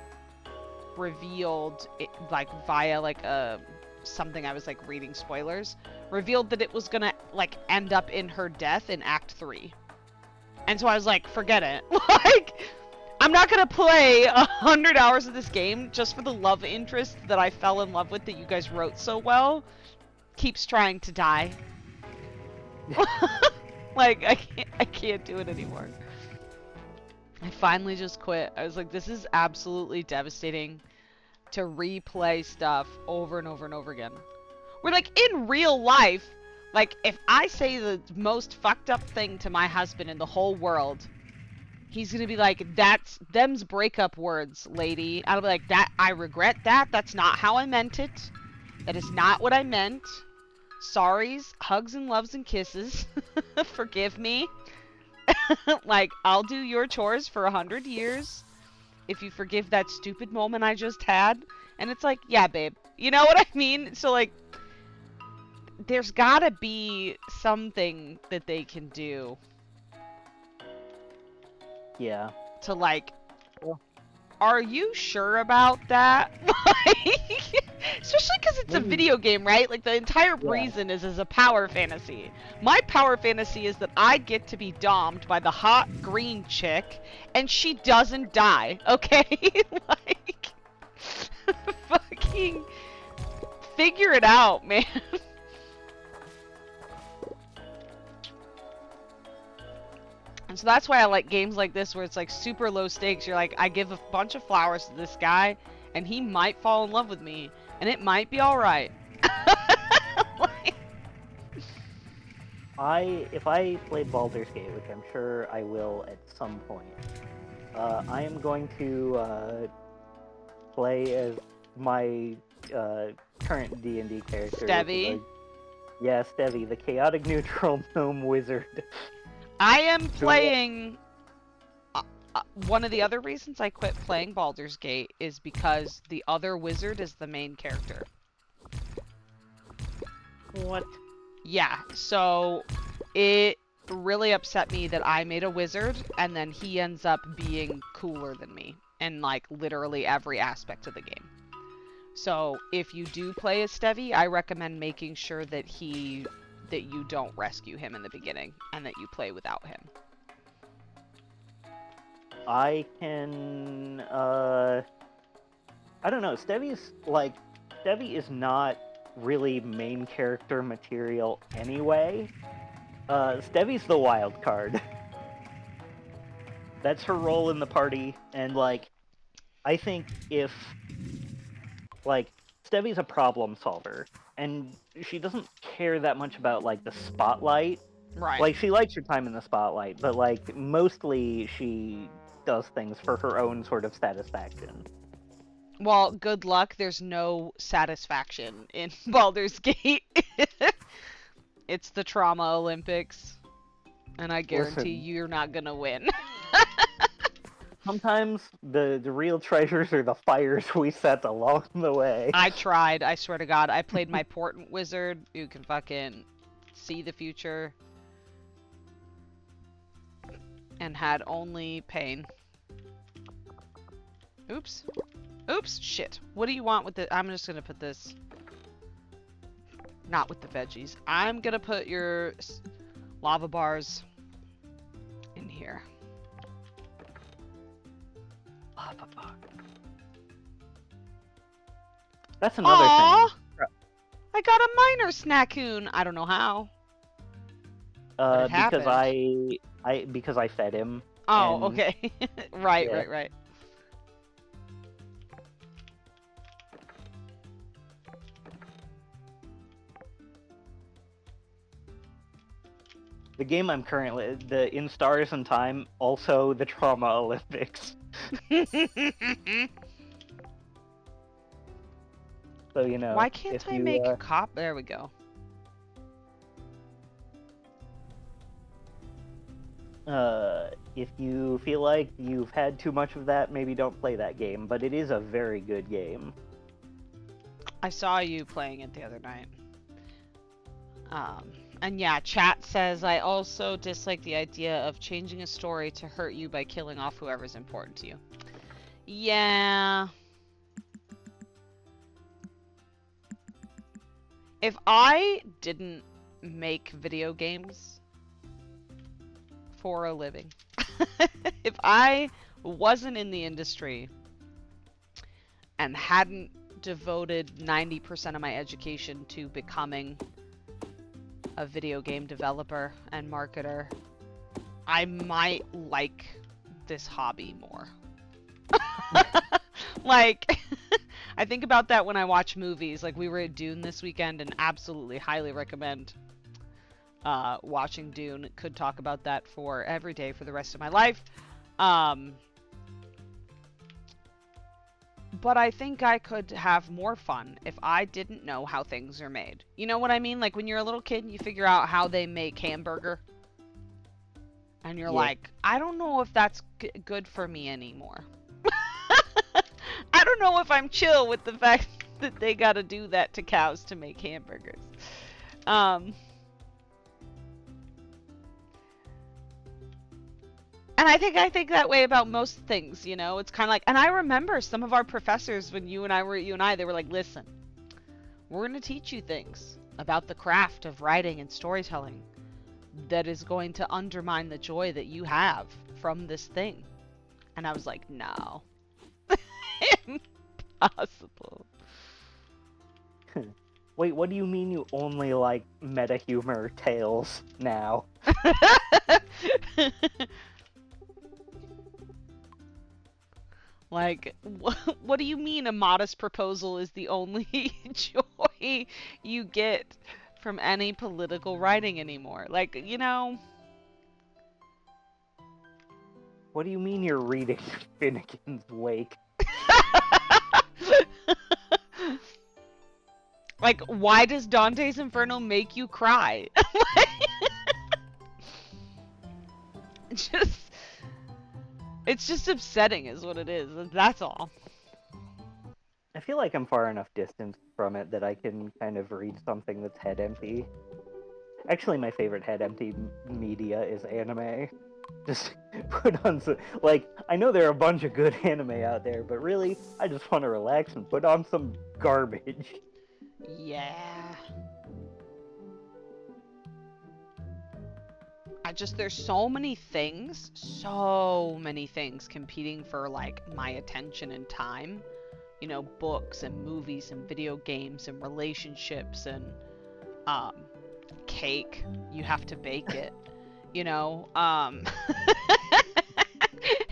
revealed, like via like something I was like reading spoilers, revealed that it was gonna like end up in her death in Act 3. And so I was like, forget it. Like, I'm not gonna play 100 hours of this game just for the love interest that I fell in love with that you guys wrote so well keeps trying to die. Like, I can't do it anymore. I finally just quit. I was like, this is absolutely devastating. to replay stuff over and over and over again. We're like, in real life, like, if I say the most fucked up thing to my husband in the whole world, he's gonna be like, that's them's breakup words, lady. I'll be like, that, I regret that. That's not how I meant it. That is not what I meant. Sorries, hugs and loves and kisses. Forgive me. Like, I'll do your chores for 100 years if you forgive that stupid moment I just had. And it's like, yeah, babe. You know what I mean? So, like, there's gotta be something that they can do Yeah. to, like, Well, are you sure about that? Like, especially because it's a maybe- video game, right? Like, the entire Yeah. reason is as a power fantasy. My power fantasy is that I get to be domed by the hot green chick, and she doesn't die, okay? Like, fucking figure it out, man. And so that's why I like games like this where it's like super low stakes. You're like, I give a bunch of flowers to this guy, and he might fall in love with me, and it might be alright. Like, if I played Baldur's Gate, which I'm sure I will at some point, I am going to play as my current D&D character. which is Stevie? Yeah, Stevie, the chaotic neutral gnome wizard. I am playing. One of the other reasons I quit playing Baldur's Gate is because the other wizard is the main character. What? Yeah, so it really upset me that I made a wizard and then he ends up being cooler than me in like literally every aspect of the game. So if you do play as Stevie, I recommend making sure that you don't rescue him in the beginning and that you play without him. I can, I don't know, Stevie is not really main character material anyway. Stevie's the wild card. That's her role in the party, and, like, I think if, like, Stevie's a problem solver, and she doesn't care that much about, like, the spotlight. Right. Like, she likes her time in the spotlight, but, like, mostly she does things for her own sort of satisfaction. Well, good luck. There's no satisfaction in Baldur's Gate. It's the trauma Olympics. And I guarantee Listen. you're not gonna win. Sometimes the real treasures are the fires we set along the way. I tried, I swear to God. I played my Portent Wizard who can fucking see the future. And had only pain. Oops. Oops, shit. What do you want with the... I'm just gonna put this... Not with the veggies. I'm gonna put your lava bars in here. That's another Aww! thing. I got a minor snackoon. I don't know how. But it Because happened. because I fed him. Oh, and- okay. Right, Yeah. right. The game I'm currently the In Stars and Time, also the Trauma Olympics. So you know. Why can't if I you, make cop? There we go. if you feel like you've had too much of that, maybe don't play that game. But it is a very good game. I saw you playing it the other night. And yeah, chat says, I also dislike the idea of changing a story to hurt you by killing off whoever's important to you. Yeah. If I didn't make video games for a living, if I wasn't in the industry and hadn't devoted 90% of my education to becoming a video game developer and marketer, I might like this hobby more. Like, I think about that when I watch movies. Like, we were at Dune this weekend, and absolutely highly recommend watching Dune. Could talk about that for every day for the rest of my life. But I think I could have more fun if I didn't know how things are made. You know what I mean? Like when you're a little kid and you figure out how they make hamburger. And you're Yeah. like, I don't know if that's good for me anymore. I don't know if I'm chill with the fact that they gotta do that to cows to make hamburgers. And I think that way about most things, you know? It's kind of like, and I remember some of our professors when you and I were at UNI, they were like, listen, we're going to teach you things about the craft of writing and storytelling that is going to undermine the joy that you have from this thing. And I was like, no. Impossible. Wait, what do you mean you only like meta humor tales now? Like, what do you mean a modest proposal is the only joy you get from any political writing anymore? Like, you know... What do you mean you're reading Finnegan's Wake? Like, why does Dante's Inferno make you cry? It's just upsetting is what it is. That's all. I feel like I'm far enough distance from it that I can kind of read something that's head empty. Actually, my favorite head empty media is anime. Just put on some, like, I know there are a bunch of good anime out there, but really, I just want to relax and put on some garbage. Yeah. There's so many things competing for, like, my attention and time. You know, books and movies and video games and relationships and, cake. You have to bake it. You know,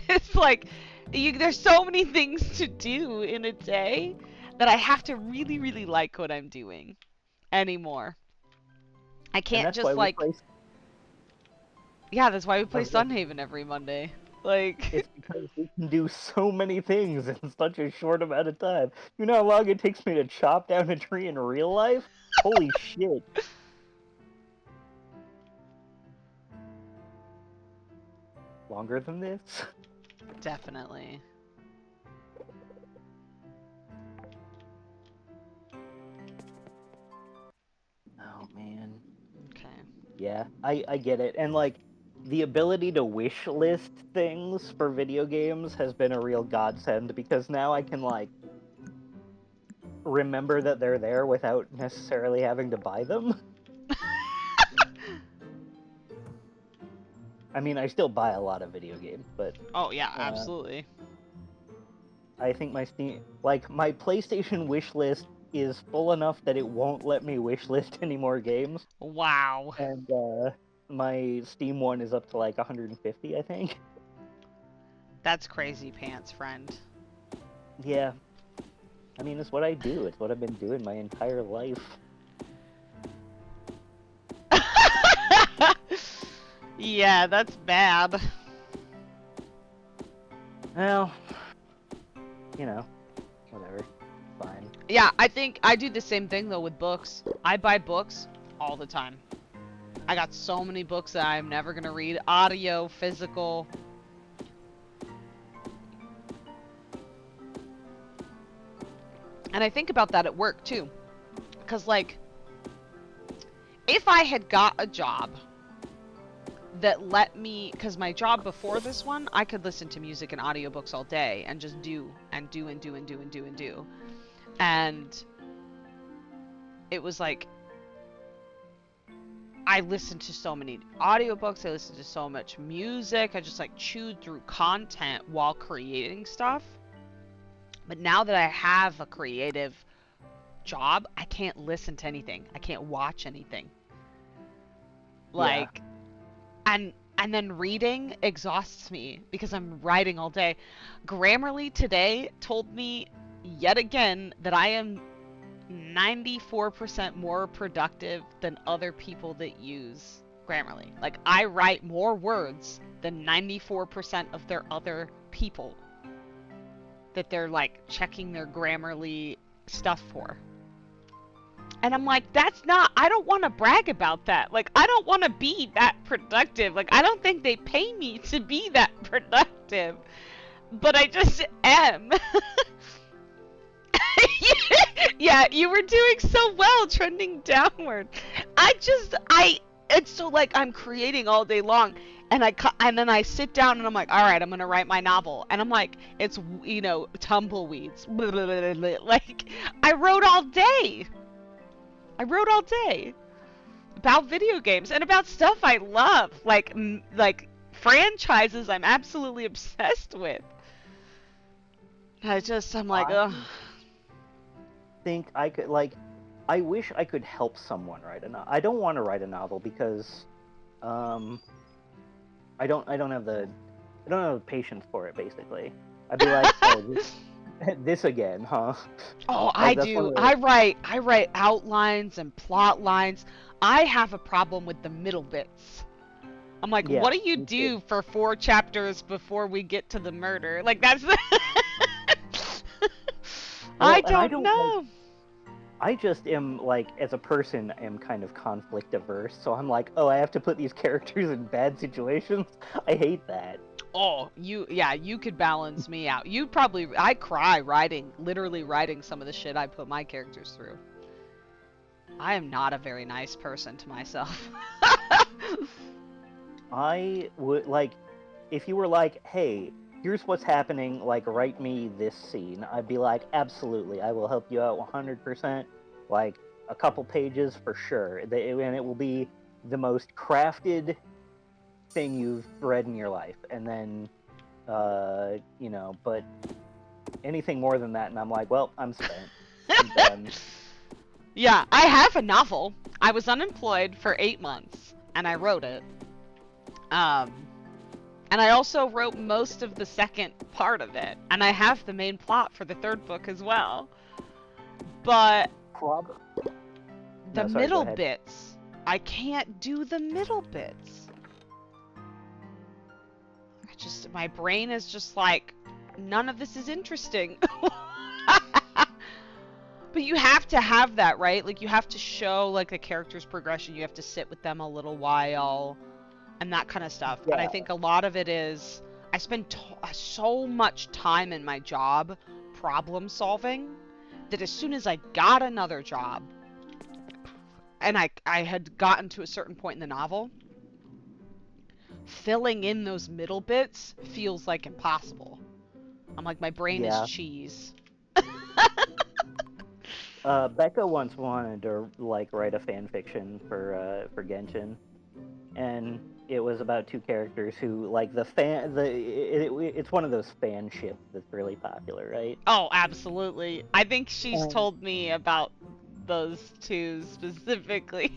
it's like, there's so many things to do in a day that I have to really, really like what I'm doing anymore. I can't just, like... Yeah, that's why we play Sunhaven every Monday. Like... It's because we can do so many things in such a short amount of time. You know how long it takes me to chop down a tree in real life? Holy shit. Longer than this? Definitely. Oh, man. Okay. Yeah, I get it. And, like, the ability to wish list things for video games has been a real godsend, because now I can, like, remember that they're there without necessarily having to buy them. I mean, I still buy a lot of video games, but... Oh, yeah, absolutely. I think my Steam... Like, my PlayStation wish list is full enough that it won't let me wish list any more games. Wow. And, my Steam one is up to, like, 150, I think. That's crazy pants, friend. Yeah. I mean, it's what I do. It's what I've been doing my entire life. Yeah, that's bad. Well, you know, whatever. Fine. Yeah, I think I do the same thing, though, with books. I buy books all the time. I got so many books that I'm never gonna read. Audio, physical. And I think about that at work, too. Because, like, if I had got a job that let me... Because my job before this one, I could listen to music and audiobooks all day and just do and do and do and do and do and do. And it was like... I listened to so many audiobooks, I listened to so much music, I just, like, chewed through content while creating stuff. But now that I have a creative job, I can't listen to anything. I can't watch anything. Like, yeah. And then reading exhausts me because I'm writing all day. Grammarly today told me yet again that I am 94% more productive than other people that use Grammarly. Like, I write more words than 94% of their other people that they're like checking their Grammarly stuff for. And I'm like, I don't want to brag about that. Like, I don't want to be that productive. Like, I don't think they pay me to be that productive. But I just am. Yeah, you were doing so well, trending downward. It's so like I'm creating all day long, and and then I sit down and I'm like, all right, I'm gonna write my novel, and I'm like, it's tumbleweeds, like I wrote all day. I wrote all day about video games and about stuff I love, like franchises I'm absolutely obsessed with. I'm like, ugh. Think I could I wish I could help someone write a novel. I don't want to write a novel because I don't have the patience for it. Basically, I'd be like, oh, this again, huh? Oh, Like, I do. I write outlines and plot lines. I have a problem with the middle bits. I'm like, Yeah, what do you me do too. for 4 chapters before we get to the murder? Like, that's the I Well, and I don't don't like. know. I just am like, as a person, am kind of conflict averse. So I'm like, oh, I have to put these characters in bad situations. I hate that. Oh, you could balance me out. I cry literally writing some of the shit I put my characters through. I am not a very nice person to myself. I would like, if you were like, hey, here's what's happening, like, write me this scene, I'd be like, absolutely, I will help you out 100%. Like, a couple pages for sure. And it will be the most crafted thing you've read in your life. And then, but anything more than that, and I'm like, well, I'm spent. I'm done. Yeah, I have a novel. I was unemployed for 8 months, and I wrote it. Um, and I also wrote most of the second part of it, and I have the main plot for the third book as well. But Prob- the No, sorry, go middle ahead. bits, I can't do the middle bits. My brain is just like, none of this is interesting. But you have to have that, right? Like, you have to show, like, the character's progression. You have to sit with them a little while and that kind of stuff. And I Yeah, think a lot of it is I spend so much time in my job problem solving that as soon as I got another job and I had gotten to a certain point in the novel, filling in those middle bits feels like impossible. I'm like, my brain is yeah. cheese. Becca once wanted to like write a fan fiction for Genshin, and it was about two characters who like it's one of those fan ships that's really popular, right? Oh, absolutely. I think she's Um, told me about those two specifically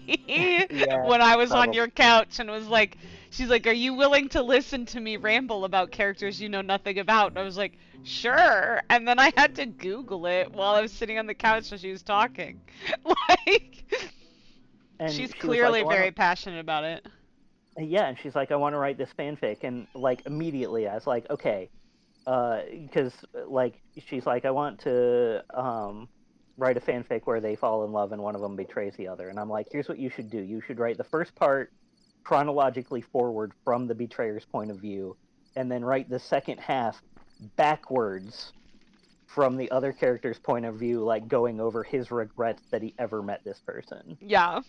yeah, when I was on probably. your couch and was like, she's like, are you willing to listen to me ramble about characters you know nothing about? And I was like, sure. And then I had to Google it while I was sitting on the couch when she was talking. Like, And she's she was like, clearly "I want very passionate about it. yeah," and she's like, "I want to write this fanfic," and like immediately I was like, "Okay," because like she's like, "I want to write a fanfic where they fall in love and one of them betrays the other," and I'm like, "Here's what you should do. You should write the first part chronologically forward from the betrayer's point of view, and then write the second half backwards from the other character's point of view, like going over his regrets that he ever met this person." Yeah.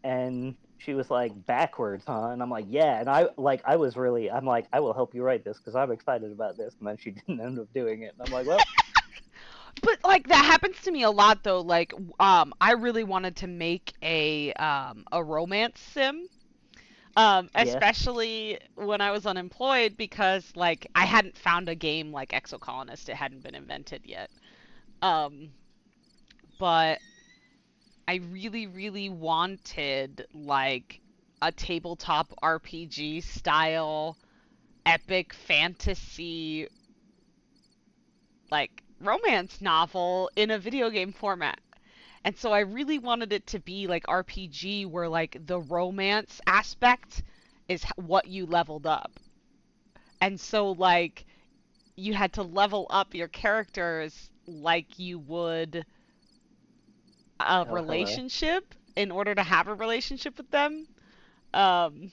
And she was like, backwards, huh? And I'm like, yeah. And I was really, I'm like, I will help you write this because I'm excited about this. And then she didn't end up doing it. And I'm like, well, But like that happens to me a lot though. Like, I really wanted to make a romance sim. yeah, Especially when I was unemployed because like I hadn't found a game like Exocolonist. It hadn't been invented yet. Um, but I really, really wanted like a tabletop RPG style epic fantasy like romance novel in a video game format. And so I really wanted it to be like RPG, where like the romance aspect is what you leveled up. And so like you had to level up your characters like you would a Oh, hello. relationship in order to have a relationship with them. Um,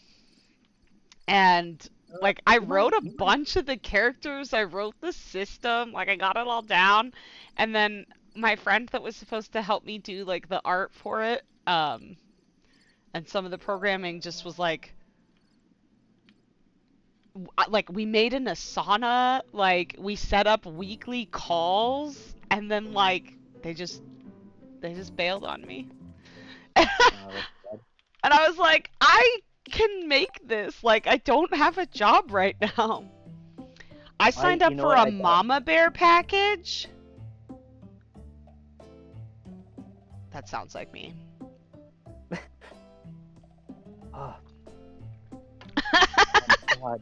and like I wrote a You might. bunch of the characters, I wrote the system, like I got it all down, and then my friend that was supposed to help me do like the art for it, and some of the programming just was like we made an Asana, like we set up weekly calls, and then like they just bailed on me. Oh, that's bad. And I was like, I can make this. Like, I don't have a job right now. I signed You up know for what? a I thought. Mama Bear package. That sounds like me. Oh, God.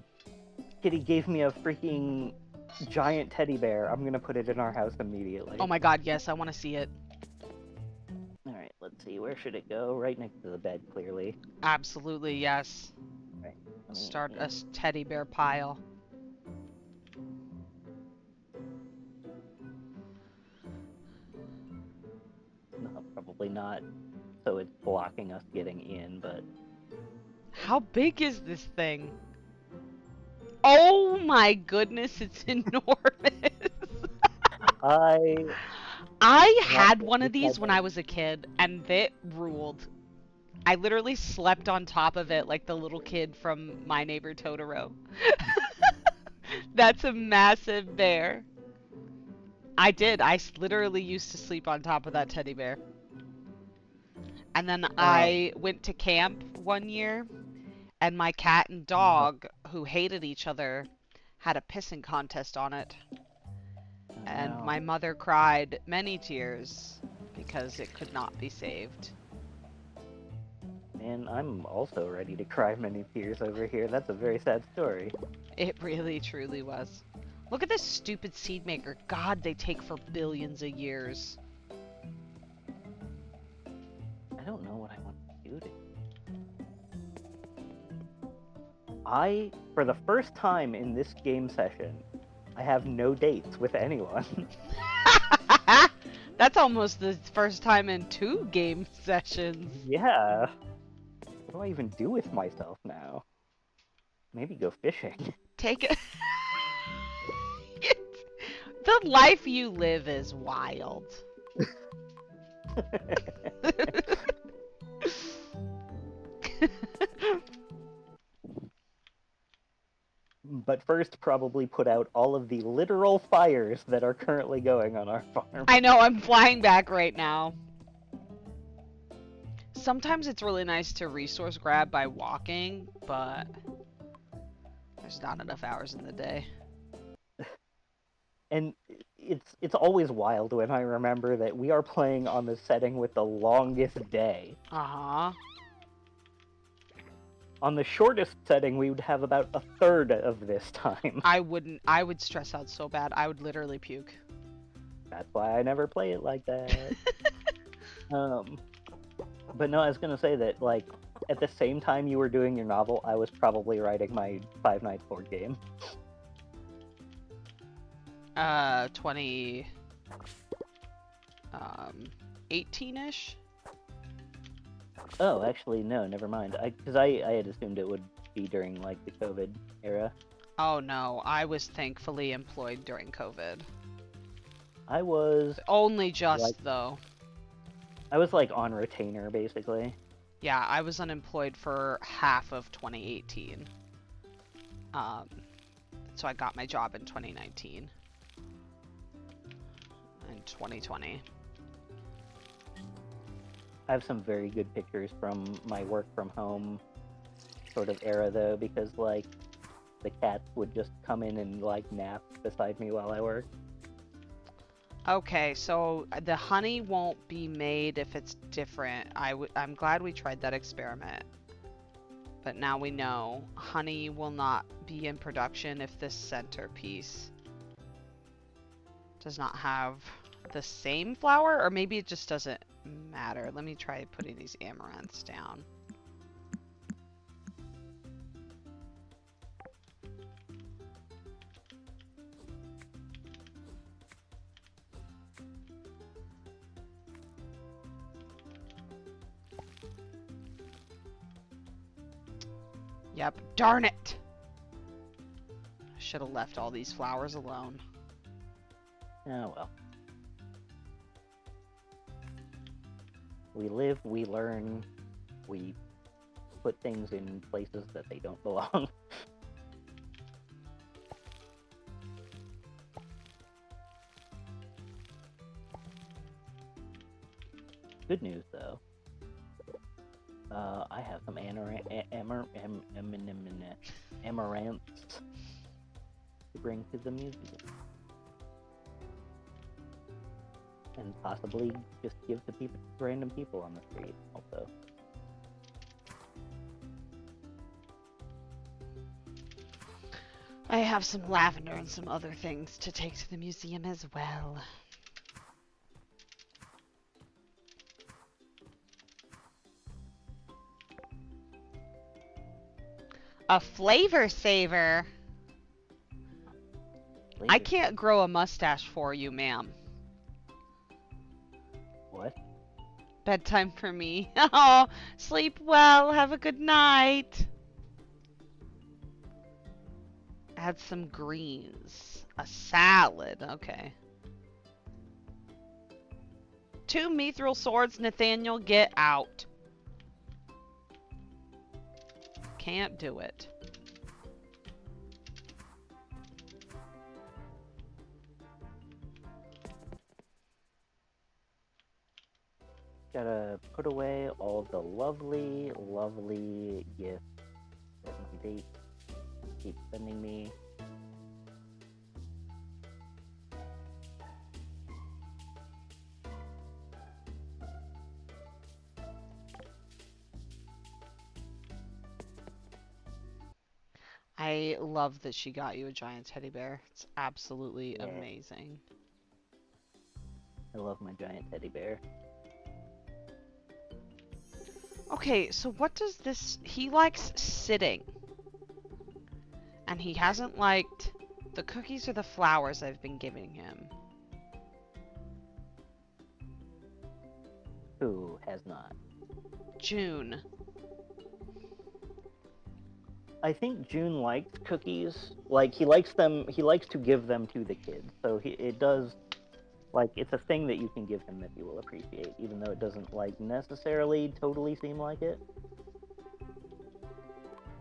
Kitty gave me a freaking giant teddy bear. I'm gonna put it in our house immediately. Oh my god, yes, I want to see it. All right, let's see. Where should it go? Right next to the bed, clearly. Absolutely, yes. Right. Start a teddy bear pile. No, probably not. So it's blocking us getting in, but How big is this thing? Oh my goodness, it's enormous. I I want had to one of these when decide. I was a kid, and it ruled. I literally slept on top of it like the little kid from My Neighbor Totoro. That's a massive bear. I did. Literally used to sleep on top of that teddy bear. And then I went to camp one year, and my cat and dog, who hated each other, had a pissing contest on it. And No. my mother cried many tears because it could not be saved. Man, I'm also ready to cry many tears over here. That's a very sad story. It really, truly was. Look at this stupid seed maker. God, they take for billions of years. I don't know what I want to do to. For the first time in this game session, I have no dates with anyone. That's almost the first time in 2 game sessions. Yeah. What do I even do with myself now? Maybe go fishing. Take it. The life you live is wild. But first, probably put out all of the literal fires that are currently going on our farm. I know, I'm flying back right now. Sometimes it's really nice to resource grab by walking, but there's not enough hours in the day. And it's always wild when I remember that we are playing on the setting with the longest day. Uh-huh. On the shortest setting, we would have about a third of this time. I would stress out so bad. I would literally puke. That's why I never play it like that. But no, I was gonna say that, like, at the same time you were doing your novel, I was probably writing my Five Nights board game. 20 18-ish. Oh, actually, no, never mind. Because I had assumed it would be during, like, the COVID era. Oh no, I was thankfully employed during COVID. I was, Only just Like- though. like, on retainer, basically. Yeah, I was unemployed for half of 2018. So I got my job in 2019. And 2020. I have some very good pictures from my work from home sort of era, though, because, like, the cats would just come in and, like, nap beside me while I worked. Okay, so the honey won't be made if it's different. I'm glad we tried that experiment. But now we know honey will not be in production if this centerpiece does not have the same flower, or maybe it just doesn't matter. Let me try putting these amaranths down. Yep, darn it! I should have left all these flowers alone. Oh well. We live, we learn, we put things in places that they don't belong. Good news, though. I have some amaranths to bring to the museum. And possibly just give to people, random people on the street, also. I have some lavender and some other things to take to the museum as well. A flavor saver? I can't grow a mustache for you, ma'am. What? Bedtime for me. Oh, sleep well. Have a good night. Add some greens. A salad. Okay. 2 mithril swords, Nathaniel. Get out. Can't do it. Gotta put away all the lovely, lovely gifts that my date keeps sending me. I love that she got you a giant teddy bear. It's absolutely Yeah. amazing. I love my giant teddy bear. Okay, so what does this... He likes sitting. And he hasn't liked the cookies or the flowers I've been giving him. Who has not? June. I think June likes cookies. Like, he likes them, he likes to give them to the kids. So it does, like, it's a thing that you can give him that he will appreciate, even though it doesn't, like, necessarily totally seem like it.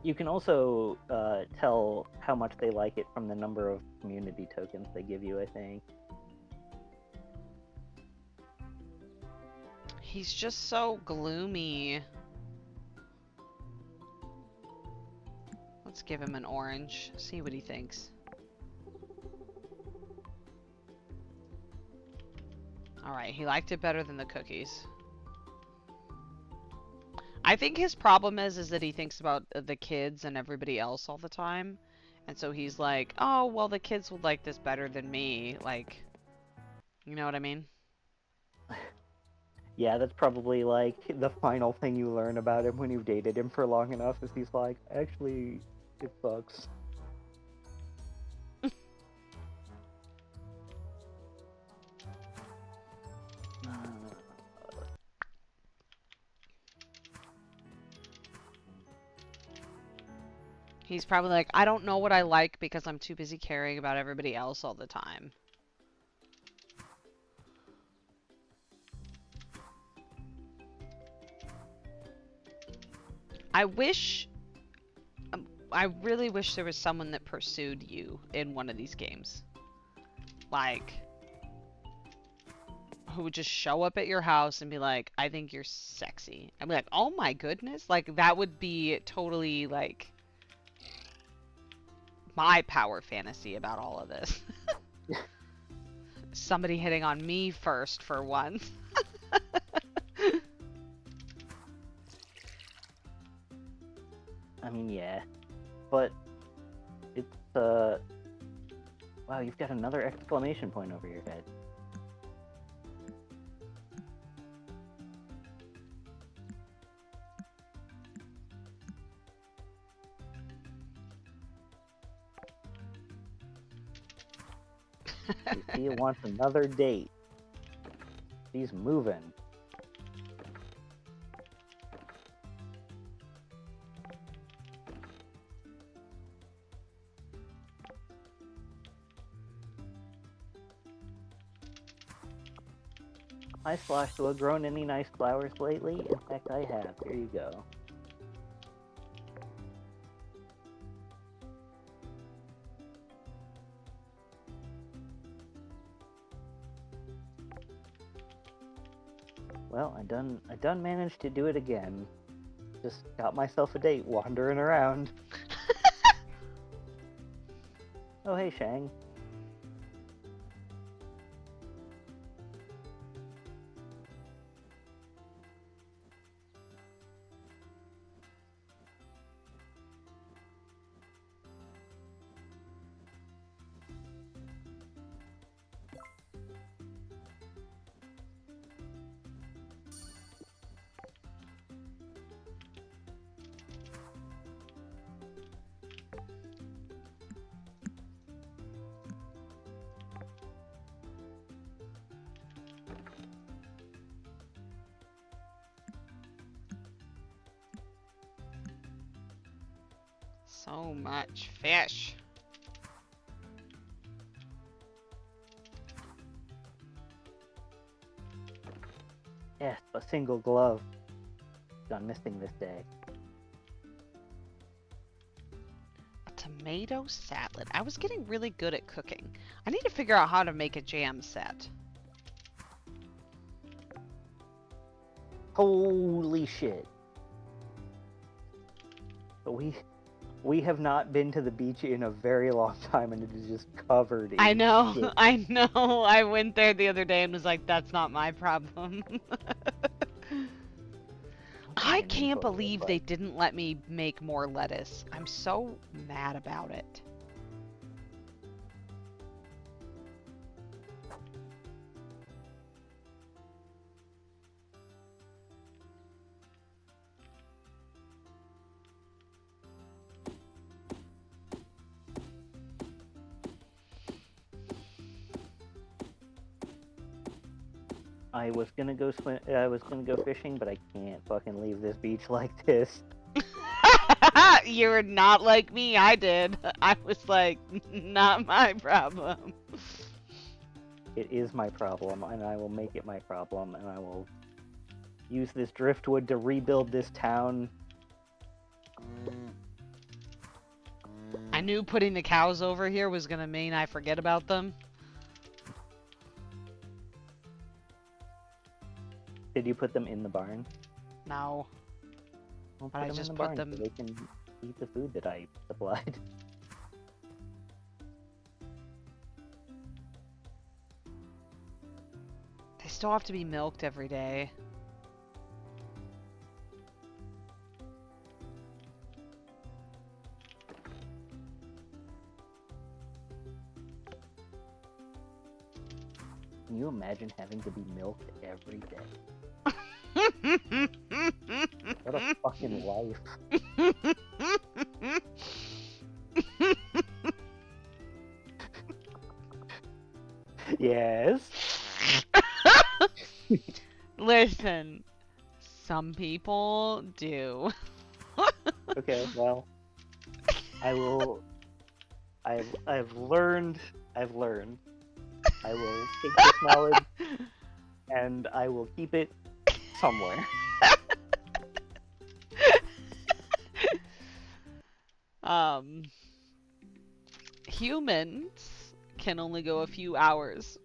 You can also tell how much they like it from the number of community tokens they give you, I think. He's just so gloomy. Let's give him an orange. See what he thinks. Alright, he liked it better than the cookies. I think his problem is that he thinks about the kids and everybody else all the time. And so he's like, oh, well, the kids would like this better than me. Like, you know what I mean? Yeah, that's probably, like, the final thing you learn about him when you've dated him for long enough, is he's like, actually, it sucks. He's probably like, I don't know what I like because I'm too busy caring about everybody else all the time. I really wish there was someone that pursued you in one of these games. Like, who would just show up at your house and be like, I think you're sexy. I'd be like, oh my goodness. Like, that would be totally, like, my power fantasy about all of this. Somebody hitting on me first for once. I mean, yeah. But it's, Wow, you've got another exclamation point over your head. Lucia wants another date. She's moving. Hi Slosh, do I grown any nice flowers lately? In fact, I have. Here you go. Well, I done managed to do it again. Just got myself a date wandering around. Oh, hey, Shang. So much fish. Yes, a single glove. Gone missing this day. A tomato salad. I was getting really good at cooking. I need to figure out how to make a jam set. Holy shit. But we have not been to the beach in a very long time, and it is just covered in I know, shit. I know. I went there the other day and was like, that's not my problem. I can't believe they didn't let me make more lettuce. I'm so mad about it. I was gonna go fishing, but I can't fucking leave this beach like this. You're not like me. I did. I was like, not my problem. It is my problem, and I will make it my problem, and I will use this driftwood to rebuild this town. I knew putting the cows over here was gonna mean I forget about them. Did you put them in the barn? No. Well, But I put them just in the put barn them- so they can eat the food that I supplied. They still have to be milked every day. Can you imagine having to be milked every day? What a fucking life. Yes. Listen, some people do. Okay, well, I've learned. I will take this knowledge and I will keep it somewhere. Humans can only go a few hours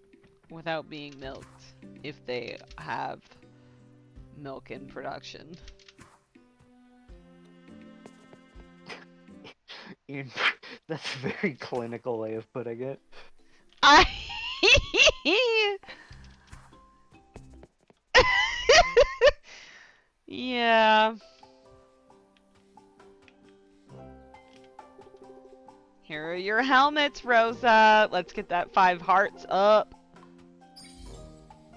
without being milked if they have milk in production. That's a very clinical way of putting it. I Yeah. Here are your helmets, Rosa. Let's get that 5 hearts up.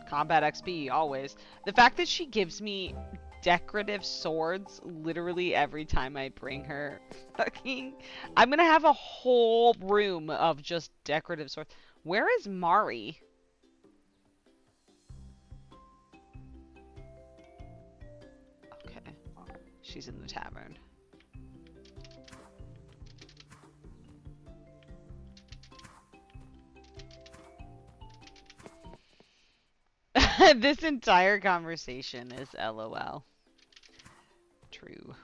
Combat XP, always. The fact that she gives me decorative swords literally every time I bring her fucking... I'm gonna have a whole room of just decorative swords. Where is Mari? Okay. She's in the tavern. This entire conversation is LOL. True.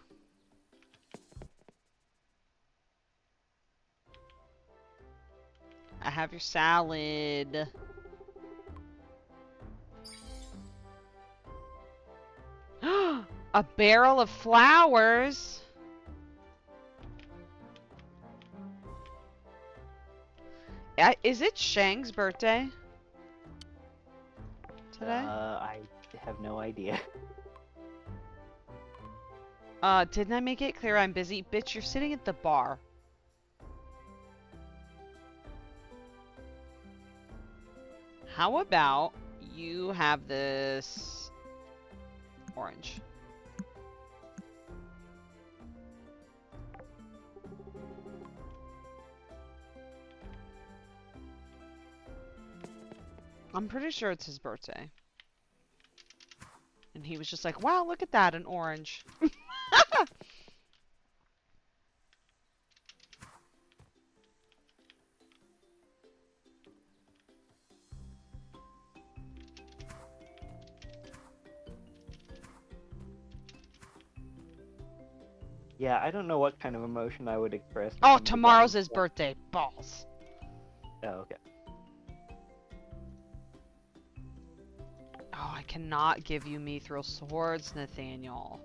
I have your salad. A barrel of flowers. Is it Shang's birthday? Today? I have no idea. Didn't I make it clear I'm busy? Bitch, you're sitting at the bar. How about you have this orange? I'm pretty sure it's his birthday. And he was just like, wow, look at that, an orange. Yeah, I don't know what kind of emotion I would express. Oh, in tomorrow's the his birthday. Balls. Oh, okay. Oh, I cannot give you mithril swords, Nathaniel.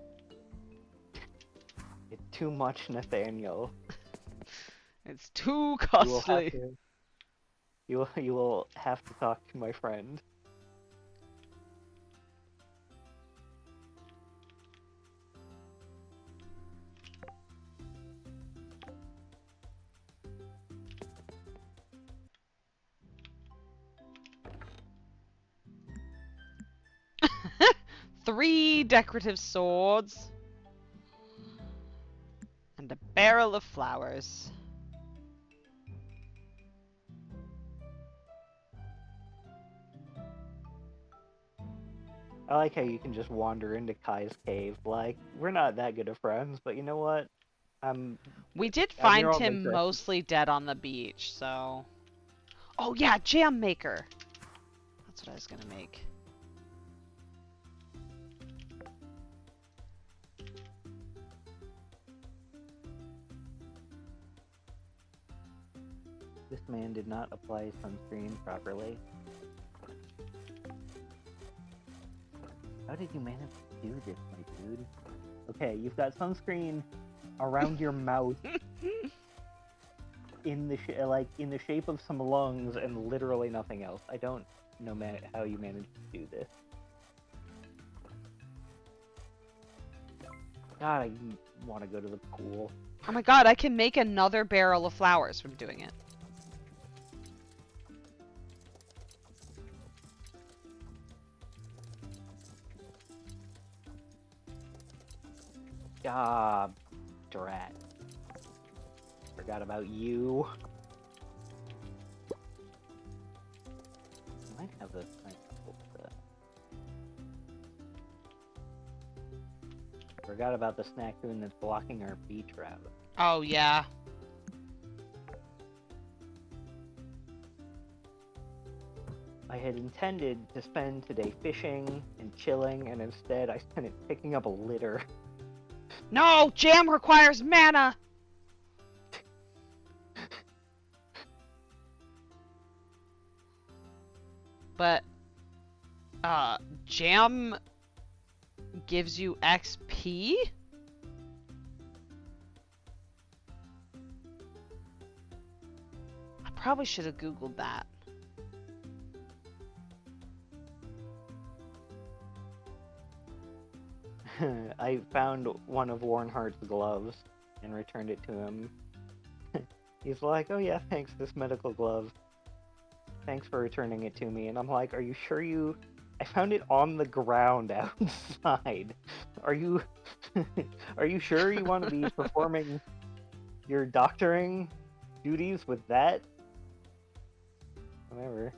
It's too much, Nathaniel. It's too You will have costly. to. You will have to talk to my friend. Three decorative swords. And a barrel of flowers. I like how you can just wander into Kai's cave. Like, we're not that good of friends, but you know what? We did I'm find your own him interest. mostly dead on the beach, so... Oh yeah, jam maker! That's what I was gonna make. This man did not apply sunscreen properly. How did you manage to do this, my dude? Okay, you've got sunscreen around your mouth in the in the shape of some lungs and literally nothing else. I don't know how you managed to do this. God, I want to go to the pool. Oh my god, I can make another barrel of flowers from doing it. Ah, drat. Forgot about you. I might have this. Forgot about the snackoon that's blocking our beach route. Oh yeah. I had intended to spend today fishing and chilling, and instead I spent it picking up a litter. No! Jam requires mana! But, jam gives you XP? I probably should have Googled that. I found one of Warrenhart's gloves and returned it to him. He's like, oh yeah, thanks, this medical glove. Thanks for returning it to me. And I'm like, are you sure you... I found it on the ground outside. Are you... are you sure you want to be performing your doctoring duties with that? Whatever.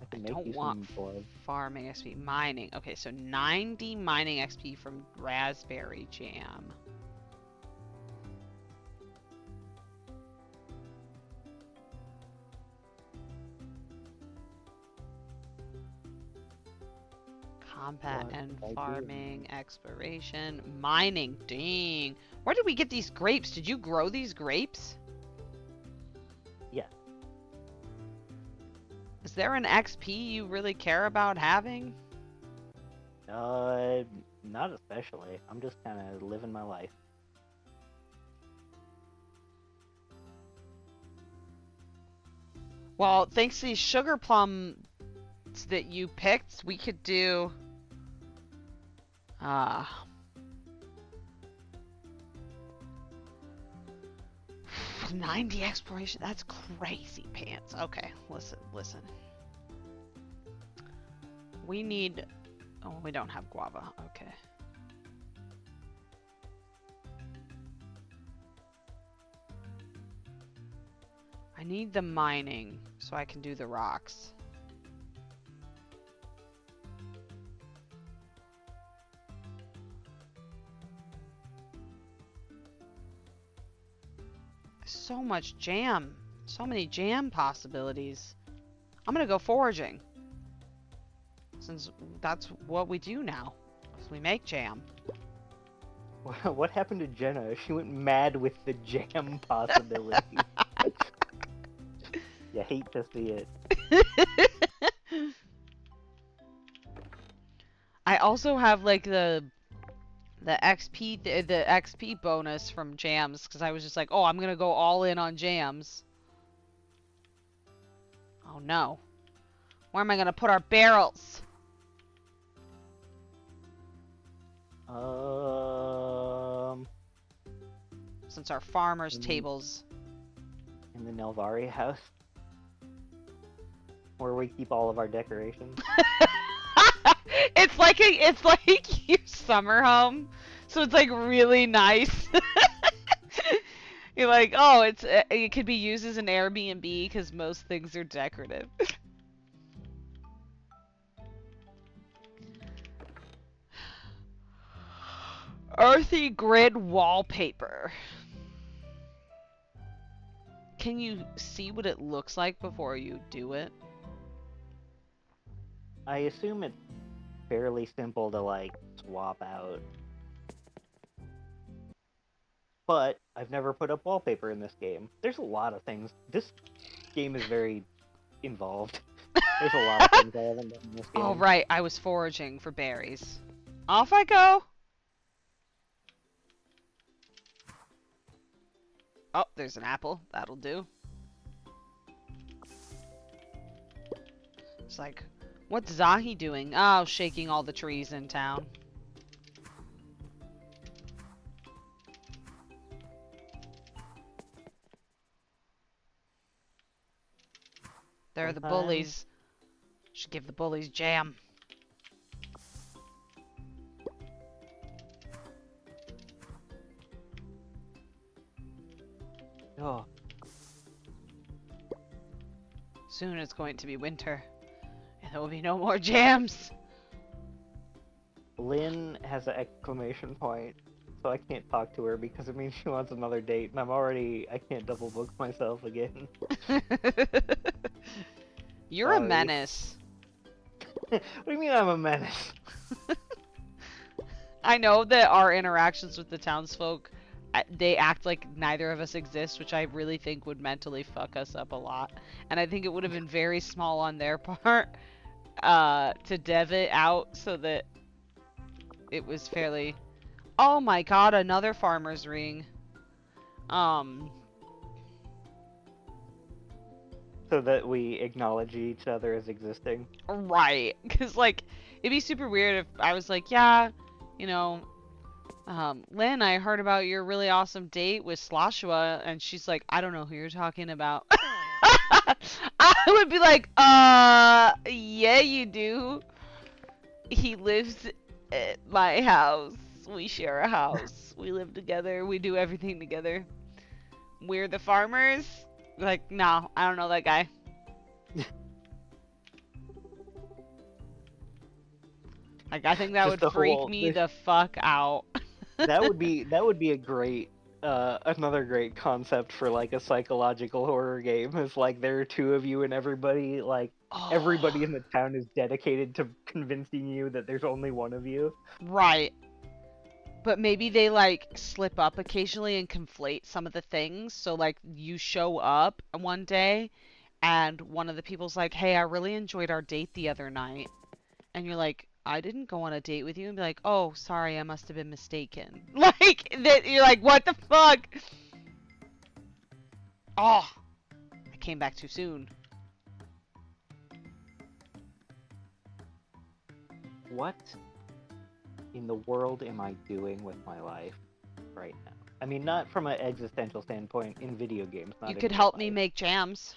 I I can make don't you want some gloves. farming XP. Mining. Okay, so 90 mining XP from raspberry jam. Combat What and did I do? farming, exploration, mining. Dang. Where did we get these grapes? Did you grow these grapes? Yeah. Is there an XP you really care about having? Not especially. I'm just kind of living my life. Well, thanks to these sugar plums that you picked, we could do... 90 exploration. That's crazy pants. Okay, listen. We need... Oh, we don't have guava. Okay. I need the mining so I can do the rocks. So much jam. So many jam possibilities. I'm gonna go foraging. Since that's what we do now. We make jam. What happened to Jenna? She went mad with the jam possibility. You hate to see it. I also have like the XP bonus from jams because I was just like, oh, I'm gonna go all in on jams. Oh no. Where am I gonna put our barrels? Since our farmers' tables. In the Nelvari house, where we keep all of our decorations. It's like your summer home, so it's like really nice. You're like, oh, it could be used as an Airbnb because most things are decorative. Earthy grid wallpaper. Can you see what it looks like before you do it? I assume it's fairly simple to like swap out. But I've never put up wallpaper in this game. There's a lot of things. This game is very involved. There's a lot of things I haven't done in this game. Oh, right. I was foraging for berries. Off I go. Oh, there's an apple. That'll do. It's like, what's Zahi doing? Oh, shaking all the trees in town. They're the bullies. Should give the bullies jam. Oh. Soon it's going to be winter. And there will be no more jams. Lynn has an exclamation point, so I can't talk to her because it means she wants another date, and I can't double book myself again. You're a Sorry. menace. What do you mean I'm a menace? I know that our interactions with the townsfolk, they act like neither of us exist, which I really think would mentally fuck us up a lot. And I think it would have been very small on their part to dev it out so that it was fairly... Oh my god, another farmer's ring. So that we acknowledge each other as existing. Right. Because, like, it'd be super weird if I was like, yeah, you know, Lynn, I heard about your really awesome date with Sloshua, and she's like, I don't know who you're talking about. I would be like, yeah, you do. He lives at my house. We share a house. We live together. We do everything together. We're the farmers. Like, no, I don't know that guy. Like, I think that Just would the freak whole me the fuck out. that would be a great another great concept for like a psychological horror game. Is like there are two of you and everybody Oh, everybody in the town is dedicated to convincing you that there's only one of you. right. But maybe they like slip up occasionally and conflate some of the things. So like you show up one day and one of the people's like, "Hey, I really enjoyed our date the other night." And you're like, "I didn't go on a date with you." And be like, "Oh, sorry, I must have been mistaken." Like that you're like, "What the fuck?" Oh, I came back too soon. What in the world am I doing with my life right now? I mean, not from an existential standpoint in video games, You not in could real help me life. make jams.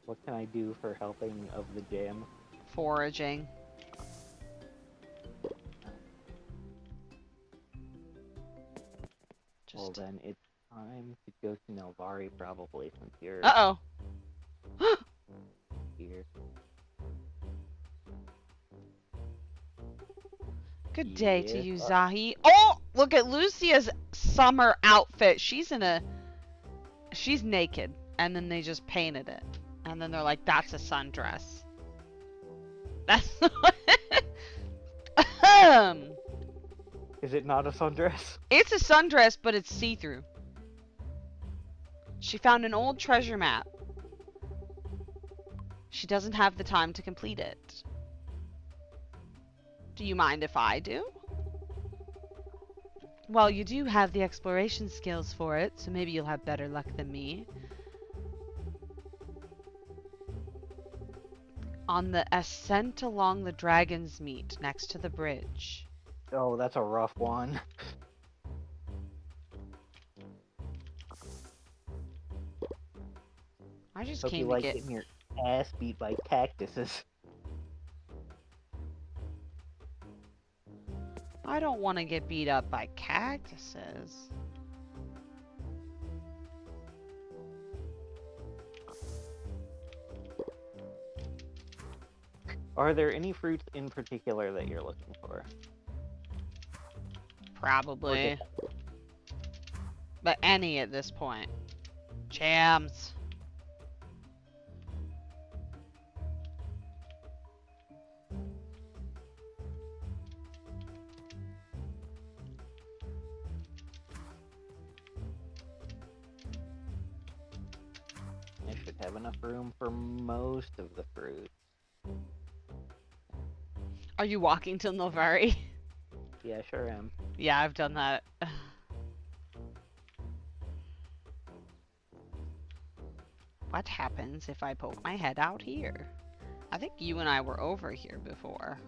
What can I do for helping of the jam? Foraging. Well, Just. then it's time to go to Nelvari probably since you're Uh oh. here. Good day to Yes. you, Zahi. Oh, look at Lucia's summer outfit. She's naked, and then they just painted it, and then they're like, "That's a sundress." That's Is it not a sundress? It's a sundress, but it's see-through. She found an old treasure map. She doesn't have the time to complete it. Do you mind if I do? Well, you do have the exploration skills for it, so maybe you'll have better luck than me. On the ascent along the Dragon's Meat next to the bridge. Oh, that's a rough one. I just Hope you came to like get... getting your ass beat by cactuses. I don't want to get beat up by cactuses. Are there any fruits in particular that you're looking for? Probably. But any at this point. Jams. I should have enough room for most of the fruit. Are you walking to Novari? Yeah, sure am. Yeah, I've done that. What happens if I poke my head out here? I think you and I were over here before.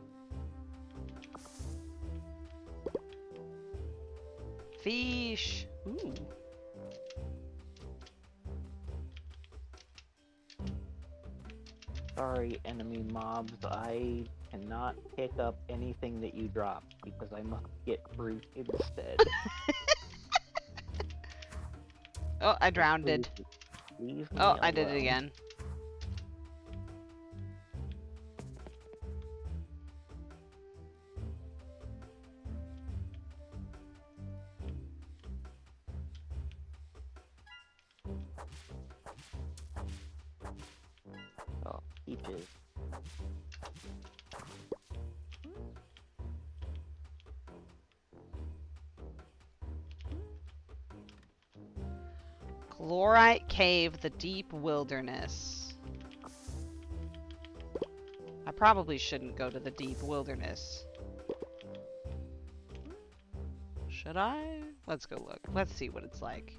Fish! Ooh. Sorry, enemy mobs. I cannot pick up anything that you drop because I must get fruit instead. Oh, I drowned. Please leave me Oh, I did it alone. again. Oh, peaches. Chlorite Cave, the Deep Wilderness. I probably shouldn't go to the Deep Wilderness. Should I? Let's go look. Let's see what it's like.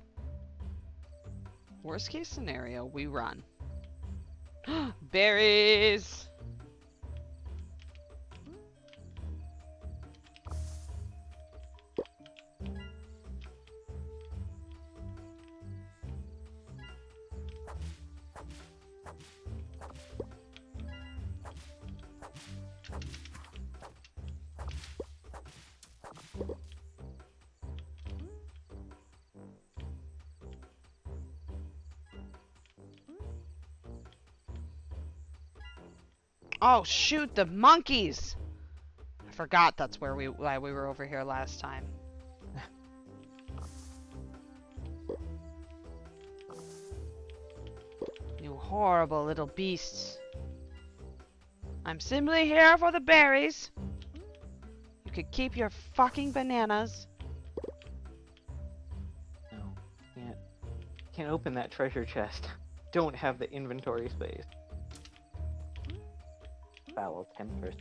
Worst case scenario, we run. Berries! Oh shoot, the monkeys! I forgot that's why we were over here last time. You horrible little beasts. I'm simply here for the berries. You could keep your fucking bananas. No, can't open that treasure chest. Don't have the inventory space. Foul temptress.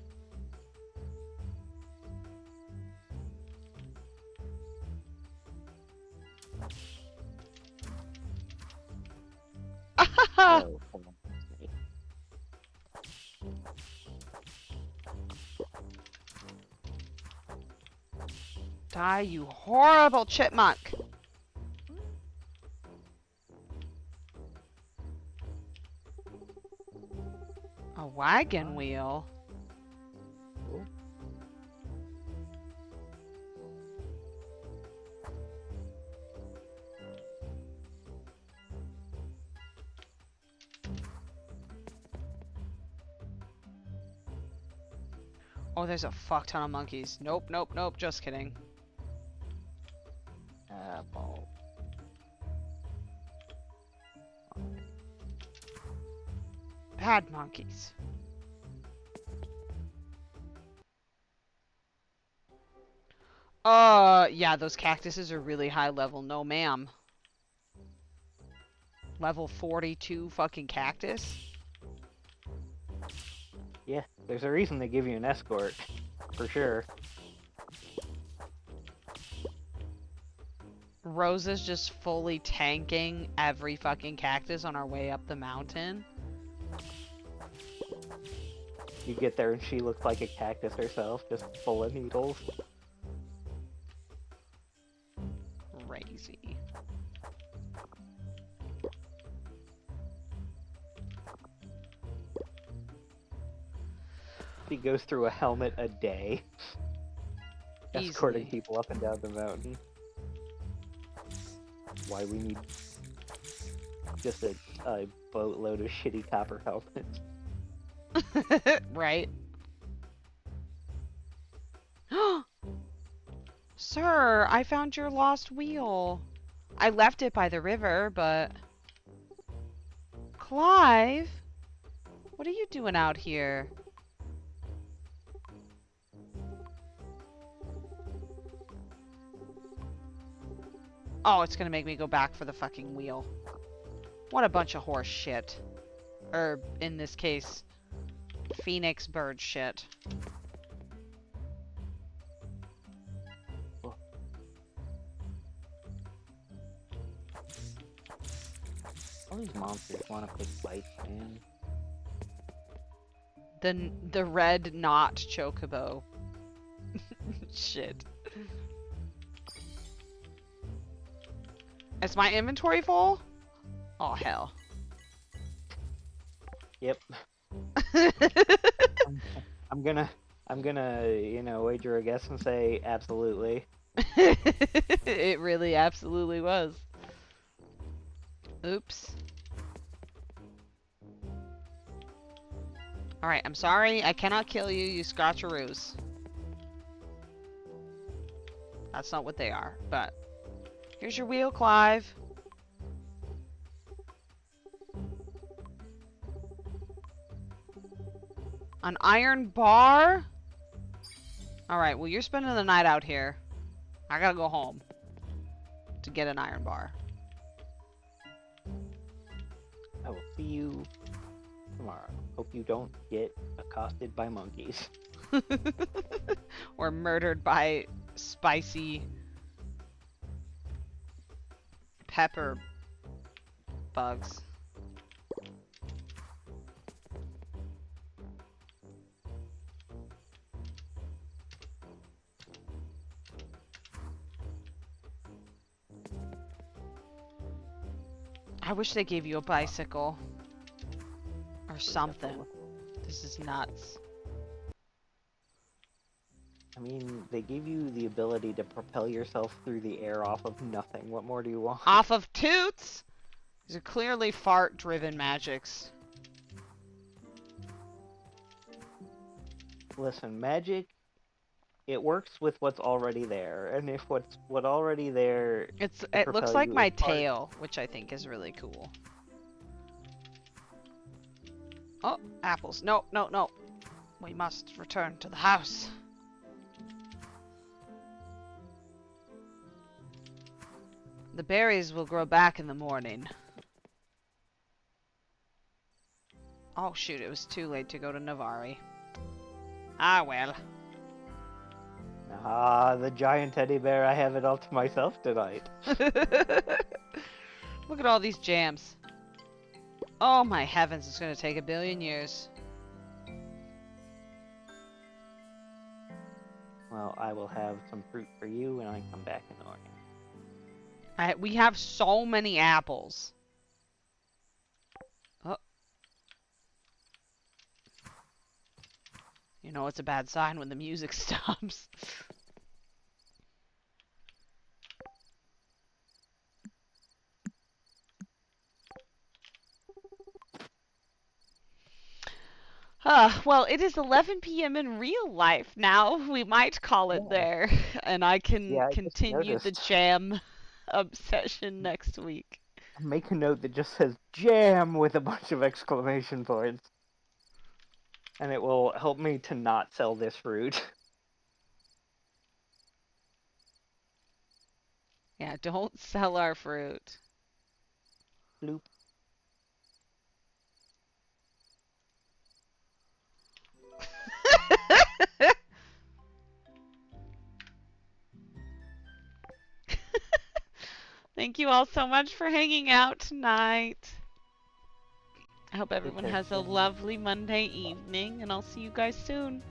Oh, hold on. Die, you horrible chipmunk! A wagon wheel? Oh, there's a fuck ton of monkeys. Nope, nope, nope, just kidding. Ball. Bad monkeys. Yeah, those cactuses are really high level. No, ma'am. Level 42 fucking cactus? Yeah, there's a reason they give you an escort. For sure. Rosa's just fully tanking every fucking cactus on our way up the mountain. You get there and she looks like a cactus herself, just full of needles. Crazy. She goes through a helmet a day. Escorting Easily. people up and down the mountain. Why we need just a boatload of shitty copper helmets. Right? Sir, I found your lost wheel. I left it by the river, but... Clive? What are you doing out here? Oh, it's gonna make me go back for the fucking wheel. What a bunch of horse shit. Or, in this case, phoenix bird shit. All these monsters want to pick fights, man. The red not chocobo. Shit. Is my inventory full? Oh, hell. Yep. I'm gonna, you know, wager a guess and say absolutely. It really absolutely was. Oops. Alright, I'm sorry. I cannot kill you, you scotcheroos. That's not what they are, but... Here's your wheel, Clive. An iron bar? Alright, well you're spending the night out here. I gotta go home. To get an iron bar. I will see you tomorrow. Hope you don't get accosted by monkeys. Or murdered by spicy... pepper... bugs. I wish they gave you a bicycle. Or something. This is nuts. I mean, they give you the ability to propel yourself through the air off of nothing. What more do you want? Off of toots? These are clearly fart-driven magics. listen, magic, it works with what's already there, and if what already there to It looks propel like you my is hard. tail, which I think is really cool. Oh, apples. No, no, no. We must return to the house. The berries will grow back in the morning. Oh shoot, it was too late to go to Navari. Ah well. Ah, the giant teddy bear, I have it all to myself tonight. Look at all these jams. Oh my heavens, it's gonna take 1 billion years. Well, I will have some fruit for you when I come back in the morning. We have so many apples. Oh. You know it's a bad sign when the music stops. Well, it is 11 p.m. in real life now. We might call it there, and I can Yeah, I just continue the noticed. jam obsession next week. Make a note that just says jam with a bunch of exclamation points. And it will help me to not sell this fruit. Yeah, don't sell our fruit. Bloop. Thank you all so much for hanging out tonight. I hope everyone care, has a Jen. lovely Monday evening, and I'll see you guys soon.